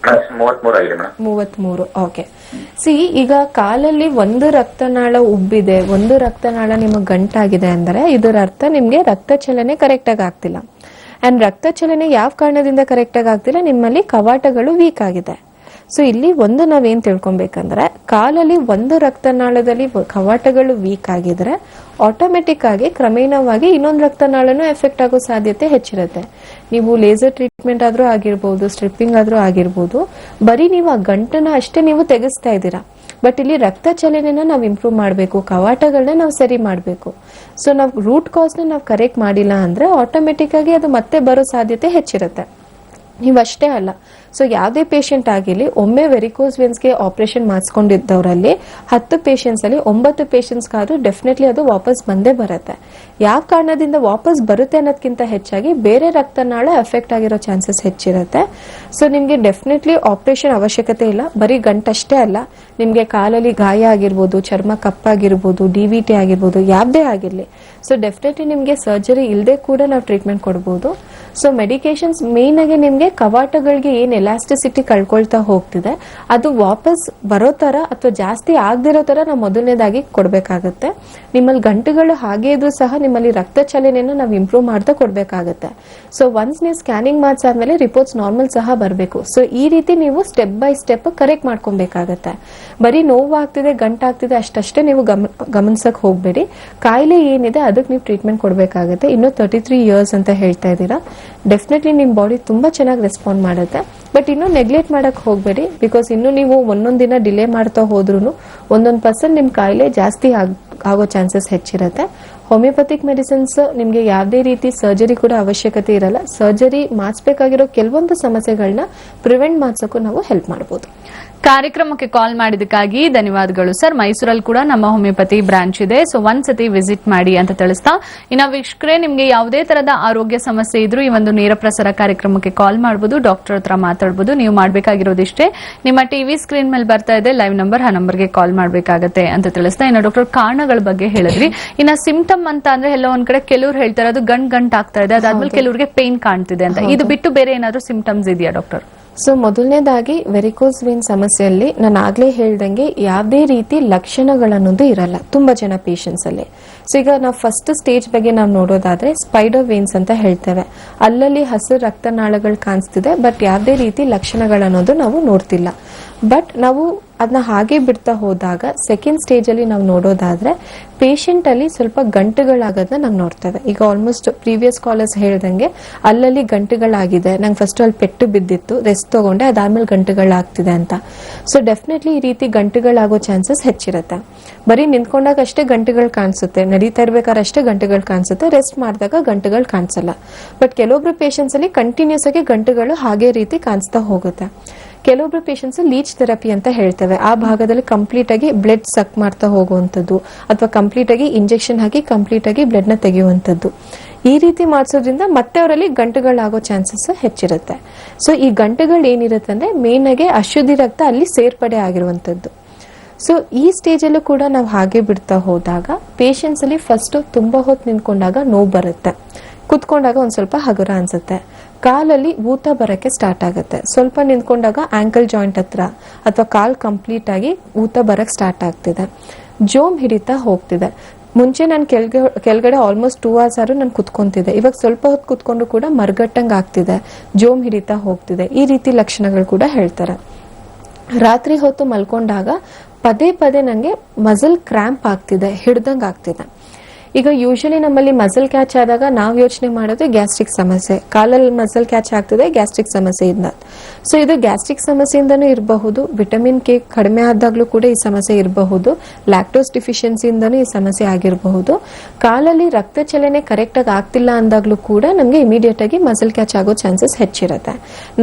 33 ಆಗಿದೆ ಮೇಡಮ್.
33. ಓಕೆ. ಈಗ ಕಾಲಲ್ಲಿ ಒಂದು ರಕ್ತನಾಳ ಉಬ್ಬಿದೆ, ಒಂದು ರಕ್ತನಾಳ ನಿಮಗೆ ಗಂಟಾಗಿದೆ ಅಂದ್ರೆ ಇದರ ಅರ್ಥ ನಿಮ್ಗೆ ರಕ್ತ ಚಲನೆ ಕರೆಕ್ಟ್ ಆಗಿ ಆಗ್ತಿಲ್ಲ. ಅಂಡ್ ರಕ್ತ ಚಲನೆ ಯಾವ ಕಾರಣದಿಂದ ಕರೆಕ್ಟ್ ಆಗಿ ಆಗ್ತಿಲ್ಲ, ನಿಮ್ಮಲ್ಲಿ ಕವಾಟಗಳು ವೀಕ್ ಆಗಿದೆ. ಸೊ ಇಲ್ಲಿ ಒಂದು ನಾವೇನ್ ತಿಳ್ಕೊಬೇಕಂದ್ರೆ, ಕಾಲಲ್ಲಿ ಒಂದು ರಕ್ತನಾಳದಲ್ಲಿ ಕವಾಟಗಳು ವೀಕ್ ಆಗಿದ್ರೆ ಆಟೋಮೆಟಿಕ್ ಆಗಿ ಕ್ರಮೇಣವಾಗಿ ಇನ್ನೊಂದು ರಕ್ತನಾಳನು ಎಫೆಕ್ಟ್ ಆಗೋ ಸಾಧ್ಯತೆ ಹೆಚ್ಚಿರುತ್ತೆ. ನೀವು ಲೇಸರ್ ಟ್ರೀಟ್ಮೆಂಟ್ ಆದ್ರೂ ಆಗಿರ್ಬೋದು, ಸ್ಟ್ರಿಪ್ಪಿಂಗ್ ಆದ್ರೂ ಆಗಿರ್ಬೋದು, ಬರೀ ನೀವು ಆ ಗಂಟನ್ನ ಅಷ್ಟೇ ನೀವು ತೆಗೆಸ್ತಾ ಇದ್ದೀರಾ. ಬಟ್ ಇಲ್ಲಿ ರಕ್ತ ಚಲನೆನ ನಾವು ಇಂಪ್ರೂವ್ ಮಾಡಬೇಕು, ಕವಾಟಗಳನ್ನ ನಾವು ಸರಿ ಮಾಡಬೇಕು. ಸೊ ನಾವು ರೂಟ್ ಕಾಸ್ನ ನಾವು ಕರೆಕ್ಟ್ ಮಾಡಿಲ್ಲ ಅಂದ್ರೆ ಆಟೋಮೆಟಿಕ್ ಆಗಿ ಅದು ಮತ್ತೆ ಬರೋ ಸಾಧ್ಯತೆ ಹೆಚ್ಚಿರುತ್ತೆ. ನೀವಷ್ಟೇ ಅಲ್ಲ, ಸೊ ಯಾವುದೇ ಪೇಷಂಟ್ ಆಗಿರ್ಲಿ, ಒಮ್ಮೆ ವೆರಿಕೋಸ್ ವೇನ್ಸ್ಗೆ ಆಪರೇಷನ್ ಮಾಡಿಸ್ಕೊಂಡಿದ್ದವರಲ್ಲಿ 10 ಪೇಷಂಟ್ಸ್ ಅಲ್ಲಿ 9 ಪೇಷಂಟ್ಸ್ಗಾದ್ರೂ ಡೆಫಿನೆಟ್ಲಿ ಅದು ವಾಪಸ್ ಬಂದೇ ಬರುತ್ತೆ. ಯಾವ ಕಾರಣದಿಂದ ವಾಪಸ್ ಬರುತ್ತೆ ಅನ್ನೋದಕ್ಕಿಂತ ಹೆಚ್ಚಾಗಿ ಬೇರೆ ರಕ್ತನಾಳ ಎಫೆಕ್ಟ್ ಆಗಿರೋ ಚಾನ್ಸಸ್ ಹೆಚ್ಚಿರುತ್ತೆ. ಸೊ ನಿಮ್ಗೆ ಡೆಫಿನೆಟ್ಲಿ ಆಪರೇಷನ್ ಅವಶ್ಯಕತೆ ಇಲ್ಲ. ಬರೀ ಗಂಟಷ್ಟೇ ಅಲ್ಲ, ನಿಮ್ಗೆ ಕಾಲಲ್ಲಿ ಗಾಯ ಆಗಿರ್ಬೋದು, ಚರ್ಮ ಕಪ್ಪಾಗಿರ್ಬೋದು, DVT ಆಗಿರ್ಬೋದು, ಯಾವುದೇ ಆಗಿರ್ಲಿ, ಸೊ ಡೆಫಿನೆಟ್ಲಿ ನಿಮ್ಗೆ ಸರ್ಜರಿ ಇಲ್ಲದೆ ಕೂಡ ನಾವು ಟ್ರೀಟ್ಮೆಂಟ್ ಕೊಡ್ಬೋದು. ಸೊ ಮೆಡಿಕೇಶನ್ಸ್ ಮೇನ್ ಆಗಿ ನಿಮ್ಗೆ ಕವಾಟಗಳಿಗೆ ಏನ್ ಎಲಾಸ್ಟಿಸಿಟಿ ಕಳ್ಕೊಳ್ತಾ ಹೋಗ್ತಿದೆ ಅದು ವಾಪಸ್ ಬರೋ ತರ ಅಥವಾ ಜಾಸ್ತಿ ಆಗದಿರೋ ತರ ನಾವು ಮೊದಲನೇದಾಗಿ ಕೊಡ್ಬೇಕಾಗತ್ತೆ. ನಿಮ್ಮಲ್ಲಿ ಗಂಟುಗಳು ಹಾಗೆ ಇದ್ರೂ ಸಹ ನಿಮ್ಮಲ್ಲಿ ರಕ್ತ ಚಲನೆಯನ್ನು ನಾವು ಇಂಪ್ರೂವ್ ಮಾಡ್ತಾ ಕೊಡ್ಬೇಕಾಗತ್ತೆ. ಸೊ ಒನ್ಸ್ ನೀವು ಸ್ಕ್ಯಾನಿಂಗ್ ಮಾಡ್ಸಾದ್ಮೇಲೆ ರಿಪೋರ್ಟ್ಸ್ ನಾರ್ಮಲ್ ಸಹ ಬರಬೇಕು. ಸೊ ಈ ರೀತಿ ನೀವು ಸ್ಟೆಪ್ ಬೈ ಸ್ಟೆಪ್ ಕರೆಕ್ಟ್ ಮಾಡ್ಕೊಬೇಕಾಗತ್ತೆ. ಬರೀ ನೋವಾಗ್ತಿದೆ, ಗಂಟಾಗ್ತಿದೆ ಅಷ್ಟೇ ನೀವು ಗಮನಿಸಕ್ ಹೋಗ್ಬೇಡಿ. ಕಾಯಿಲೆ ಏನಿದೆ ಅದಕ್ಕೆ ನೀವು ಟ್ರೀಟ್ಮೆಂಟ್ ಕೊಡ್ಬೇಕಾಗತ್ತೆ. ಇನ್ನು 33 ಇಯರ್ಸ್ ಅಂತ ಹೇಳ್ತಾ ಇದ್ದೀರಾ, ಡೆಫಿನೆಟ್ಲಿ ನಿಮ್ ಬಾಡಿ ತುಂಬಾ ಚೆನ್ನಾಗಿ ರೆಸ್ಪಾಂಡ್ ಮಾಡುತ್ತೆ. ಬಟ್ ಇನ್ನು ನೆಗ್ಲೆಕ್ಟ್ ಮಾಡಕ್ ಹೋಗ್ಬೇಡಿ, ಬಿಕಾಸ್ ಇನ್ನು ನೀವು ಒಂದೊಂದ್ ದಿನ ಡಿಲೇ ಮಾಡ್ತಾ ಹೋದ್ರೂ ಒಂದೊಂದು % ನಿಮ್ ಕಾಯಿಲೆ ಜಾಸ್ತಿ ಆಗೋ ಚಾನ್ಸಸ್ ಹೆಚ್ಚಿರುತ್ತೆ. ಹೋಮಿಯೋಪತಿಕ್ ಮೆಡಿಸಿನ್ಸ್ ನಿಮ್ಗೆ ಯಾವುದೇ ರೀತಿ ಸರ್ಜರಿ ಕೂಡ ಅವಶ್ಯಕತೆ ಇರಲ್ಲ. ಸರ್ಜರಿ ಮಾಡಿಸ್ಬೇಕಾಗಿರೋ ಕೆಲವೊಂದು ಸಮಸ್ಯೆಗಳನ್ನ ಪ್ರಿವೆಂಟ್ ಮಾಡ್ಸೋಕ್ಕೂ ನಾವು ಹೆಲ್ಪ್ ಮಾಡಬಹುದು.
ಕಾರ್ಯಕ್ರಮಕ್ಕೆ ಕಾಲ್ ಮಾಡಿದಕ್ಕಾಗಿ ಧನ್ಯವಾದಗಳು ಸರ್. ಮೈಸೂರಲ್ಲಿ ಕೂಡ ನಮ್ಮ ಹೋಮಿಯೋಪತಿ ಬ್ರಾಂಚ್ ಇದೆ, ಸೊ ಒಂದ್ಸತಿ ವಿಸಿಟ್ ಮಾಡಿ ಅಂತ ತಿಳಿಸ್ತಾ, ಇನ್ನು ವೀಕ್ಷಕರೇ ನಿಮ್ಗೆ ಯಾವುದೇ ತರದ ಆರೋಗ್ಯ ಸಮಸ್ಯೆ ಇದ್ರೂ ಈ ಒಂದು ನೇರ ಪ್ರಸಾರ ಕಾರ್ಯಕ್ರಮಕ್ಕೆ ಕಾಲ್ ಮಾಡಬಹುದು, ಡಾಕ್ಟರ್ ಹತ್ರ ಮಾತಾಡಬಹುದು. ನೀವು ಮಾಡಬೇಕಾಗಿರೋದಿಷ್ಟೇ, ನಿಮ್ಮ ಟಿವಿ ಸ್ಕ್ರೀನ್ ಮೇಲೆ ಬರ್ತಾ ಇದೆ ಲೈವ್ ನಂಬರ್, ಆ ನಂಬರ್ಗೆ ಕಾಲ್ ಮಾಡಬೇಕಾಗತ್ತೆ ಅಂತ ತಿಳಿಸ್ತಾ, ಇನ್ನು ಡಾಕ್ಟರ್ ಕಾರಣಗಳ ಬಗ್ಗೆ ಹೇಳಿದ್ರಿ. ಇನ್ನ ಸಿಂಪ್ಟಮ್ ಅಂತ ಅಂದ್ರೆ ಎಲ್ಲ ಒಂದ್ ಕಡೆ ಕೆಲವ್ರು ಹೇಳ್ತಾರೆ ಅದು ಗಂಟ್ ಆಗ್ತಾ ಇದೆ, ಅದಾದ್ಮೇಲೆ ಕೆಲವ್ರಿಗೆ ಪೇನ್ ಕಾಣ್ತಿದೆ ಅಂತ. ಇದು ಬಿಟ್ಟು ಬೇರೆ ಏನಾದ್ರು ಸಿಂಪ್ಟಮ್ಸ್ ಇದೆಯಾ ಡಾಕ್ಟರ್?
ಸೊ ಮೊದಲನೇದಾಗಿ ವೆರಿಕೋಸ್ ವೇನ್ ಸಮಸ್ಯೆಯಲ್ಲಿ ನಾನು ಆಗ್ಲೇ ಹೇಳ್ದಂಗೆ ಯಾವುದೇ ರೀತಿ ಲಕ್ಷಣಗಳನ್ನೋದು ಇರಲ್ಲ ತುಂಬಾ ಜನ ಪೇಷಂಟ್ಸ್ ಅಲ್ಲಿ. ಸೊ ಈಗ ನಾವು ಫಸ್ಟ್ ಸ್ಟೇಜ್ ಬಗ್ಗೆ ನಾವು ನೋಡೋದಾದ್ರೆ ಸ್ಪೈಡರ್ ವೇನ್ಸ್ ಅಂತ ಹೇಳ್ತೇವೆ. ಅಲ್ಲಲ್ಲಿ ಹಸಿರು ರಕ್ತನಾಳಗಳು ಕಾಣಿಸ್ತಿದೆ, ಬಟ್ ಯಾವುದೇ ರೀತಿ ಲಕ್ಷಣಗಳನ್ನೋದು ನಾವು ನೋಡ್ತಿಲ್ಲ. ಬಟ್ ನಾವು ಅದನ್ನ ಹಾಗೆ ಬಿಡ್ತಾ ಹೋದಾಗ ಸೆಕೆಂಡ್ ಸ್ಟೇಜ್ ಅಲ್ಲಿ ನಾವು ನೋಡೋದಾದ್ರೆ ಪೇಷಂಟ್ ಅಲ್ಲಿ ಸ್ವಲ್ಪ ಗಂಟುಗಳಾಗೋದನ್ನ ನಾವು ನೋಡ್ತೇವೆ. ಈಗ ಆಲ್ಮೋಸ್ಟ್ ಪ್ರೀವಿಯಸ್ ಕಾಲರ್ಸ್ ಹೇಳ್ದಂಗೆ ಅಲ್ಲಲ್ಲಿ ಗಂಟುಗಳಾಗಿದೆ, ನಂಗೆ ಫಸ್ಟ್ ಅಲ್ಲಿ ಪೆಟ್ಟು ಬಿದ್ದಿತ್ತು, ರೆಸ್ಟ್ ತಗೊಂಡೆ, ಅದಾದ್ಮೇಲೆ ಗಂಟುಗಳಾಗ್ತಿದೆ ಅಂತ. ಸೊ ಡೆಫಿನೆಟ್ಲಿ ಈ ರೀತಿ ಗಂಟುಗಳಾಗೋ ಚಾನ್ಸಸ್ ಹೆಚ್ಚಿರುತ್ತೆ. ಬರೀ ನಿಂತ್ಕೊಂಡಾಗ ಅಷ್ಟೇ ಗಂಟುಗಳು ಕಾಣಿಸುತ್ತೆ, ನಡೀತಾ ಇರ್ಬೇಕಾದ್ರೆ ಅಷ್ಟೇ ಗಂಟುಗಳು ಕಾಣಿಸುತ್ತೆ, ರೆಸ್ಟ್ ಮಾಡಿದಾಗ ಗಂಟುಗಳು ಕಾಣಿಸಲ್ಲ. ಬಟ್ ಕೆಲವೊಬ್ರು ಪೇಷಂಟ್ಸ್ ಅಲ್ಲಿ ಕಂಟಿನ್ಯೂಸ್ ಆಗಿ ಗಂಟುಗಳು ಹಾಗೆ ರೀತಿ ಕಾಣಿಸ್ತಾ ಹೋಗುತ್ತೆ. ಕೆಲವೊಬ್ರು ಪೇಷಂಟ್ಸ್ ಲೀಚ್ ಥೆರಪಿ ಅಂತ ಹೇಳ್ತೇವೆ. ಆ ಭಾಗದಲ್ಲಿ ಕಂಪ್ಲೀಟ್ ಆಗಿ ಬ್ಲಡ್ ಸಕ್ ಮಾಡ್ತಾ ಹೋಗುವಂಥದ್ದು ಅಥವಾ ಕಂಪ್ಲೀಟ್ ಆಗಿ ಇಂಜೆಕ್ಷನ್ ಹಾಕಿ ಕಂಪ್ಲೀಟ್ ಆಗಿ ಬ್ಲಡ್ ನ ತೆಗೆಯುವಂಥದ್ದು. ಈ ರೀತಿ ಮಾಡಿಸೋದ್ರಿಂದ ಮತ್ತೆ ಅವರಲ್ಲಿ ಗಂಟುಗಳಾಗೋ ಚಾನ್ಸಸ್ ಹೆಚ್ಚಿರುತ್ತೆ. ಸೊ ಈ ಗಂಟುಗಳು ಏನಿರುತ್ತೆ ಅಂದ್ರೆ ಮೇನ್ ಆಗಿ ಅಶುದ್ಧಿ ರಕ್ತ ಅಲ್ಲಿ ಸೇರ್ಪಡೆ ಆಗಿರುವಂತದ್ದು. ಸೊ ಈ ಸ್ಟೇಜ್ ಅಲ್ಲೂ ಕೂಡ ನಾವು ಹಾಗೆ ಬಿಡ್ತಾ ಹೋದಾಗ ಪೇಷಂಟ್ಸ್ ಅಲ್ಲಿ ಫಸ್ಟ್ ತುಂಬಾ ಹೊತ್ತು ನಿಂತ್ಕೊಂಡಾಗ ನೋವು ಬರುತ್ತೆ. ಕುತ್ಕೊಂಡಾಗ ಒಂದ್ ಸ್ವಲ್ಪ ಹಗುರ ಅನ್ಸುತ್ತೆ. ಕಾಲಲ್ಲಿ ಊತ ಬರಕ್ಕೆ ಸ್ಟಾರ್ಟ್ ಆಗುತ್ತೆ. ಸ್ವಲ್ಪ ನಿಂತ್ಕೊಂಡಾಗ ಆಂಕಲ್ ಜಾಯಿಂಟ್ ಹತ್ರ ಅಥವಾ ಕಾಲ್ ಕಂಪ್ಲೀಟ್ ಆಗಿ ಊತ ಬರಕ್ ಸ್ಟಾರ್ಟ್ ಆಗ್ತಿದೆ. ಜೋಮ್ ಹಿಡಿತಾ ಹೋಗ್ತಿದೆ. ಮುಂಚೆ ನಾನು ಕೆಳಗಡೆ ಆಲ್ಮೋಸ್ಟ್ 2 hours ನಾನು ಕುತ್ಕೊಂತಿದ್ದೆ. ಇವಾಗ ಸ್ವಲ್ಪ ಹೊತ್ತು ಕುತ್ಕೊಂಡು ಕೂಡ ಮರ್ಗಟ್ಟಂಗ್ ಆಗ್ತಿದೆ, ಜೋಮ್ ಹಿಡಿತಾ ಹೋಗ್ತಿದೆ. ಈ ರೀತಿ ಲಕ್ಷಣಗಳು ಕೂಡ ಹೇಳ್ತಾರೆ. ರಾತ್ರಿ ಹೊತ್ತು ಮಲ್ಕೊಂಡಾಗ ಪದೇ ಪದೇ ನಂಗೆ ಮಸಲ್ ಕ್ರ್ಯಾಂಪ್ ಆಗ್ತಿದೆ, ಹಿಡ್ದಂಗ್ ಆಗ್ತಿದೆ. ಈಗ ಯೂಶಲಿ ನಮ್ಮಲ್ಲಿ ಮಸಲ್ ಕ್ಯಾಚ್ ಆದಾಗ ನಾವು ಯೋಚನೆ ಮಾಡೋದು ಗ್ಯಾಸ್ಟ್ರಿಕ್ ಸಮಸ್ಯೆ. ಕಾಲಲ್ಲಿ ಮಸಲ್ ಕ್ಯಾಚ್ ಆಗ್ತಿದೆ ಗ್ಯಾಸ್ಟ್ರಿಕ್ ಸಮಸ್ಯೆಯಿಂದ. ಸೊ ಇದು ಗ್ಯಾಸ್ಟ್ರಿಕ್ ಸಮಸ್ಯೆಯಿಂದನೂ ಇರಬಹುದು, ವಿಟಮಿನ್ ಕೆ ಕಡಿಮೆ ಆದಾಗ್ಲೂ ಕೂಡ ಈ ಸಮಸ್ಯೆ ಇರಬಹುದು, ಲ್ಯಾಕ್ಟೋಸ್ ಡಿಫಿಷಿಯನ್ಸಿಯಿಂದನೂ ಈ ಸಮಸ್ಯೆ ಆಗಿರಬಹುದು. ಕಾಲಲ್ಲಿ ರಕ್ತ ಚಲನೆ ಕರೆಕ್ಟ್ ಆಗಿ ಆಗ್ತಿಲ್ಲ ಅಂದಾಗ್ಲೂ ಕೂಡ ನಮ್ಗೆ ಇಮಿಡಿಯೇಟ್ ಆಗಿ ಮಸಲ್ ಕ್ಯಾಚ್ ಆಗೋ ಚಾನ್ಸಸ್ ಹೆಚ್ಚಿರುತ್ತೆ.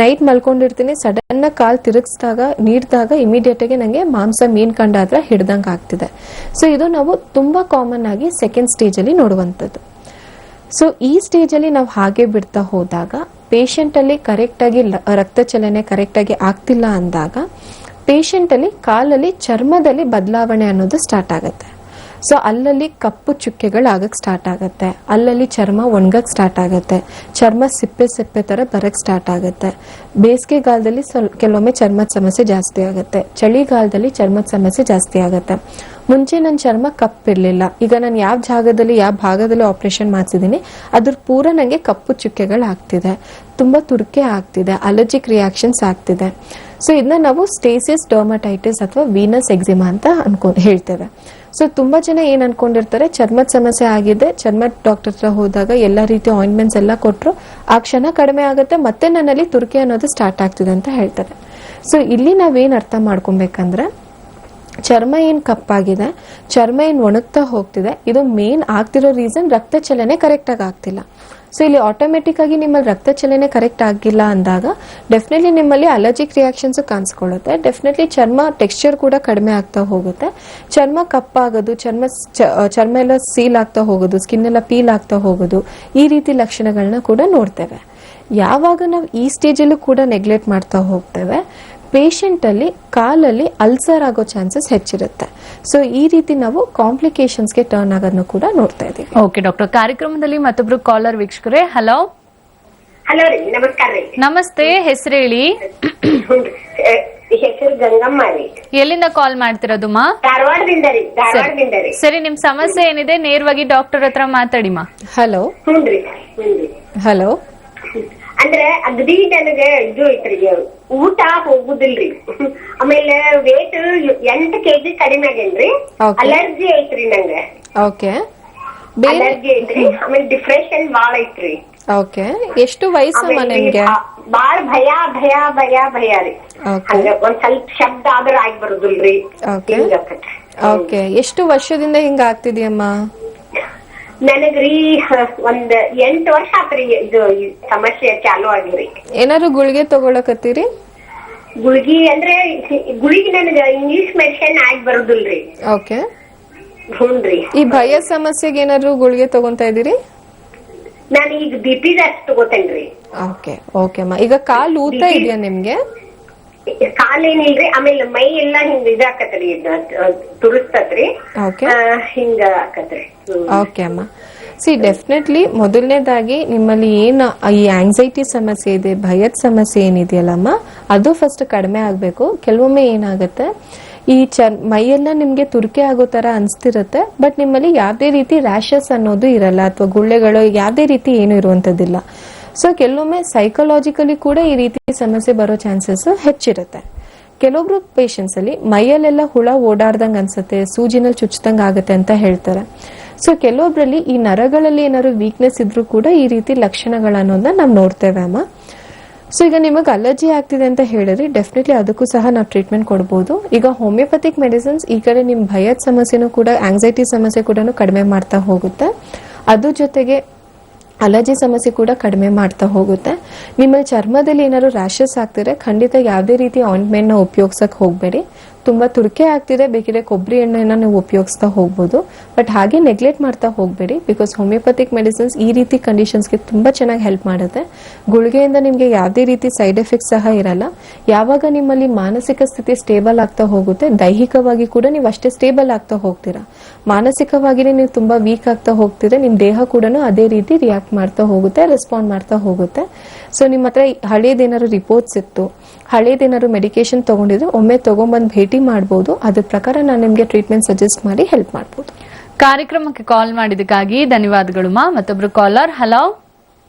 ನೈಟ್ ಮಲ್ಕೊಂಡಿರ್ತೀನಿ, ಸಡನ್ ಕಾಲ್ ತಿರುಗಿಸಿದಾಗ ನೀಡಿದಾಗ ಇಮಿಡಿಯೇಟ್ ಆಗಿ ನಂಗೆ ಮಾಂಸ ಮೀನ್ ಕಂಡ ಹತ್ರ ಹಿಡ್ದಂಗ್ ಆಗ್ತಿದೆ. ಸೊ ಇದು ನಾವು ತುಂಬಾ ಕಾಮನ್ ಆಗಿ ಸೆಕೆಂಡ್ ಸ್ಟೇಜ್ ಅಲ್ಲಿ ನೋಡುವಂಥದ್ದು. ಸೊ ಈ ಸ್ಟೇಜ್ ಅಲ್ಲಿ ನಾವು ಹಾಗೆ ಬಿಡ್ತಾ ಹೋದಾಗ ಪೇಷಂಟ್ ಅಲ್ಲಿ ಕರೆಕ್ಟ್ ಆಗಿ ರಕ್ತ ಚಲನೆ ಕರೆಕ್ಟ್ ಆಗಿ ಆಗ್ತಿಲ್ಲ ಅಂದಾಗ ಪೇಷಂಟ್ ಅಲ್ಲಿ ಕಾಲಲ್ಲಿ ಚರ್ಮದಲ್ಲಿ ಬದಲಾವಣೆ ಅನ್ನೋದು ಸ್ಟಾರ್ಟ್ ಆಗುತ್ತೆ. ಸೊ ಅಲ್ಲಲ್ಲಿ ಕಪ್ಪು ಚುಕ್ಕೆಗಳಾಗಕ್ ಸ್ಟಾರ್ಟ್ ಆಗುತ್ತೆ, ಅಲ್ಲಲ್ಲಿ ಚರ್ಮ ಒಣಗಕ್ ಸ್ಟಾರ್ಟ್ ಆಗುತ್ತೆ, ಚರ್ಮ ಸಿಪ್ಪೆ ಸಿಪ್ಪೆ ತರ ಬರಕ್ ಸ್ಟಾರ್ಟ್ ಆಗುತ್ತೆ. ಬೇಸಿಗೆಗಾಲದಲ್ಲಿ ಕೆಲವೊಮ್ಮೆ ಚರ್ಮದ ಸಮಸ್ಯೆ ಜಾಸ್ತಿ ಆಗುತ್ತೆ, ಚಳಿಗಾಲದಲ್ಲಿ ಚರ್ಮದ ಸಮಸ್ಯೆ ಜಾಸ್ತಿ ಆಗುತ್ತೆ. ಮುಂಚೆ ನನ್ನ ಚರ್ಮ ಕಪ್ಪಿರ್ಲಿಲ್ಲ, ಈಗ ನಾನು ಯಾವ ಭಾಗದಲ್ಲಿ ಆಪರೇಷನ್ ಮಾಡ್ತಿದ್ದೀನಿ ಅದ್ರ ಪೂರ ನಂಗೆ ಕಪ್ಪು ಚುಕ್ಕೆಗಳಾಗ್ತಿದೆ, ತುಂಬಾ ತುರ್ಕೆ ಆಗ್ತಿದೆ, ಅಲರ್ಜಿಕ್ ರಿಯಾಕ್ಷನ್ಸ್ ಆಗ್ತಿದೆ. ಸೊ ಇದನ್ನ ನಾವು ಸ್ಟೇಸಿಸ್ ಡರ್ಮಟೈಟಿಸ್ ಅಥವಾ ವೀನಸ್ ಎಕ್ಸಿಮಾ ಅಂತ ಹೇಳ್ತೇವೆ. ಸೊ ತುಂಬಾ ಜನ ಏನ್ ಅನ್ಕೊಂಡಿರ್ತಾರೆ, ಚರ್ಮದ ಸಮಸ್ಯೆ ಆಗಿದೆ, ಚರ್ಮದ ಡಾಕ್ಟರ್ ಹತ್ರ ಹೋದಾಗ ಎಲ್ಲಾ ರೀತಿಯ ಆಯಿಂಟ್ಮೆಂಟ್ಸ್ ಎಲ್ಲ ಕೊಟ್ರು ಆ ಕ್ಷಣ ಕಡಿಮೆ ಆಗುತ್ತೆ, ಮತ್ತೆ ನನ್ನಲ್ಲಿ ತುರ್ಕೆ ಅನ್ನೋದು ಸ್ಟಾರ್ಟ್ ಆಗ್ತಿದೆ ಅಂತ ಹೇಳ್ತಾರೆ. ಸೊ ಇಲ್ಲಿ ನಾವೇನ್ ಅರ್ಥ ಮಾಡ್ಕೊಬೇಕಂದ್ರೆ, ಚರ್ಮ ಏನ್ ಕಪ್ಪಾಗಿದೆ, ಚರ್ಮ ಏನ್ ಒಣಗ್ತಾ ಹೋಗ್ತಿದೆ, ಇದು ಮೇನ್ ಆಗ್ತಿರೋ ರೀಸನ್ ರಕ್ತ ಚಲನೆ ಕರೆಕ್ಟ್ ಆಗಿ ಆಗ್ತಿಲ್ಲ. ಸೊ ಇಲ್ಲಿ ಆಟೋಮೆಟಿಕ್ ಆಗಿ ನಿಮ್ಮಲ್ಲಿ ರಕ್ತ ಚಲನೆ ಕರೆಕ್ಟ್ ಆಗಿಲ್ಲ ಅಂದಾಗ ಡೆಫಿನೆಟ್ಲಿ ನಿಮ್ಮಲ್ಲಿ ಅಲರ್ಜಿಕ್ ರಿಯಾಕ್ಷನ್ಸ್ ಕಾಣಿಸ್ಕೊಳ್ಳುತ್ತೆ. ಡೆಫಿನೆಟ್ಲಿ ಚರ್ಮ ಟೆಕ್ಸ್ಚರ್ ಕೂಡ ಕಡಿಮೆ ಆಗ್ತಾ ಹೋಗುತ್ತೆ, ಚರ್ಮ ಕಪ್ಪಾಗೋದು, ಚರ್ಮ ಎಲ್ಲ ಸೀಲ್ ಆಗ್ತಾ ಹೋಗೋದು, ಸ್ಕಿನ್ ಎಲ್ಲ ಪೀಲ್ ಆಗ್ತಾ ಹೋಗೋದು, ಈ ರೀತಿ ಲಕ್ಷಣಗಳನ್ನ ಕೂಡ ನೋಡ್ತೇವೆ. ಯಾವಾಗ ನಾವು ಈ ಸ್ಟೇಜ್ ಅಲ್ಲೂ ಕೂಡ ನೆಗ್ಲೆಕ್ಟ್ ಮಾಡ್ತಾ ಹೋಗ್ತೇವೆ, ಪೇಷಂಟ್ ಅಲ್ಲಿ ಕಾಲಲ್ಲಿ ಅಲ್ಸರ್ ಆಗೋ ಚಾನ್ಸಸ್ ಹೆಚ್ಚಿರುತ್ತೆ. ಸೊ ಈ ರೀತಿ ನಾವು ಕಾಂಪ್ಲಿಕೇಶನ್ಸ್ ಗೆ ಟರ್ನ್ ಆಗೋದನ್ನು ಕೂಡ ನೋಡ್ತಾ ಇದೀವಿ.
ಓಕೆ ಡಾಕ್ಟರ್, ಕಾರ್ಯಕ್ರಮದಲ್ಲಿ ಮತ್ತೊಬ್ರು ಕಾಲರ್ ವೀಕ್ಷಕರೇ. ಹಲೋ
ಹಲೋ ರೀ, ನಮಸ್ಕಾರ ರೀ.
ನಮಸ್ತೆ, ಹೆಸರು ಹೇಳಿ.
ಹೆಸರು ಗಂಗಮ್ಮ ರೀ.
ಎಲ್ಲಿಂದ ಕಾಲ್ ಮಾಡ್ತಿರೋದುಮ್ಮ?
ಧಾರವಾಡದಿಂದ ರೀ.
ಸರಿ, ನಿಮ್ ಸಮಸ್ಯೆ ಏನಿದೆ ನೇರವಾಗಿ ಡಾಕ್ಟರ್ ಹತ್ರ ಮಾತಾಡಿಮ್ಮ.
ಹಲೋ.
ಹುನ್ರಿ.
ಹಲೋ.
ಅಂದ್ರೆ ಅಗದಿ ನನಗೆ ಇದು ಐತ್ರಿ, ಊಟ ಹೋಗುದಿಲ್ರಿ. ಆಮೇಲೆ ವೇಟ್ 8 kg ಕಡಿಮೆ ಆಗೇನ್ರಿ. ಅಲರ್ಜಿ ಐತ್ರಿ ನಂಗೆ.
ಓಕೆ.
ಅಲರ್ಜಿ ಐತ್ರಿ. ಆಮೇಲೆ ಡಿಪ್ರೆಷನ್ ಬಾಳ ಐತ್ರಿ.
ಓಕೆ. ಎಷ್ಟು ವಯಸ್ಸಮ್ಮ ನಿಮ್ಗೆ?
ಬಾಳ ಭಯ ರೀ. ಹಂಗ ಒಂದ್ ಸ್ವಲ್ಪ ಶಬ್ದ ಆದ್ರ ಆಗಿ ಬರುದಿಲ್ರಿ.
ಓಕೆ. ಎಷ್ಟು ವರ್ಷದಿಂದ ಹಿಂಗ ಆಗ್ತಿದ್ಯಮ್ಮ?
ನನಗ್ರಿ ಒಂದ್ 8 ವರ್ಷ ಆತ್ರಿ ಇದು ಸಮಸ್ಯೆ ಚಾಲು ಆಗಿರಿ.
ಏನಾದ್ರು ಗುಳಿಗೆ ತಗೊಳಕತ್ತೀರಿ?
ಗುಳಿಗಿ ಅಂದ್ರೆ ಗುಳಿಗಿ ನನಗ ಇಂಗ್ಲಿಷ್ ಮೆಡಿಸಿನ್ ಆಗಿ ಬರುದಿಲ್ರಿ.
ಓಕೆ.
ಹುನ್ರಿ.
ಈ ಭಯ ಸಮಸ್ಯೆಗೆ ಏನಾದ್ರು ಗುಳಿಗೆ ತಗೊಂತಾ ಇದೀರಿ?
ನಾನು ಈಗ BP ಅಷ್ಟು ತಗೋತೇನ್ರಿ.
ಓಕೆ. ಓಕೆ ಅಮ್ಮ. ಈಗ ಕಾಲ್ ಊತ ಇದೆಯಾ ನಿಮ್ಗೆ?
ಕಾಲೇನಿಲ್ರಿ. ಆಮೇಲೆ ಮೈ ಎಲ್ಲಾ ಹಿಂಗ ಇದಾಕತ್ರಿ, ತುರಿಸ್ತತ್ರಿ. ಹಿಂಗ ಆಕತ್ರಿ.
ಓಕೆ ಅಮ್ಮ. ಸಿ ಡೆಫಿನೆಟ್ಲಿ ಮೊದಲನೇದಾಗಿ ನಿಮ್ಮಲ್ಲಿ ಏನ್ ಈ ಆಂಗ್ಸೈಟಿ ಸಮಸ್ಯೆ ಇದೆ, ಭಯದ ಸಮಸ್ಯೆ ಏನಿದೆಯಲ್ಲಮ್ಮ, ಅದು ಫಸ್ಟ್ ಕಡಿಮೆ ಆಗ್ಬೇಕು. ಕೆಲವೊಮ್ಮೆ ಏನಾಗುತ್ತೆ, ಈ ಮೈಯೆಲ್ಲ ನಿಮ್ಗೆ ತುರ್ಕೆ ಆಗೋ ತರ ಅನ್ಸ್ತಿರುತ್ತೆ, ಬಟ್ ನಿಮ್ಮಲ್ಲಿ ಯಾವ್ದೇ ರೀತಿ ರ್ಯಾಷಸ್ ಅನ್ನೋದು ಇರಲ್ಲ, ಅಥವಾ ಗುಳ್ಳೆಗಳು ಯಾವ್ದೇ ರೀತಿ ಏನು ಇರುವಂತದ್ದಿಲ್ಲ. ಸೊ ಕೆಲವೊಮ್ಮೆ ಸೈಕಲಾಜಿಕಲಿ ಕೂಡ ಈ ರೀತಿ ಸಮಸ್ಯೆ ಬರೋ ಚಾನ್ಸಸ್ ಹೆಚ್ಚಿರುತ್ತೆ. ಕೆಲವೊಬ್ರು ಪೇಷಂಟ್ಸ್ ಅಲ್ಲಿ ಮೈಯಲ್ಲೆಲ್ಲ ಹುಳ ಓಡಾಡ್ದಂಗ್ ಅನ್ಸುತ್ತೆ, ಸೂಜಿನಲ್ಲಿ ಚುಚ್ಚದಂಗ್ ಆಗುತ್ತೆ ಅಂತ ಹೇಳ್ತಾರೆ. ಸೊ ಕೆಲವೊಬ್ರಲ್ಲಿ ಈ ನರಗಳಲ್ಲಿ ಏನಾದ್ರು ವೀಕ್ನೆಸ್ ಇದ್ರೂ ಕೂಡ ಈ ರೀತಿ ಲಕ್ಷಣಗಳನ್ನೋದನ್ನ ನಾವು ನೋಡ್ತೇವೆ ಅಮ್ಮ. ಸೊ ಈಗ ನಿಮಗೆ ಅಲರ್ಜಿ ಆಗ್ತಿದೆ ಅಂತ ಹೇಳಿದ್ರೆ ಡೆಫಿನೆಟ್ಲಿ ಅದಕ್ಕೂ ಸಹ ನಾವು ಟ್ರೀಟ್ಮೆಂಟ್ ಕೊಡ್ಬೋದು. ಈಗ ಹೋಮಿಯೋಪತಿಕ್ ಮೆಡಿಸಿನ್ಸ್ ಈ ಕಡೆ ನಿಮ್ ಭಯದ ಸಮಸ್ಯೆನೂ ಕೂಡ, ಆಂಗ್ಸೈಟಿ ಸಮಸ್ಯೆ ಕೂಡ ಕಡಿಮೆ ಮಾಡ್ತಾ ಹೋಗುತ್ತೆ. ಅದ್ರ ಜೊತೆಗೆ ಅಲರ್ಜಿ ಸಮಸ್ಯೆ ಕೂಡ ಕಡಿಮೆ ಮಾಡ್ತಾ ಹೋಗುತ್ತೆ. ನಿಮ್ಮಲ್ಲಿ ಚರ್ಮದಲ್ಲಿ ಏನಾದ್ರು ರ್ಯಾಷಸ್ ಆಗ್ತಿದ್ರೆ ಖಂಡಿತ ಯಾವುದೇ ರೀತಿ ಆಯಿಂಟ್ಮೆಂಟ್ ನ ಉಪಯೋಗಿಸಕ್ ಹೋಗ್ಬೇಡಿ. ತುಂಬಾ ತುರಿಕೆ ಆಗ್ತಿದೆ, ಬೇಕಿದ್ರೆ ಕೊಬ್ಬರಿ ಎಣ್ಣೆನ ನೀವು ಉಪಯೋಗಿಸ್ತಾ ಹೋಗ್ಬೋದು. ಬಟ್ ಹಾಗೆ ನೆಗ್ಲೆಕ್ಟ್ ಮಾಡ್ತಾ ಹೋಗಬೇಡಿ, ಬಿಕಾಸ್ ಹೋಮಿಯೋಪತಿಕ್ ಮೆಡಿಸಿನ್ಸ್ ಈ ರೀತಿ ಕಂಡೀಷನ್ಸ್ಗೆ ತುಂಬಾ ಚೆನ್ನಾಗಿ ಹೆಲ್ಪ್ ಮಾಡುತ್ತೆ. ಗುಳಿಗೆಯಿಂದ ನಿಮಗೆ ಯಾವುದೇ ರೀತಿ ಸೈಡ್ ಎಫೆಕ್ಟ್ಸ್ ಸಹ ಇರಲ್ಲ. ಯಾವಾಗ ನಿಮ್ಮಲ್ಲಿ ಮಾನಸಿಕ ಸ್ಥಿತಿ ಸ್ಟೇಬಲ್ ಆಗ್ತಾ ಹೋಗುತ್ತೆ, ದೈಹಿಕವಾಗಿ ಕೂಡ ನೀವು ಅಷ್ಟೇ ಸ್ಟೇಬಲ್ ಆಗ್ತಾ ಹೋಗ್ತೀರಾ. ಮಾನಸಿಕವಾಗಿನೇ ನೀವು ತುಂಬಾ ವೀಕ್ ಆಗ್ತಾ ಹೋಗ್ತಿದ್ರೆ ನಿಮ್ಮ ದೇಹ ಕೂಡ ಅದೇ ರೀತಿ ರಿಯಾಕ್ಟ್ ಮಾಡ್ತಾ ಹೋಗುತ್ತೆ, ರೆಸ್ಪಾಂಡ್ ಮಾಡ್ತಾ ಹೋಗುತ್ತೆ. ಸೊ ನಿಮ್ಮ ಹತ್ರ ಹಳೇದೇನಾದ್ರು ರಿಪೋರ್ಟ್ಸ್ ಇತ್ತು, ಹಳೇದೇನಾದ್ರು ಮೆಡಿಕೇಶನ್ ತಗೊಂಡಿದ್ರೆ ಒಮ್ಮೆ ತಗೊಂಡ್ಬಂದು ಭೇಟಿ ಮಾಡಬಹುದು. ಅದ್ರ ಪ್ರಕಾರ ನಾನು ನಿಮಗೆ ಟ್ರೀಟ್ಮೆಂಟ್ ಸಜೆಸ್ಟ್ ಮಾಡಿ ಹೆಲ್ಪ್ ಮಾಡಬಹುದು.
ಕಾರ್ಯಕ್ರಮಕ್ಕೆ ಕಾಲ್ ಮಾಡಿದಕ್ಕಾಗಿ ಧನ್ಯವಾದಗಳು ಮಾ. ಮತ್ತೊಬ್ರು caller. Hello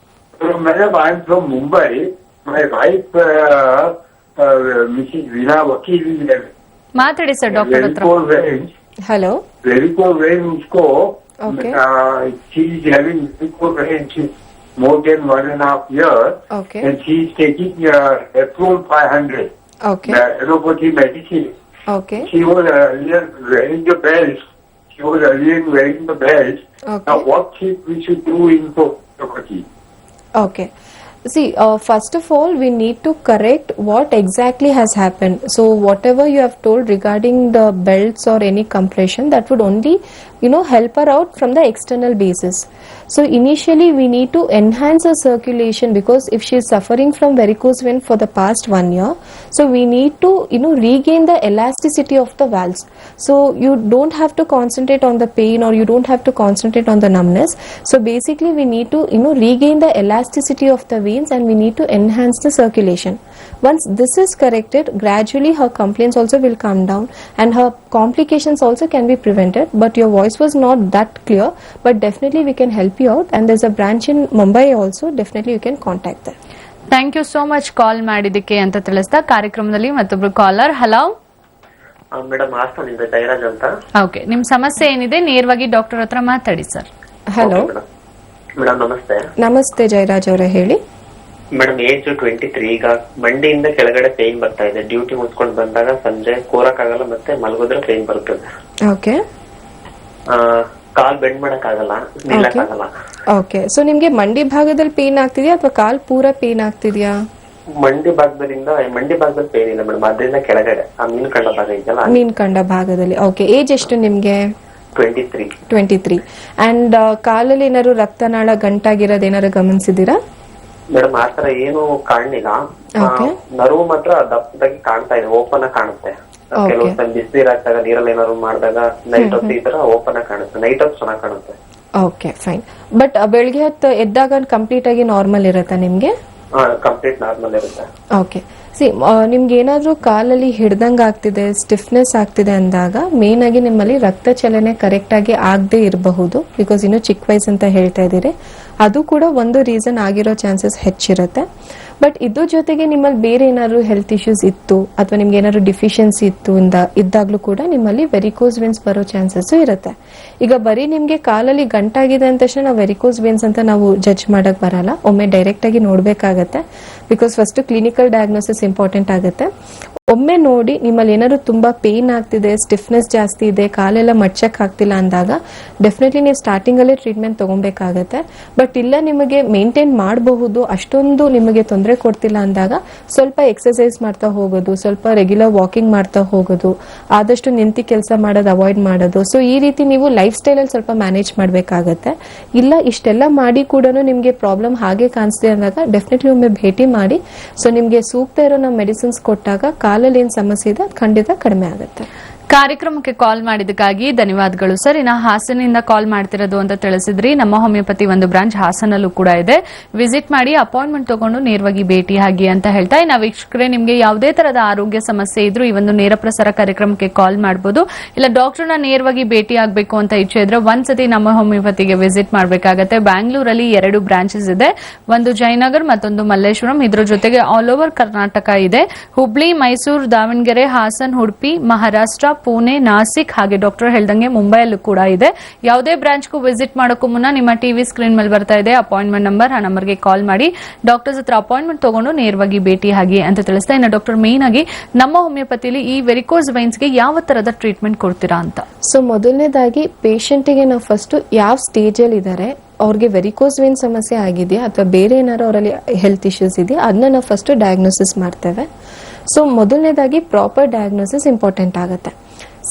Madam, I am from Mumbai. My wife, Mrs. Veena Vakil, is
ಮಾತಾಡಿ ಸರ್ ಡಾಕ್ಟರ್ ಹತ್ರ.
Hello,
varicose vein usko,
Okay.
she is having varicose vein since more than 1.5 years,
okay
and she is taking Eprom 500,
okay
the allopathy medicine.
Okay
She was earlier wearing the belt.
Okay.
Now, what we should do in homeopathy?
Okay. See, first of all, we need to correct what exactly has happened. So, whatever you have told regarding the belts or any compression, that would only, help her out from the external basis. So, initially, we need to enhance her circulation, because if she is suffering from varicose vein for the past 1 year, so we need to, regain the elasticity of the valves. So, you don't have to concentrate on the pain, or you don't have to concentrate on the numbness. So, basically, we need to, regain the elasticity of the veins, and we need to enhance the circulation. Once this is corrected, gradually her complaints also will come down, and her complications also can be prevented. But your voice was not that clear, but definitely we can help you out, and there's a branch in Mumbai also. Definitely you can contact them.
Thank you so much call ಮಾಡಿದ್ದಕ್ಕೆ ಅಂತ ತಿಳಿಸ್ತಾ ಕಾರ್ಯಕ್ರಮದಲ್ಲಿ ಮತ್ತೊಬ್ರು caller. Hello
madam, ಹಾಸನಿಂದ ಜಯರಾಜ್ ಅಂತ.
Okay, ನಿಮ್ ಸಮಸ್ಯೆ ಏನಿದೆ ನೇರವಾಗಿ ಡಾಕ್ಟರ್ ಹತ್ರ ಮಾತಾಡಿ ಸರ್.
ಹಲೋ
ಮೇಡಮ್ ನಮಸ್ತೆ.
ನಮಸ್ತೆ ಜಯರಾಜ್ ಅವರೇ, ಹೇಳಿ.
Madam, age 23. ಈಗ ಮಂಡಿಯಿಂದ ಕೆಳಗಡೆ ಪೇನ್ ಬರ್ತಾ ಇದೆ. ಡ್ಯೂಟಿ ಮುಗಿಸ್ಕೊಂಡು ಬಂದಾಗ ಸಂಜೆ ಕೂರಕ್ಕಾಗಲ್ಲ, ಮತ್ತೆ ಮಲಗಿದ್ರೆ ಪೇನ್ ಬರುತ್ತದೆ.
ಓಕೆ
ಕಾಲ್ ಬೆಂಡ್ ಮಾಡಕ್ ಆಗಲ್ಲ, ನಿಲ್ಲಕ್ಕಾಗಲ್ಲ.
ಓಕೆ, ಸೊ ನಿಮ್ಗೆ ಮಂಡಿ ಭಾಗದಲ್ಲಿ ಪೇನ್ ಆಗ್ತಿದ್ಯಾ ಅಥವಾ ಕಾಲ್ ಪೂರ ಪೇನ್ ಆಗ್ತಿದ್ಯಾ?
ಮಂಡಿ ಭಾಗದಲ್ಲಿ ಪೇನ್ ಇಲ್ಲ ಮೇಡಮ್, ಅದರಿಂದ ಕೆಳಗಡೆ ಆ ಮೀನ್ ಕಂಡ ಭಾಗ ಇದೆಯಲ್ಲ,
ಮೀನ್ ಕಂಡ ಭಾಗದಲ್ಲಿ. ಓಕೆ, ಏಜ್ ಎಷ್ಟು ನಿಮ್ಗೆ?
23.
23. ಅಂಡ್ ಕಾಲಲ್ಲಿ ಏನಾದ್ರು ರಕ್ತನಾಳ ಗಂಟಾಗಿರೋದು ಏನಾದ್ರು ಗಮನಿಸಿದೀರಾ?
ಮೇಡಮ್, ಆತರ ಏನು ಕಾಣಲಿಲ್ಲ. ನರ್ವ್ ಮಾತ್ರ ದಪ್ಪದಾಗಿ ಕಾಣ್ತಾ ಇದೆ, ಓಪನ್ ಆಗಿ ಕಾಣುತ್ತೆ. ಕೆಲವು ಬಿಸಿನೀರ್ ಹಾಕ್ದಾಗ ನೀರಲ್ಲಿ ಏನಾದ್ರು ಮಾಡಿದಾಗ ನೈಟ್ ಹೊತ್ತು ಈ ತರ ಓಪನ್ ಆಗಿ ಕಾಣುತ್ತೆ. ನೈಟ್ ಹೊತ್ತು ಚೆನ್ನಾಗಿ ಕಾಣುತ್ತೆ.
Okay, fine. ಬಟ್ ಬೆಳಗ್ಗೆ ಹೊತ್ತು ಎದ್ದಾಗ ಕಂಪ್ಲೀಟ್ ಆಗಿ ನಾರ್ಮಲ್ ಇರುತ್ತಾ ನಿಮ್ಗೆ?
ಕಂಪ್ಲೀಟ್ ನಾರ್ಮಲ್ ಇರುತ್ತೆ.
ಓಕೆ, ಸಿ ನಿಮ್ಗೆ ಏನಾದ್ರೂ ಕಾಲಲ್ಲಿ ಹಿಡ್ದಂಗ ಆಗ್ತಿದೆ, ಸ್ಟಿಫ್ನೆಸ್ ಆಗ್ತಿದೆ ಅಂದಾಗ ಮೇನ್ ಆಗಿ ನಿಮ್ಮಲ್ಲಿ ರಕ್ತ ಚಲನೆ ಕರೆಕ್ಟ್ ಆಗಿ ಆಗದೆ ಇರಬಹುದು. ಬಿಕಾಸ್ ಇನ್ನು ಚಿಕ್ಕ ವಯಸ್ಸು ಅಂತ ಹೇಳ್ತಾ ಇದ್ದೀರಿ, ಅದು ಕೂಡ ಒಂದು ರೀಸನ್ ಆಗಿರೋ ಚಾನ್ಸಸ್ ಹೆಚ್ಚಿರುತ್ತೆ. ಬಟ್ ಇದ್ರ ಜೊತೆಗೆ ನಿಮ್ಮಲ್ಲಿ ಬೇರೆ ಏನಾದ್ರು ಹೆಲ್ತ್ ಇಶ್ಯೂಸ್ ಇತ್ತು, ಅಥವಾ ನಿಮ್ಗೆ ಏನಾದ್ರು ಡಿಫಿಷಿಯನ್ಸಿ ಇತ್ತು ಇದ್ದಾಗ್ಲೂ ಕೂಡ ನಿಮ್ಮಲ್ಲಿ ವೆರಿಕೋಸ್ ವೇನ್ಸ್ ಬರೋ ಚಾನ್ಸಸ್ ಇರುತ್ತೆ. ಈಗ ಬರೀ ನಿಮ್ಗೆ ಕಾಲಲ್ಲಿ ಗಂಟಾಗಿದೆ ಅಂದ ತಕ್ಷಣ ನಾವು ವೆರಿಕೋಸ್ ವೇನ್ಸ್ ಅಂತ ನಾವು ಜಡ್ಜ್ ಮಾಡಕ್ ಬರಲ್ಲ. ಒಮ್ಮೆ ಡೈರೆಕ್ಟ್ ಆಗಿ ನೋಡ್ಬೇಕಾಗತ್ತೆ, because first clinical diagnosis important ಆಗುತ್ತೆ. ಒಮ್ಮೆ ನೋಡಿ ನಿಮ್ಮಲ್ಲಿ ಏನಾದ್ರು ತುಂಬಾ ಪೇನ್ ಆಗ್ತಿದೆ, ಸ್ಟಿಫ್ನೆಸ್ ಜಾಸ್ತಿ ಇದೆ, ಕಾಲೆಲ್ಲ ಮಡ್ಚಕ್ ಆಗ್ತಿಲ್ಲ ಅಂದಾಗ ಡೆಫಿನೆಟ್ಲಿ ನೀವು ಸ್ಟಾರ್ಟಿಂಗ್ ಅಲ್ಲೇ ಟ್ರೀಟ್ಮೆಂಟ್ ತಗೊಬೇಕಾಗತ್ತೆ. ಬಟ್ ಇಲ್ಲ ನಿಮಗೆ ಮೇಂಟೈನ್ ಮಾಡಬಹುದು, ಅಷ್ಟೊಂದು ನಿಮಗೆ ತೊಂದರೆ ಕೊಡ್ತಿಲ್ಲ ಅಂದಾಗ ಸ್ವಲ್ಪ ಎಕ್ಸರ್ಸೈಸ್ ಮಾಡ್ತಾ ಹೋಗೋದು, ಸ್ವಲ್ಪ ರೆಗ್ಯುಲರ್ ವಾಕಿಂಗ್ ಮಾಡ್ತಾ ಹೋಗೋದು, ಆದಷ್ಟು ನಿಂತು ಕೆಲಸ ಮಾಡೋದು ಅವಾಯ್ಡ್ ಮಾಡೋದು. ಸೊ ಈ ರೀತಿ ನೀವು ಲೈಫ್ ಸ್ಟೈಲ್ ಅಲ್ಲಿ ಸ್ವಲ್ಪ ಮ್ಯಾನೇಜ್ ಮಾಡಬೇಕಾಗತ್ತೆ. ಇಲ್ಲ ಇಷ್ಟೆಲ್ಲ ಮಾಡಿ ಕೂಡ ನಿಮಗೆ ಪ್ರಾಬ್ಲಮ್ ಹಾಗೆ ಕಾಣಿಸ್ತಿದೆ ಅಂದಾಗ ಡೆಫಿನೆಟ್ಲಿ ಒಮ್ಮೆ ಭೇಟಿ ಮಾಡಿ. ಸೊ ನಿಮ್ಗೆ ಸೂಕ್ತ ಇರೋ ನಮ್ಮ ಮೆಡಿಸಿನ್ಸ್ ಕೊಟ್ಟಾಗ ಕಾಲಲ್ಲಿ ಏನ್ ಸಮಸ್ಯೆ ಇದೆ ಅದು ಖಂಡಿತ ಕಡಿಮೆ ಆಗುತ್ತೆ.
ಕಾರ್ಯಕ್ರಮಕ್ಕೆ ಕಾಲ್ ಮಾಡಿದ್ದಕ್ಕಾಗಿ ಧನ್ಯವಾದಗಳು ಸರ್. ಇನ್ನು ಹಾಸನಿಂದ ಕಾಲ್ ಮಾಡ್ತಿರೋದು ಅಂತ ತಿಳಿಸಿದ್ರಿ. ನಮ್ಮ ಹೋಮಿಯೋಪತಿ ಒಂದು ಬ್ರಾಂಚ್ ಹಾಸನಲ್ಲೂ ಕೂಡ ಇದೆ. ವಿಸಿಟ್ ಮಾಡಿ ಅಪಾಯಿಂಟ್ಮೆಂಟ್ ತಗೊಂಡು ನೇರವಾಗಿ ಭೇಟಿ ಆಗಿ ಅಂತ ಹೇಳ್ತಾ, ಇನ್ನು ವೀಕ್ಷಕರೇ ನಿಮಗೆ ಯಾವುದೇ ತರದ ಆರೋಗ್ಯ ಸಮಸ್ಯೆ ಇದ್ರೂ ಈ ಒಂದು ನೇರ ಪ್ರಸಾರ ಕಾರ್ಯಕ್ರಮಕ್ಕೆ ಕಾಲ್ ಮಾಡಬಹುದು. ಇಲ್ಲ ಡಾಕ್ಟರ್ನ ನೇರವಾಗಿ ಭೇಟಿ ಆಗಬೇಕು ಅಂತ ಇಚ್ಛೆ ಇದ್ರೆ ಒಂದ್ಸತಿ ನಮ್ಮ ಹೋಮಿಯೋಪತಿಗೆ ವಿಸಿಟ್ ಮಾಡಬೇಕಾಗತ್ತೆ. ಬ್ಯಾಂಗ್ಳೂರಲ್ಲಿ 2 ಬ್ರಾಂಚಸ್ ಇದೆ, ಒಂದು ಜಯನಗರ್ ಮತ್ತೊಂದು ಮಲ್ಲೇಶ್ವರಂ. ಇದ್ರ ಜೊತೆಗೆ ಆಲ್ ಓವರ್ ಕರ್ನಾಟಕ ಇದೆ. ಹುಬ್ಳಿ, ಮೈಸೂರು, ದಾವಣಗೆರೆ, ಹಾಸನ್, ಉಡುಪಿ, ಮಹಾರಾಷ್ಟ್ರ, ಪುಣೆ, ನಾಸಿಕ್, ಹಾಗೆ ಡಾಕ್ಟರ್ ಹೇಳ್ದಂಗೆ ಮುಂಬೈಯಲ್ಲೂ ಕೂಡ ಇದೆ. ಯಾವುದೇ ಬ್ರಾಂಚ್ಗೂ ವಿಸಿಟ್ ಮಾಡೋಕ್ಕೂ ಮುನ್ನ ನಿಮ್ಮ ಟಿವಿ ಸ್ಕ್ರೀನ್ ಮೇಲೆ ಬರ್ತಾ ಇದೆ ಅಪಾಯಿಂಟ್ಮೆಂಟ್ ನಂಬರ್, ಆ ನಂಬರ್ಗೆ ಕಾಲ್ ಮಾಡಿ ಡಾಕ್ಟರ್ಸ್ ಹತ್ರ ಅಪಾಯಿಂಟ್ಮೆಂಟ್ ತಗೊಂಡು ನೇರವಾಗಿ ಭೇಟಿ ಆಗಿ ಅಂತ ತಿಳಿಸ್ತಾ. ಇನ್ನು ಡಾಕ್ಟರ್ ಮೇನ್ ಆಗಿ ನಮ್ಮ ಹೋಮಿಯೋಪತಿಲಿ ಈ ವೆರಿಕೋಸ್ ವೈನ್ಸ್ಗೆ ಯಾವ ತರದ ಟ್ರೀಟ್ಮೆಂಟ್ ಕೊಡ್ತೀರಾ ಅಂತ?
ಸೊ ಮೊದಲನೇದಾಗಿ ಪೇಷಂಟಿಗೆ ನಾವು ಫಸ್ಟ್ ಯಾವ ಸ್ಟೇಜ್ ಅಲ್ಲಿ ಇದ್ದಾರೆ, ಅವ್ರಿಗೆ ವೆರಿಕೋಸ್ ವೇನ್ ಸಮಸ್ಯೆ ಆಗಿದೆಯಾ ಅಥವಾ ಬೇರೆ ಏನಾದ್ರು ಅವರಲ್ಲಿ ಹೆಲ್ತ್ ಇಶ್ಯೂಸ್ ಇದೆಯಾ, ಅದನ್ನ ನಾವು ಫಸ್ಟ್ ಡಯಾಗ್ನೋಸಿಸ್ ಮಾಡ್ತೇವೆ. ಸೊ ಮೊದಲನೇದಾಗಿ ಪ್ರಾಪರ್ ಡಯಾಗ್ನೋಸಿಸ್ ಇಂಪಾರ್ಟೆಂಟ್ ಆಗುತ್ತೆ.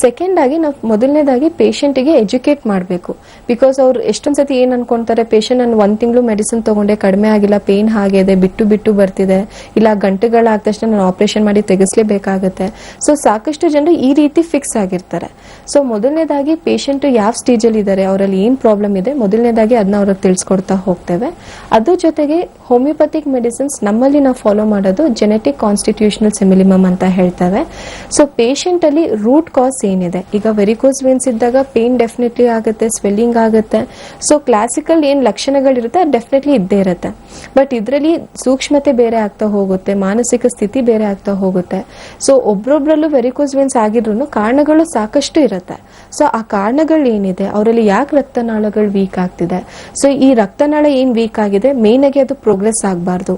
ಸೆಕೆಂಡ್ ಆಗಿ ನಾವು ಮೊದಲನೇದಾಗಿ ಪೇಷಂಟಿಗೆ ಎಜುಕೇಟ್ ಮಾಡಬೇಕು. ಬಿಕಾಸ್ ಅವ್ರು ಎಷ್ಟೊಂದು ಸತಿ ಏನು ಅನ್ಕೊಂತಾರೆ, ಪೇಷಂಟ್ ನಾನು 1 ತಿಂಗಳು ಮೆಡಿಸಿನ್ ತಗೊಂಡೆ ಕಡಿಮೆ ಆಗಿಲ್ಲ, ಪೇನ್ ಹಾಗಿದೆ, ಬಿಟ್ಟು ಬರ್ತಿದೆ, ಇಲ್ಲ ಗಂಟೆಗಳಾದ ತಕ್ಷಣ ನಾನು ಆಪರೇಷನ್ ಮಾಡಿ ತೆಗೆಸಲೇಬೇಕಾಗುತ್ತೆ. ಸೊ ಸಾಕಷ್ಟು ಜನರು ಈ ರೀತಿ ಫಿಕ್ಸ್ ಆಗಿರ್ತಾರೆ. ಸೊ ಮೊದಲನೇದಾಗಿ ಪೇಷಂಟ್ ಯಾವ ಸ್ಟೇಜಲ್ಲಿ ಇದ್ದಾರೆ, ಅವರಲ್ಲಿ ಏನು ಪ್ರಾಬ್ಲಮ್ ಇದೆ, ಮೊದಲನೇದಾಗಿ ಅದನ್ನ ಅವ್ರಿಗೆ ತಿಳಿಸ್ಕೊಡ್ತಾ ಹೋಗ್ತೇವೆ. ಅದ್ರ ಜೊತೆಗೆ ಹೋಮಿಯೋಪತಿಕ್ ಮೆಡಿಸಿನ್ಸ್ ನಮ್ಮಲ್ಲಿ ನಾವು ಫಾಲೋ ಮಾಡೋದು ಜೆನೆಟಿಕ್ ಕಾನ್ಸ್ಟಿಟ್ಯೂಷನಲ್ ಸಿಮಿಲಿಮಮ್ ಅಂತ ಹೇಳ್ತೇವೆ. ಸೊ ಪೇಷಂಟ್ ಅಲ್ಲಿ ರೂಟ್ ಕಾಸ್ ಏನಿದೆ, ಈಗ ವೆರಿಕೋಸ್ ವೇನ್ಸ್ ಇದ್ದಾಗ ಪೇನ್ ಡೆಫಿನೆಟ್ಲಿ ಆಗುತ್ತೆ, ಸ್ವೆಲ್ಲಿಂಗ್ ಆಗುತ್ತೆ. ಸೊ ಕ್ಲಾಸಿಕಲ್ ಏನ್ ಲಕ್ಷಣಗಳಿರುತ್ತೆ ಅದು ಡೆಫಿನೆಟ್ಲಿ ಇದ್ದೇ ಇರುತ್ತೆ. ಬಟ್ ಇದರಲ್ಲಿ ಸೂಕ್ಷ್ಮತೆ ಬೇರೆ ಆಗ್ತಾ ಹೋಗುತ್ತೆ, ಮಾನಸಿಕ ಸ್ಥಿತಿ ಬೇರೆ ಆಗ್ತಾ ಹೋಗುತ್ತೆ. ಸೊ ಒಬ್ರೊಬ್ರಲ್ಲೂ ವೆರಿಕೋಸ್ ವೇನ್ಸ್ ಆಗಿದ್ರು ಕಾರಣಗಳು ಸಾಕಷ್ಟು ಇರುತ್ತೆ. ಸೊ ಆ ಕಾರಣಗಳು ಏನಿದೆ, ಅವರಲ್ಲಿ ಯಾಕೆ ರಕ್ತನಾಳಗಳು ವೀಕ್ ಆಗ್ತಿದೆ, ಸೊ ಈ ರಕ್ತನಾಳ ಏನ್ ವೀಕ್ ಆಗಿದೆ ಮೇನ್ ಆಗಿ ಅದು ಪ್ರೋಗ್ರೆಸ್ ಆಗಬಾರ್ದು.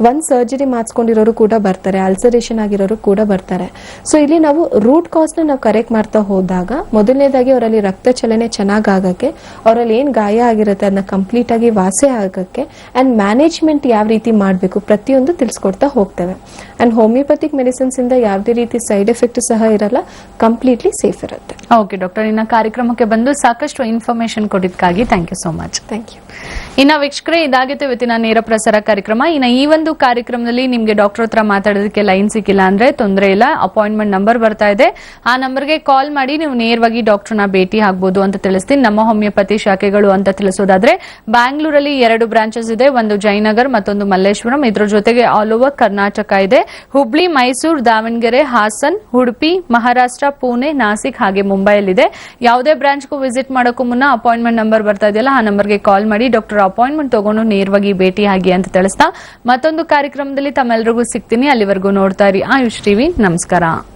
ಒಂದ್ ಸರ್ಜರಿ ಮಾಡಿಸ್ಕೊಂಡಿರೋರು ಕೂಡ ಬರ್ತಾರೆ, ಅಲ್ಸರೇಷನ್ ಆಗಿರೋರು ಕೂಡ ಬರ್ತಾರೆ. ಸೊ ಇಲ್ಲಿ ನಾವು ರೂಟ್ ಕಾಸ್ ನಾವು ಕರೆಕ್ಟ್ ಮಾಡ್ತಾ ಹೋದಾಗ ಮೊದಲನೇದಾಗಿ ಅವರಲ್ಲಿ ರಕ್ತ ಚಲನೆ ಚೆನ್ನಾಗ್ ಆಗಕ್ಕೆ, ಅವರಲ್ಲಿ ಏನ್ ಗಾಯ ಆಗಿರುತ್ತೆ ಅದನ್ನ ಕಂಪ್ಲೀಟ್ ಆಗಿ ವಾಸಿ ಆಗಕ್ಕೆ ಅಂಡ್ ಮ್ಯಾನೇಜ್ಮೆಂಟ್ ಯಾವ ರೀತಿ ಮಾಡಬೇಕು ಪ್ರತಿಯೊಂದು ತಿಳಿಸ್ಕೊಡ್ತಾ ಹೋಗ್ತೇವೆ. ಅಂಡ್ ಹೋಮಿಯೋಪತಿಕ್ ಮೆಡಿಸಿನ್ಸ್ ಇಂದ ಯಾವುದೇ ರೀತಿ ಸೈಡ್ ಎಫೆಕ್ಟ್ ಸಹ ಇರಲ್ಲ, ಕಂಪ್ಲೀಟ್ಲಿ ಸೇಫ್ ಇರುತ್ತೆ.
ಓಕೆ ಡಾಕ್ಟರ್, ಇನ್ನ ಕಾರ್ಯಕ್ರಮಕ್ಕೆ ಬಂದು ಸಾಕಷ್ಟು ಇನ್ಫಾರ್ಮೇಶನ್ ಕೊಟ್ಟಿದ್ದಕ್ಕಾಗಿ thank you so much.
Thank you.
ಇನ್ನ ವೀಕ್ಷಕರೇ, ಇದಾಗಿತ್ತು ಇವತ್ತಿನ ನೇರ ಪ್ರಸಾರ ಕಾರ್ಯಕ್ರಮ. ಇನ್ನ ಈ ಒಂದು ಕಾರ್ಯಕ್ರಮದಲ್ಲಿ ನಿಮ್ಗೆ ಡಾಕ್ಟರ್ ಹತ್ರ ಮಾತಾಡೋದಕ್ಕೆ ಲೈನ್ ಸಿಕ್ಕಿಲ್ಲ ಅಂದ್ರೆ ತೊಂದರೆ ಇಲ್ಲ, ಅಪಾಯಿಂಟ್ಮೆಂಟ್ ನಂಬರ್ ಬರ್ತಾ ಇದೆ, ಆ ನಂಬರ್ಗೆ ಕಾಲ್ ಮಾಡಿ ನೀವು ನೇರವಾಗಿ ಡಾಕ್ಟರ್ನ ಭೇಟಿ ಆಗ್ಬೋದು ಅಂತ ತಿಳಿಸ್ತೀನಿ. ನಮ್ಮ ಹೋಮಿಯೋಪತಿ ಶಾಖೆಗಳು ಅಂತ ತಿಳಿಸೋದಾದ್ರೆ ಬ್ಯಾಂಗ್ಳೂರಲ್ಲಿ 2 ಬ್ರಾಂಚಸ್ ಇದೆ, ಒಂದು ಜಯನಗರ್ ಮತ್ತೊಂದು ಮಲ್ಲೇಶ್ವರಂ. ಇದ್ರ ಜೊತೆಗೆ ಆಲ್ ಓವರ್ ಕರ್ನಾಟಕ ಇದೆ, ಹುಬ್ಳಿ, ಮೈಸೂರು, ದಾವಣಗೆರೆ, ಹಾಸನ್, ಉಡುಪಿ, ಮಹಾರಾಷ್ಟ್ರ, ಪುಣೆ, ನಾಸಿಕ್ ಹಾಗೆ ಮುಂಬೈಯಲ್ಲಿದೆ. ಯಾವುದೇ ಬ್ರಾಂಚ್ಗೂ ವಿಸಿಟ್ ಮಾಡೋಕ್ಕೂ ಮುನ್ನ ಅಪಾಯಿಂಟ್ಮೆಂಟ್ ನಂಬರ್ ಬರ್ತಾ ಇದೆಯಲ್ಲ ಆ ನಂಬರ್ಗೆ ಕಾಲ್ ಮಾಡಿ ಡಾಕ್ಟರ್ ಅಪಾಯಿಂಟ್ಮೆಂಟ್ ತಗೊಂಡು ನೇರವಾಗಿ ಭೇಟಿ ಆಗಿ ಅಂತ ತಿಳಿಸ್ತಾ ಮತ್ತೊಂದು ಕಾರ್ಯಕ್ರಮದಲ್ಲಿ ತಮ್ಮೆಲ್ಲರಿಗೂ ಸಿಗ್ತೀನಿ. ಅಲ್ಲಿವರೆಗೂ ನೋಡ್ತಾ ಇರಿ ಆಯುಷ್ ಟಿವಿ. ನಮಸ್ಕಾರ.